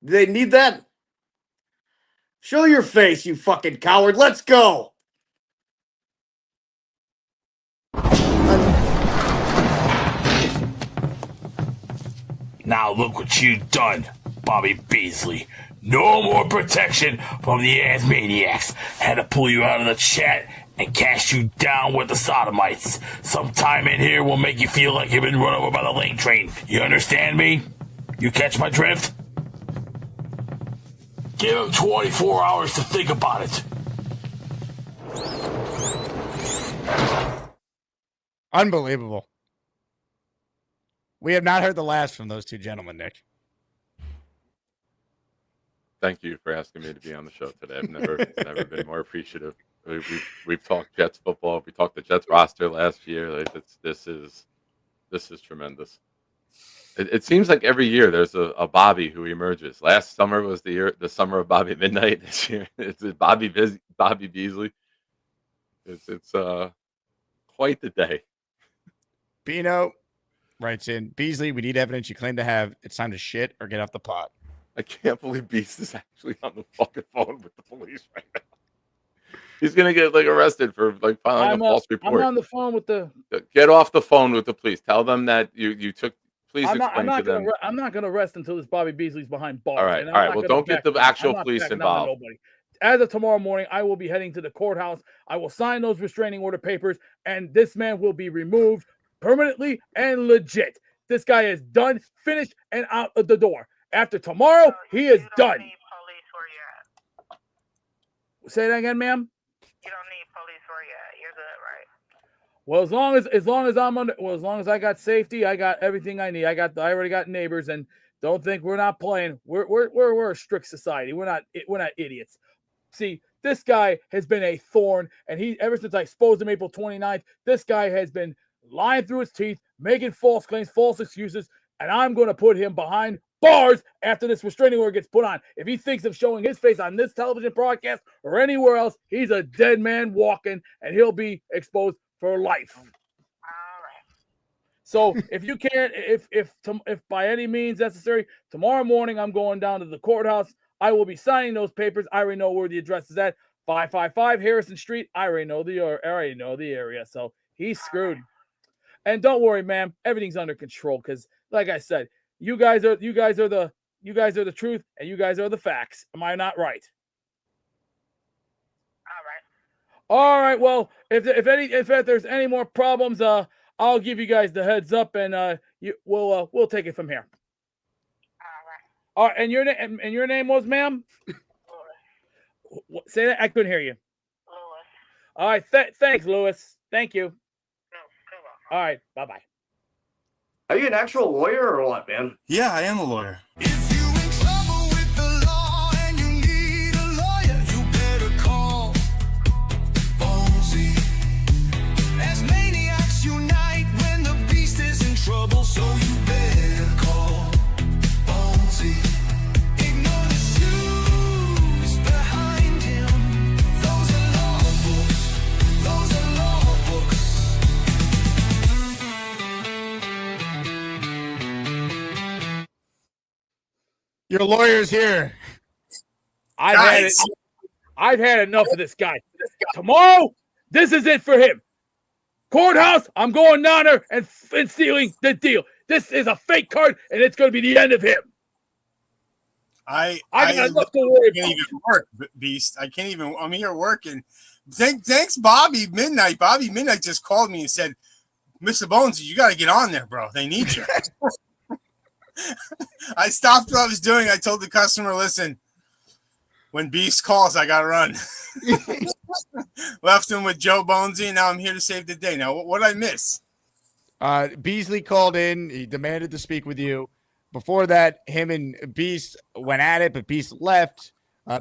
Do they need that? Show your face, you fucking coward. Let's go. Now look what you've done, Bobby Beasley. No more protection from the ASMANIACS. Had to pull you out of the chat and cast you down with the sodomites. Some time in here will make you feel like you've been run over by the lane train. You understand me? You catch my drift? Give him 24 hours to think about it. Unbelievable. We have not heard the last from those two gentlemen, Nick. Thank you for asking me to be on the show today. I've never been more appreciative. We've talked Jets football. We talked the Jets roster last year. Like this is tremendous. It seems like every year there's a Bobby who emerges. Last summer was the summer of Bobby Midnight. This year it's Bobby Beasley. It's quite the day. Bino writes in, Beasley, we need evidence you claim to have. It's time to shit or get off the pot. I can't believe Beast is actually on the fucking phone with the police right now. He's gonna get arrested for filing a false report. I'm on the phone with the. Get off the phone with the police. Tell them that you took. Please explain to them. I'm not gonna arrest until this Bobby Beasley's behind bars. All right. Well, don't get the actual police involved. As of tomorrow morning, I will be heading to the courthouse. I will sign those restraining order papers, and this man will be removed permanently and legit. This guy is done, finished, and out of the door. After tomorrow, he is done. Say that again, ma'am. You don't need police where you're at. You're good, right? Well, as long as I got safety, I got everything I need. I already got neighbors, and don't think we're not playing. We're a strict society. We're not idiots. See, this guy has been a thorn, and ever since I exposed him April 29th, this guy has been lying through his teeth, making false claims, false excuses, and I'm going to put him behind bars after this restraining order gets put on. If he thinks of showing his face on this television broadcast or anywhere else, he's a dead man walking, and he'll be exposed for life. So if you can't, if by any means necessary, tomorrow morning I'm going down to the courthouse. I will be signing those papers. I already know where the address is at. 555 Harrison Street. I already know the area. So he's screwed. And don't worry, ma'am. Everything's under control because, like I said, you guys are the truth, and you guys are the facts. Am I not right? All right. Well, if there's any more problems, I'll give you guys the heads up, and we'll take it from here. All right. And your name was, ma'am? Say that. I couldn't hear you. All right. Thanks, Lewis. Thank you. All right. Bye-bye. Are you an actual lawyer or what, man? Yeah, I am a lawyer. Asmaniacs unite when the beast is in trouble, so you better call Bonesy. Ignore the shoes behind him. Those are law books. Those are law books. Your lawyer's here. I've had enough of this guy. Tomorrow, this is it for him. Courthouse, I'm going down there and sealing the deal. This is a fake card, and it's going to be the end of him. I got enough to worry can't about. even work, Beast. I can't even. I'm here working. Thanks, Bobby Midnight. Bobby Midnight just called me and said, "Mr. Bonesy, you got to get on there, bro. They need you." I stopped what I was doing. I told the customer, "Listen, when Beast calls, I got to run." Left him with Joe Bonesy, and now I'm here to save the day. Now, what did I miss? Beasley called in. He demanded to speak with you. Before that, him and Beast went at it, but Beast left.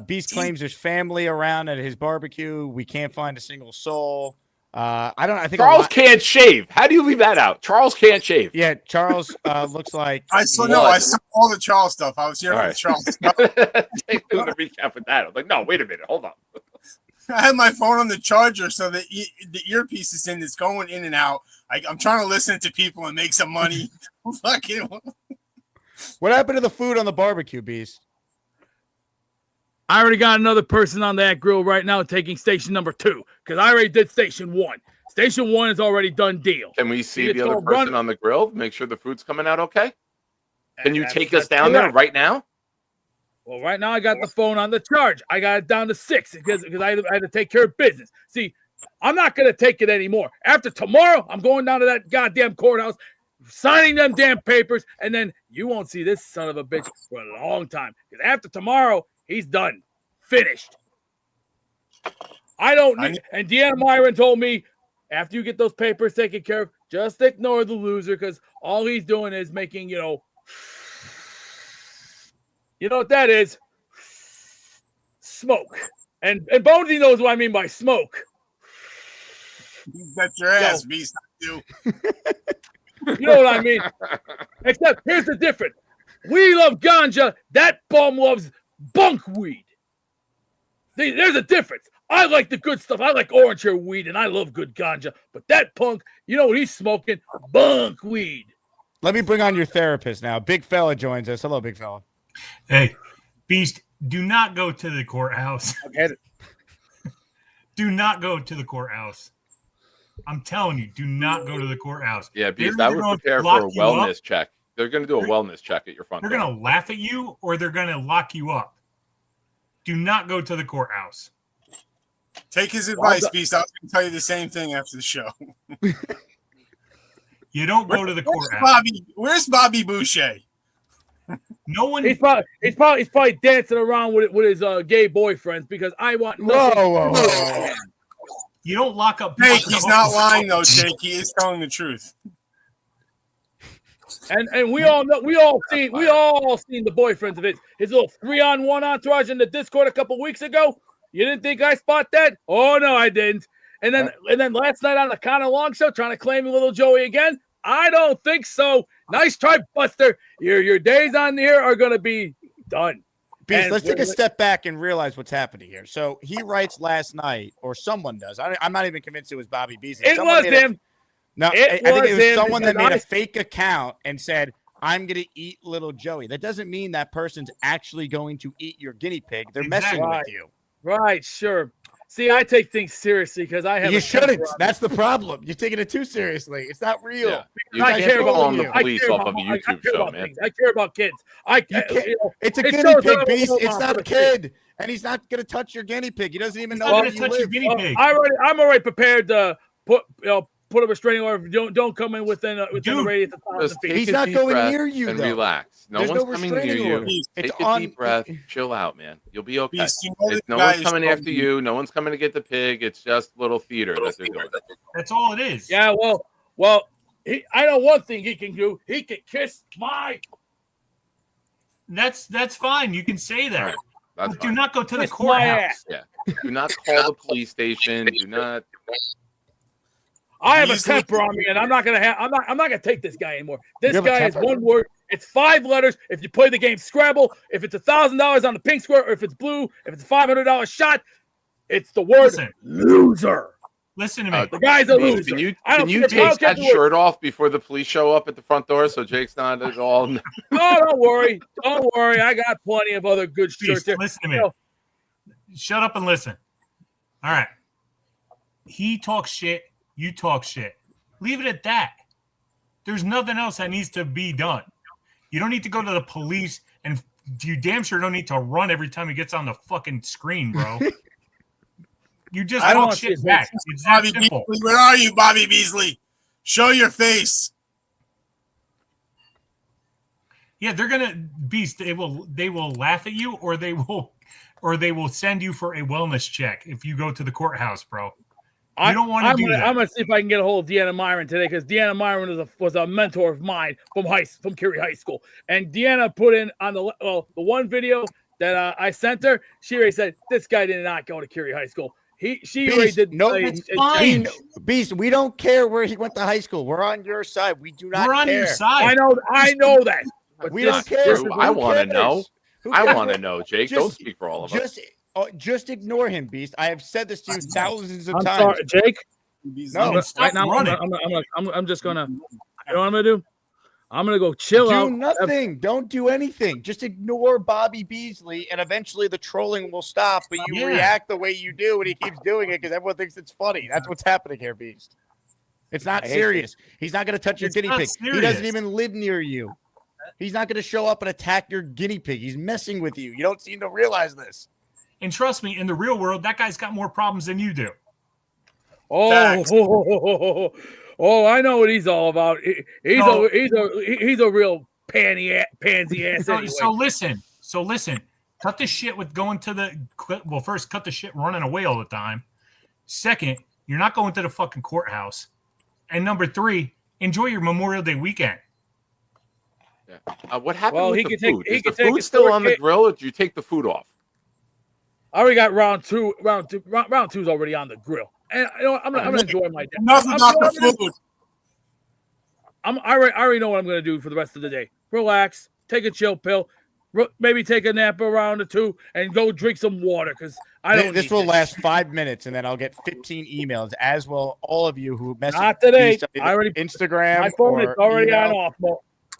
Beast claims there's family around at his barbecue. We can't find a single soul. I think Charles can't shave. How do you leave that out? Charles can't shave. Yeah, Charles looks like I saw all the Charles stuff. I was here for the Charles stuff. Take me to recap with that. I'm like, no, wait a minute, hold on. I had my phone on the charger, so the earpiece is in. It's going in and out. I'm trying to listen to people and make some money. Fucking. What happened to the food on the barbecue, Beast? I already got another person on that grill right now taking station number 2 because I already did station 1. Station 1 is already done deal. Can we see the other person on the grill? Make sure the food's coming out okay? Can you take us down there right now? Well, right now I got the phone on the charge. I got it down to 6 because I had to take care of business. See, I'm not going to take it anymore. After tomorrow, I'm going down to that goddamn courthouse, signing them damn papers, and then you won't see this son of a bitch for a long time. Because after tomorrow, he's done. Finished. I don't need... And Deanna Myron told me, after you get those papers taken care of, just ignore the loser because all he's doing is making, you know what that is? Smoke. And Bonesy knows what I mean by smoke. You bet your ass, Beast. You. You know what I mean? Except here's the difference. We love ganja. That bum loves bunkweed. There's a difference. I like the good stuff. I like orange hair weed, and I love good ganja. But that punk, you know what he's smoking? Bunkweed. Let me bring on your therapist now. Big fella joins us. Hello, big fella. Hey, Beast, do not go to the courthouse. I get it. Do not go to the courthouse. I'm telling you, do not go to the courthouse. Yeah, Beast, I would prepare for a wellness check. They're going to do a wellness check at your front door. They're going to laugh at you or they're going to lock you up. Do not go to the courthouse. Take his advice, Beast. I was going to tell you the same thing after the show. You don't go to the courthouse. Where's Bobby Boucher? No one. He's probably dancing around with his gay boyfriends because I want nothing. Whoa. You don't lock up. Jake, he's not lying though, Jake. He is telling the truth. And we all know, we all seen the boyfriends of his little 3-on-1 entourage in the Discord a couple weeks ago. You didn't think I spot that? Oh no, I didn't. And then last night on the Connor Long show, trying to claim little Joey again. I don't think so. Nice try, Buster. Your days on here are gonna be done. Beast, let's take a step back and realize what's happening here. So he writes last night, or someone does. I'm not even convinced it was Bobby Beasley. It was him. No, I think it was someone that made a fake account and said, I'm going to eat little Joey. That doesn't mean that person's actually going to eat your guinea pig. They're messing with you. Right, sure. See, I take things seriously because I have. You shouldn't. That's the problem. You're taking it too seriously. It's not real. Yeah. You care about the police off of a YouTube show, man. I care about kids. It's a guinea pig, Beast. It's not a kid, and he's not going to touch your guinea pig. He doesn't even know where you live. I'm already prepared to put a restraining order. Don't come in within the radius of 1,000 Just feet. take He's a not deep going breath near you, and though. relax. No There's one's no coming near restraining you. order. It's Take a on. deep breath. Chill out, man. You'll be okay. Beast, you know this No guy one's is coming so after deep. you. No one's coming to get the pig. It's just little theater that they're doing. That's all it is. Yeah, well, I know one thing he can do. He can kiss my. That's fine. You can say that. Right. That's But do fine. not go to the Kiss my courthouse. ass. Yeah. Do not call the police station. Do not. I have a Beasley- temper on me, and I'm not gonna take this guy anymore. This You have a guy is temper? one word. It's 5 letters. If you play the game Scrabble, if it's $1,000 on the pink square, or if it's blue, if it's a $500 shot, it's the word Listen. loser. Listen to me. The guy's a Beast, loser. Can you I don't care- I take don't care that the word. shirt off before the police show up at the front door so Jake's not at all? Oh, don't worry. Don't worry. I got plenty of other good shirts Beast, there. listen to me. You know, Shut up and listen. All right. He talks shit. You talk shit. Leave it at that. There's nothing else that needs to be done. You don't need to go to the police, and you damn sure don't need to run every time he gets on the fucking screen, bro. You just I don't talk want shit to- back. It's that Bobby simple. Beasley, where are you, Bobby Beasley? Show your face. Yeah, they're gonna Beast. They will laugh at you, or they will send you for a wellness check if you go to the courthouse, bro. You don't want to do that. I'm gonna see if I can get a hold of Deanna Myron today, because Deanna Myron was a mentor of mine from Curie High School, and Deanna put in on the one video that I sent her. She already said this guy did not go to Curie High School. She already Beast, did. no, it's fine. Beast, we don't care where he went to high school. We're on your side. We do not We're on care. your side. I know that. But We this- don't care. True. Who I want to cares? know. Who I cares? want to know, Jake. Just- Don't speak for all of us. Just ignore him, Beast. I have said this to you thousands of I'm times. sorry, Jake. No, Right now, I'm just gonna. You know what I'm gonna do? I'm gonna go chill do out. nothing. Don't do anything. Just ignore Bobby Beasley, and eventually the trolling will stop. But you Yeah. react the way you do, and he keeps doing it because everyone thinks it's funny. That's what's happening here, Beast. It's not serious. He's not going to touch your It's guinea not pig. He doesn't serious. even live near you. He's not going to show up and attack your guinea pig. He's messing with you. You don't seem to realize this. And trust me, in the real world, that guy's got more problems than you do. Oh, I know what he's all about. He's No. a real pansy ass. So, Anyway. so listen. Cut the shit with going to the. Well, first, cut the shit running away all the time. Second, you're not going to the fucking courthouse. And number 3, enjoy your Memorial Day weekend. What happened Well, with he the can take- food? he Is the can take food his still on the torch- grill, or did you take the food off? I already got round two. Round two's already on the grill, and you know what? I'm gonna enjoy my day. Enough I'm- about you know the what I'm food. I already know what I'm gonna do for the rest of the day. Relax, take a chill pill, maybe take a nap around or 2, and go drink some water because I don't. This need will last 5 minutes, and then I'll get 15 emails, as will all of you who message Not today. Beast on I already Instagram. My phone is or already email. on off mode.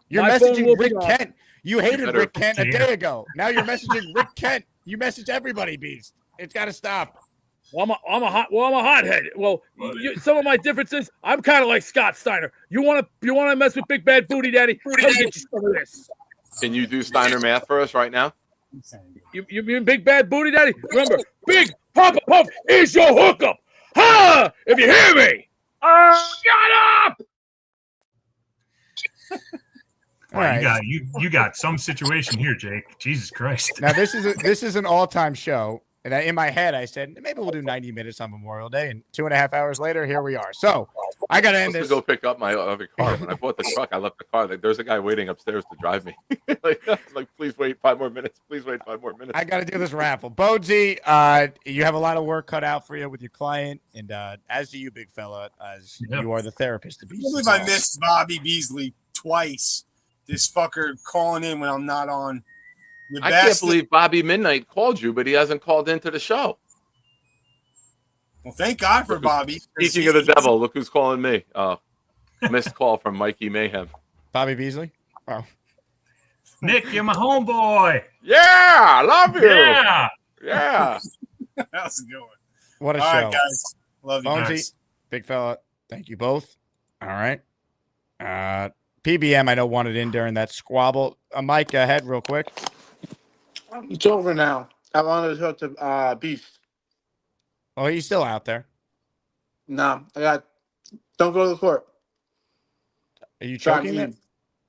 You're My phone messaging will be Rick off. Kent. You hated better Rick Kent a share. day ago. Now you're messaging Rick Kent. You message everybody, Beast. It's got to stop. Well, I'm a hothead. Well, some of my differences, I'm kind of like Scott Steiner. You want to mess with Big Bad Booty Daddy? Let me get you some of this. Can you do Steiner math for us right now? You mean Big Bad Booty Daddy? Remember, Big Papa Puff is your hookup. Ha! If you hear me. Shut up! Wow, right. you got some situation here, Jake. Jesus Christ. Now this is an all-time show, and in my head I said maybe we'll do 90 minutes on Memorial Day, and 2.5 hours later here we are. So I got to end I was this. to go pick up my other car. When I bought the truck, I left the car. Like, there's a guy waiting upstairs to drive me. like, please wait 5 more minutes. Please wait 5 more minutes. I got to do this raffle. Bonesy, you have a lot of work cut out for you with your client, and as do you, big fella, as you are the therapist. I can't believe I missed Bobby Beasley twice. This fucker calling in when I'm not on. The I can't best- believe Bobby Midnight called you, but he hasn't called into the show. Well, thank God for Bobby. Speaking of the devil, look who's calling me. Missed call from Mikey Mayhem. Bobby Beasley? Oh. Nick, you're my homeboy. Yeah, I love you. Yeah. Yeah. How's it going? What a All show. right, guys. Love you Bonesy, guys. big fella, thank you both. All right. PBM, I know, wanted in during that squabble. Mike, go ahead real quick. It's over now. I wanted to talk to Beast. Oh, he's still out there. No, I got Don't go to the court. Are you Try choking me. it?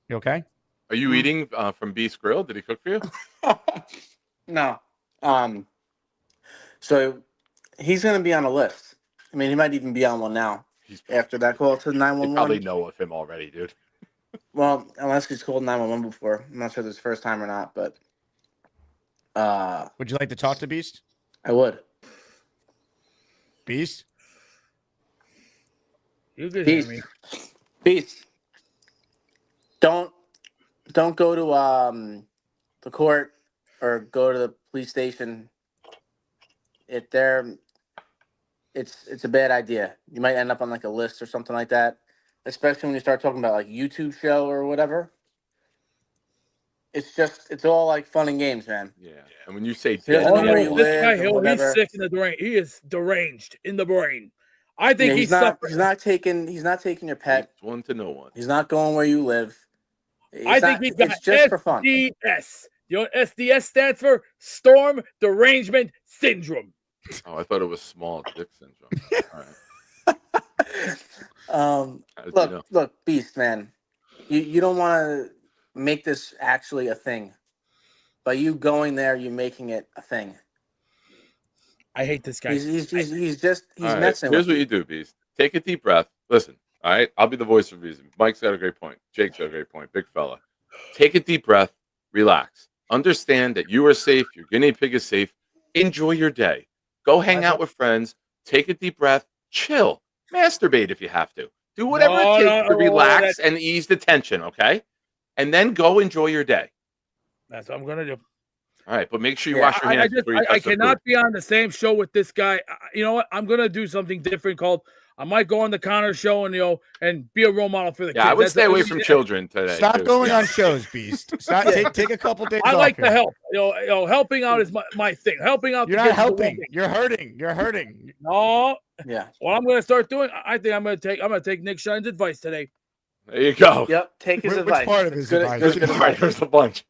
You okay? Are you eating from Beast Grill? Did he cook for you? No. So he's going to be on a list. I mean, he might even be on one now. After that call to They probably 911. know of him already, dude. Well, unless he's called 911 before. I'm not sure this is first time or not, but Would you like to talk to Beast? I would. Beast? You can hear Beast. me. Beast. Don't go to the court or go to the police station. If they're it's a bad idea. You might end up on like a list or something like that. Especially when you start talking about like YouTube show or whatever. It's all like fun and games, man. Yeah. And when you say He doesn't Oh know where no, you this guy live or Hill, he's whatever. sick in the brain. He is deranged in the brain. I think Yeah, he's suffering. he's not taking your pet. It's one to know one. He's not going where you live. I think he's got it's just for fun. SDS. You know what SDS stands for? Storm Derangement Syndrome. Oh, I thought it was small dick syndrome. All right. Look, Beast, man. You don't want to make this actually a thing. By you going there, you're making it a thing. I hate this guy. He's All right, messing here's with what you do, Beast. Take a deep breath. Listen, all right? I'll be the voice of reason. Mike's got a great point. Jake's got a great point. Big fella. Take a deep breath. Relax. Understand that you are safe. Your guinea pig is safe. Enjoy your day. Go hang out with friends. Take a deep breath. Chill. Masturbate if you have to. Do whatever it takes to relax and ease the tension, okay? And then go enjoy your day. That's what I'm gonna do. All right, but make sure you wash your hands before you touch I the cannot food. be on the same show with this guy. You know what? I'm gonna do something different. I might go on the Connor show and and be a role model for the kids. Yeah, I would stay away from children today. Stop too. going on shows, Beast. Stop. Take a couple days I off like here. to help. Helping out is my thing. Helping out. You're the not kids is the one helping. thing. You're hurting. You're hurting. No. Yeah. What I'm gonna start doing, I think I'm gonna take Nick Shine's advice today. There you go. Yep. Take his Which advice. part of his Good- advice? good advice. There's a bunch.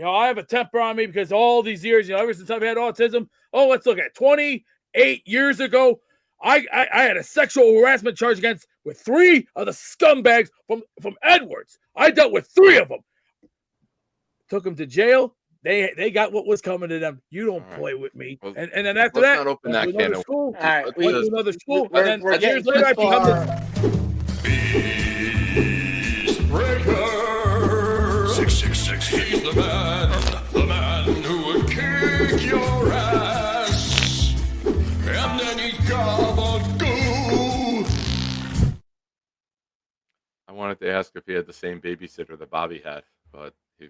I have a temper on me because all these years, ever since I've had autism. Oh, let's look at 28 years ago. I had a sexual harassment charge with 3 of the scumbags from Edwards. I dealt with 3 of them. Took them to jail. They got what was coming to them. You don't play with me. And then after let's that, not open went that to can another of school. All right, Went to another school. we're- And we're then years getting later, I too become Breaker 666. He's the man who would kick your ass, and then he'd gobble-goo. I wanted to ask if he had the same babysitter that Bobby had, but he...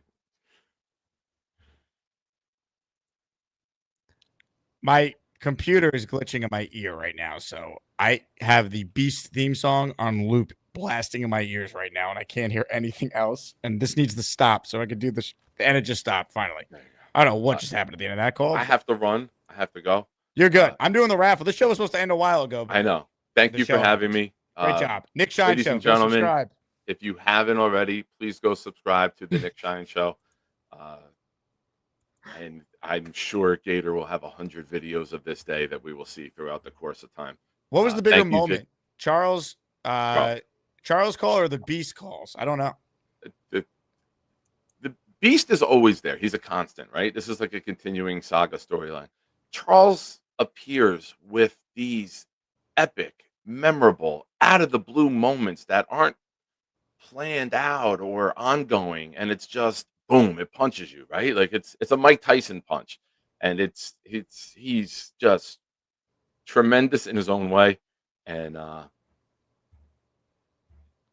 My computer is glitching in my ear right now, so I have the Beast theme song on loop blasting in my ears right now, and I can't hear anything else. And this needs to stop so I could do this. And it just stopped finally. I don't know what just happened at the end of that call. I have to run. I have to go. You're good. I'm doing the raffle. This show was supposed to end a while ago. I know. Thank The you show for having me. Great job. Nick Shine Ladies Show. and Go gentlemen, subscribe. if you haven't already, please go subscribe to the Nick Shine Show. And I'm sure Gator will have 100 videos of this day that we will see throughout the course of time. What was the bigger thank you, moment? Jake. Charles call or the Beast calls? I don't know. The Beast is always there. He's a constant, right? This is like a continuing saga storyline. Charles appears with these epic, memorable, out of the blue moments that aren't planned out or ongoing, and it's just boom, it punches you, right? Like it's a Mike Tyson punch, and he's just tremendous in his own way, and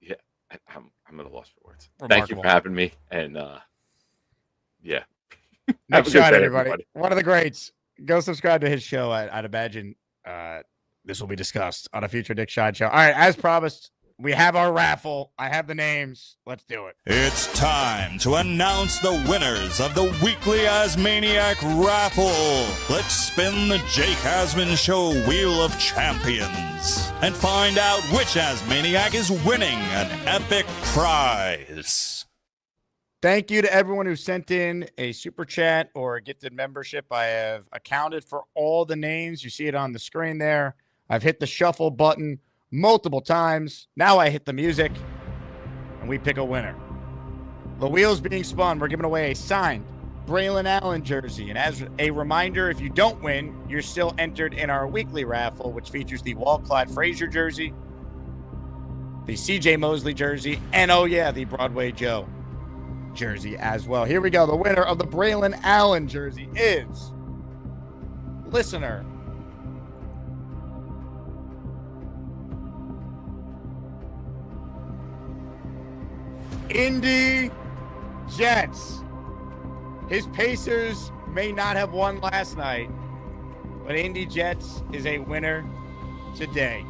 yeah, I'm at a loss for words. Thank you for Remarkable. having me, and yeah. Nick Have a good Shine, day, everybody. One of the greats. Go subscribe to his show. I'd imagine this will be discussed on a future Nick Shine show. All right, as promised, we have our raffle. I have the names. Let's do it. It's time to announce the winners of the weekly Asmaniac raffle. Let's spin the Jake Asman Show Wheel of Champions and find out which Asmaniac is winning an epic prize. Thank you to everyone who sent in a super chat or a gifted membership. I have accounted for all the names. You see it on the screen there. I've hit the shuffle button. multiple times. Now I hit the music, and we pick a winner. The wheel's being spun. We're giving away a signed Braylon Allen jersey. And as a reminder, if you don't win, you're still entered in our weekly raffle, which features the Wall-Clyde Frazier jersey, the CJ Mosley jersey, and oh yeah, the Broadway Joe jersey as well. Here we go. The winner of the Braylon Allen jersey is listener Indy Jets. His Pacers may not have won last night, but Indy Jets is a winner today.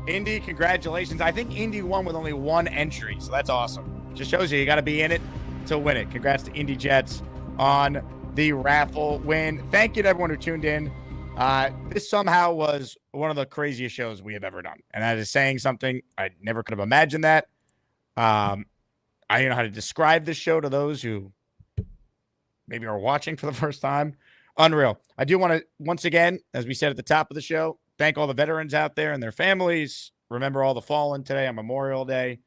Indy, congratulations. I think Indy won with only one entry, so that's awesome. Just shows you got to be in it to win it. Congrats to Indy Jets on the raffle win. Thank you to everyone who tuned in. This somehow was one of the craziest shows we have ever done, and that is saying something. I never could have imagined that. I don't know how to describe this show to those who maybe are watching for the first time. Unreal. I do want to, once again, as we said at the top of the show, thank all the veterans out there and their families. Remember all the fallen today on Memorial Day.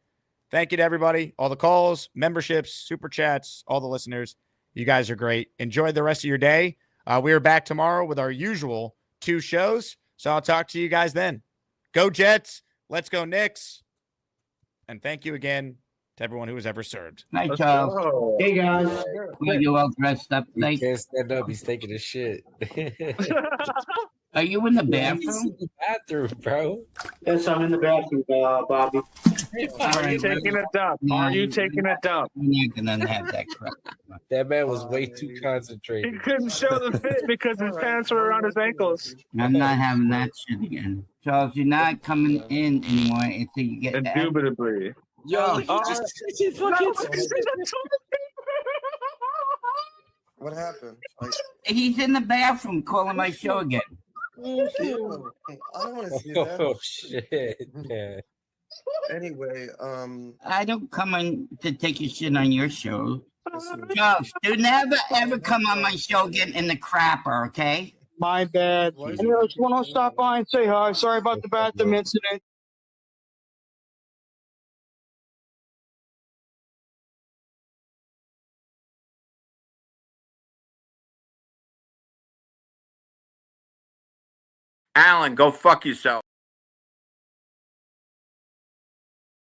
Thank you to everybody, all the calls, memberships, super chats, all the listeners. You guys are great. Enjoy the rest of your day. We are back tomorrow with our usual 2 shows. So I'll talk to you guys then. Go Jets. Let's go Knicks. And thank you again to everyone who has ever served. Hi, Charles. Hey, guys. Well, you're all dressed up. He can't stand up. He's taking a shit. Are you in the Yeah, bathroom? he's in the bathroom, bro. Yes, I'm in the bathroom, Bobby. Are you taking a dump? Are you taking a dump? You're not gonna have that crap. That man was way too concentrated. He couldn't show the fit because his pants were around his ankles. I'm not having that shit again. Charles, you're not coming in anymore until you get that. Indubitably. Yo, he just fucking. What happened? He's in the bathroom calling my show again. I don't want to see that. Oh shit, man. Anyway, I don't come on to take your shit on your show. Charles, do never ever come on my show getting in the crapper, okay? My bad. Anyway, I just want to stop by and say hi. Sorry about the bathroom incident. Alan, go fuck yourself.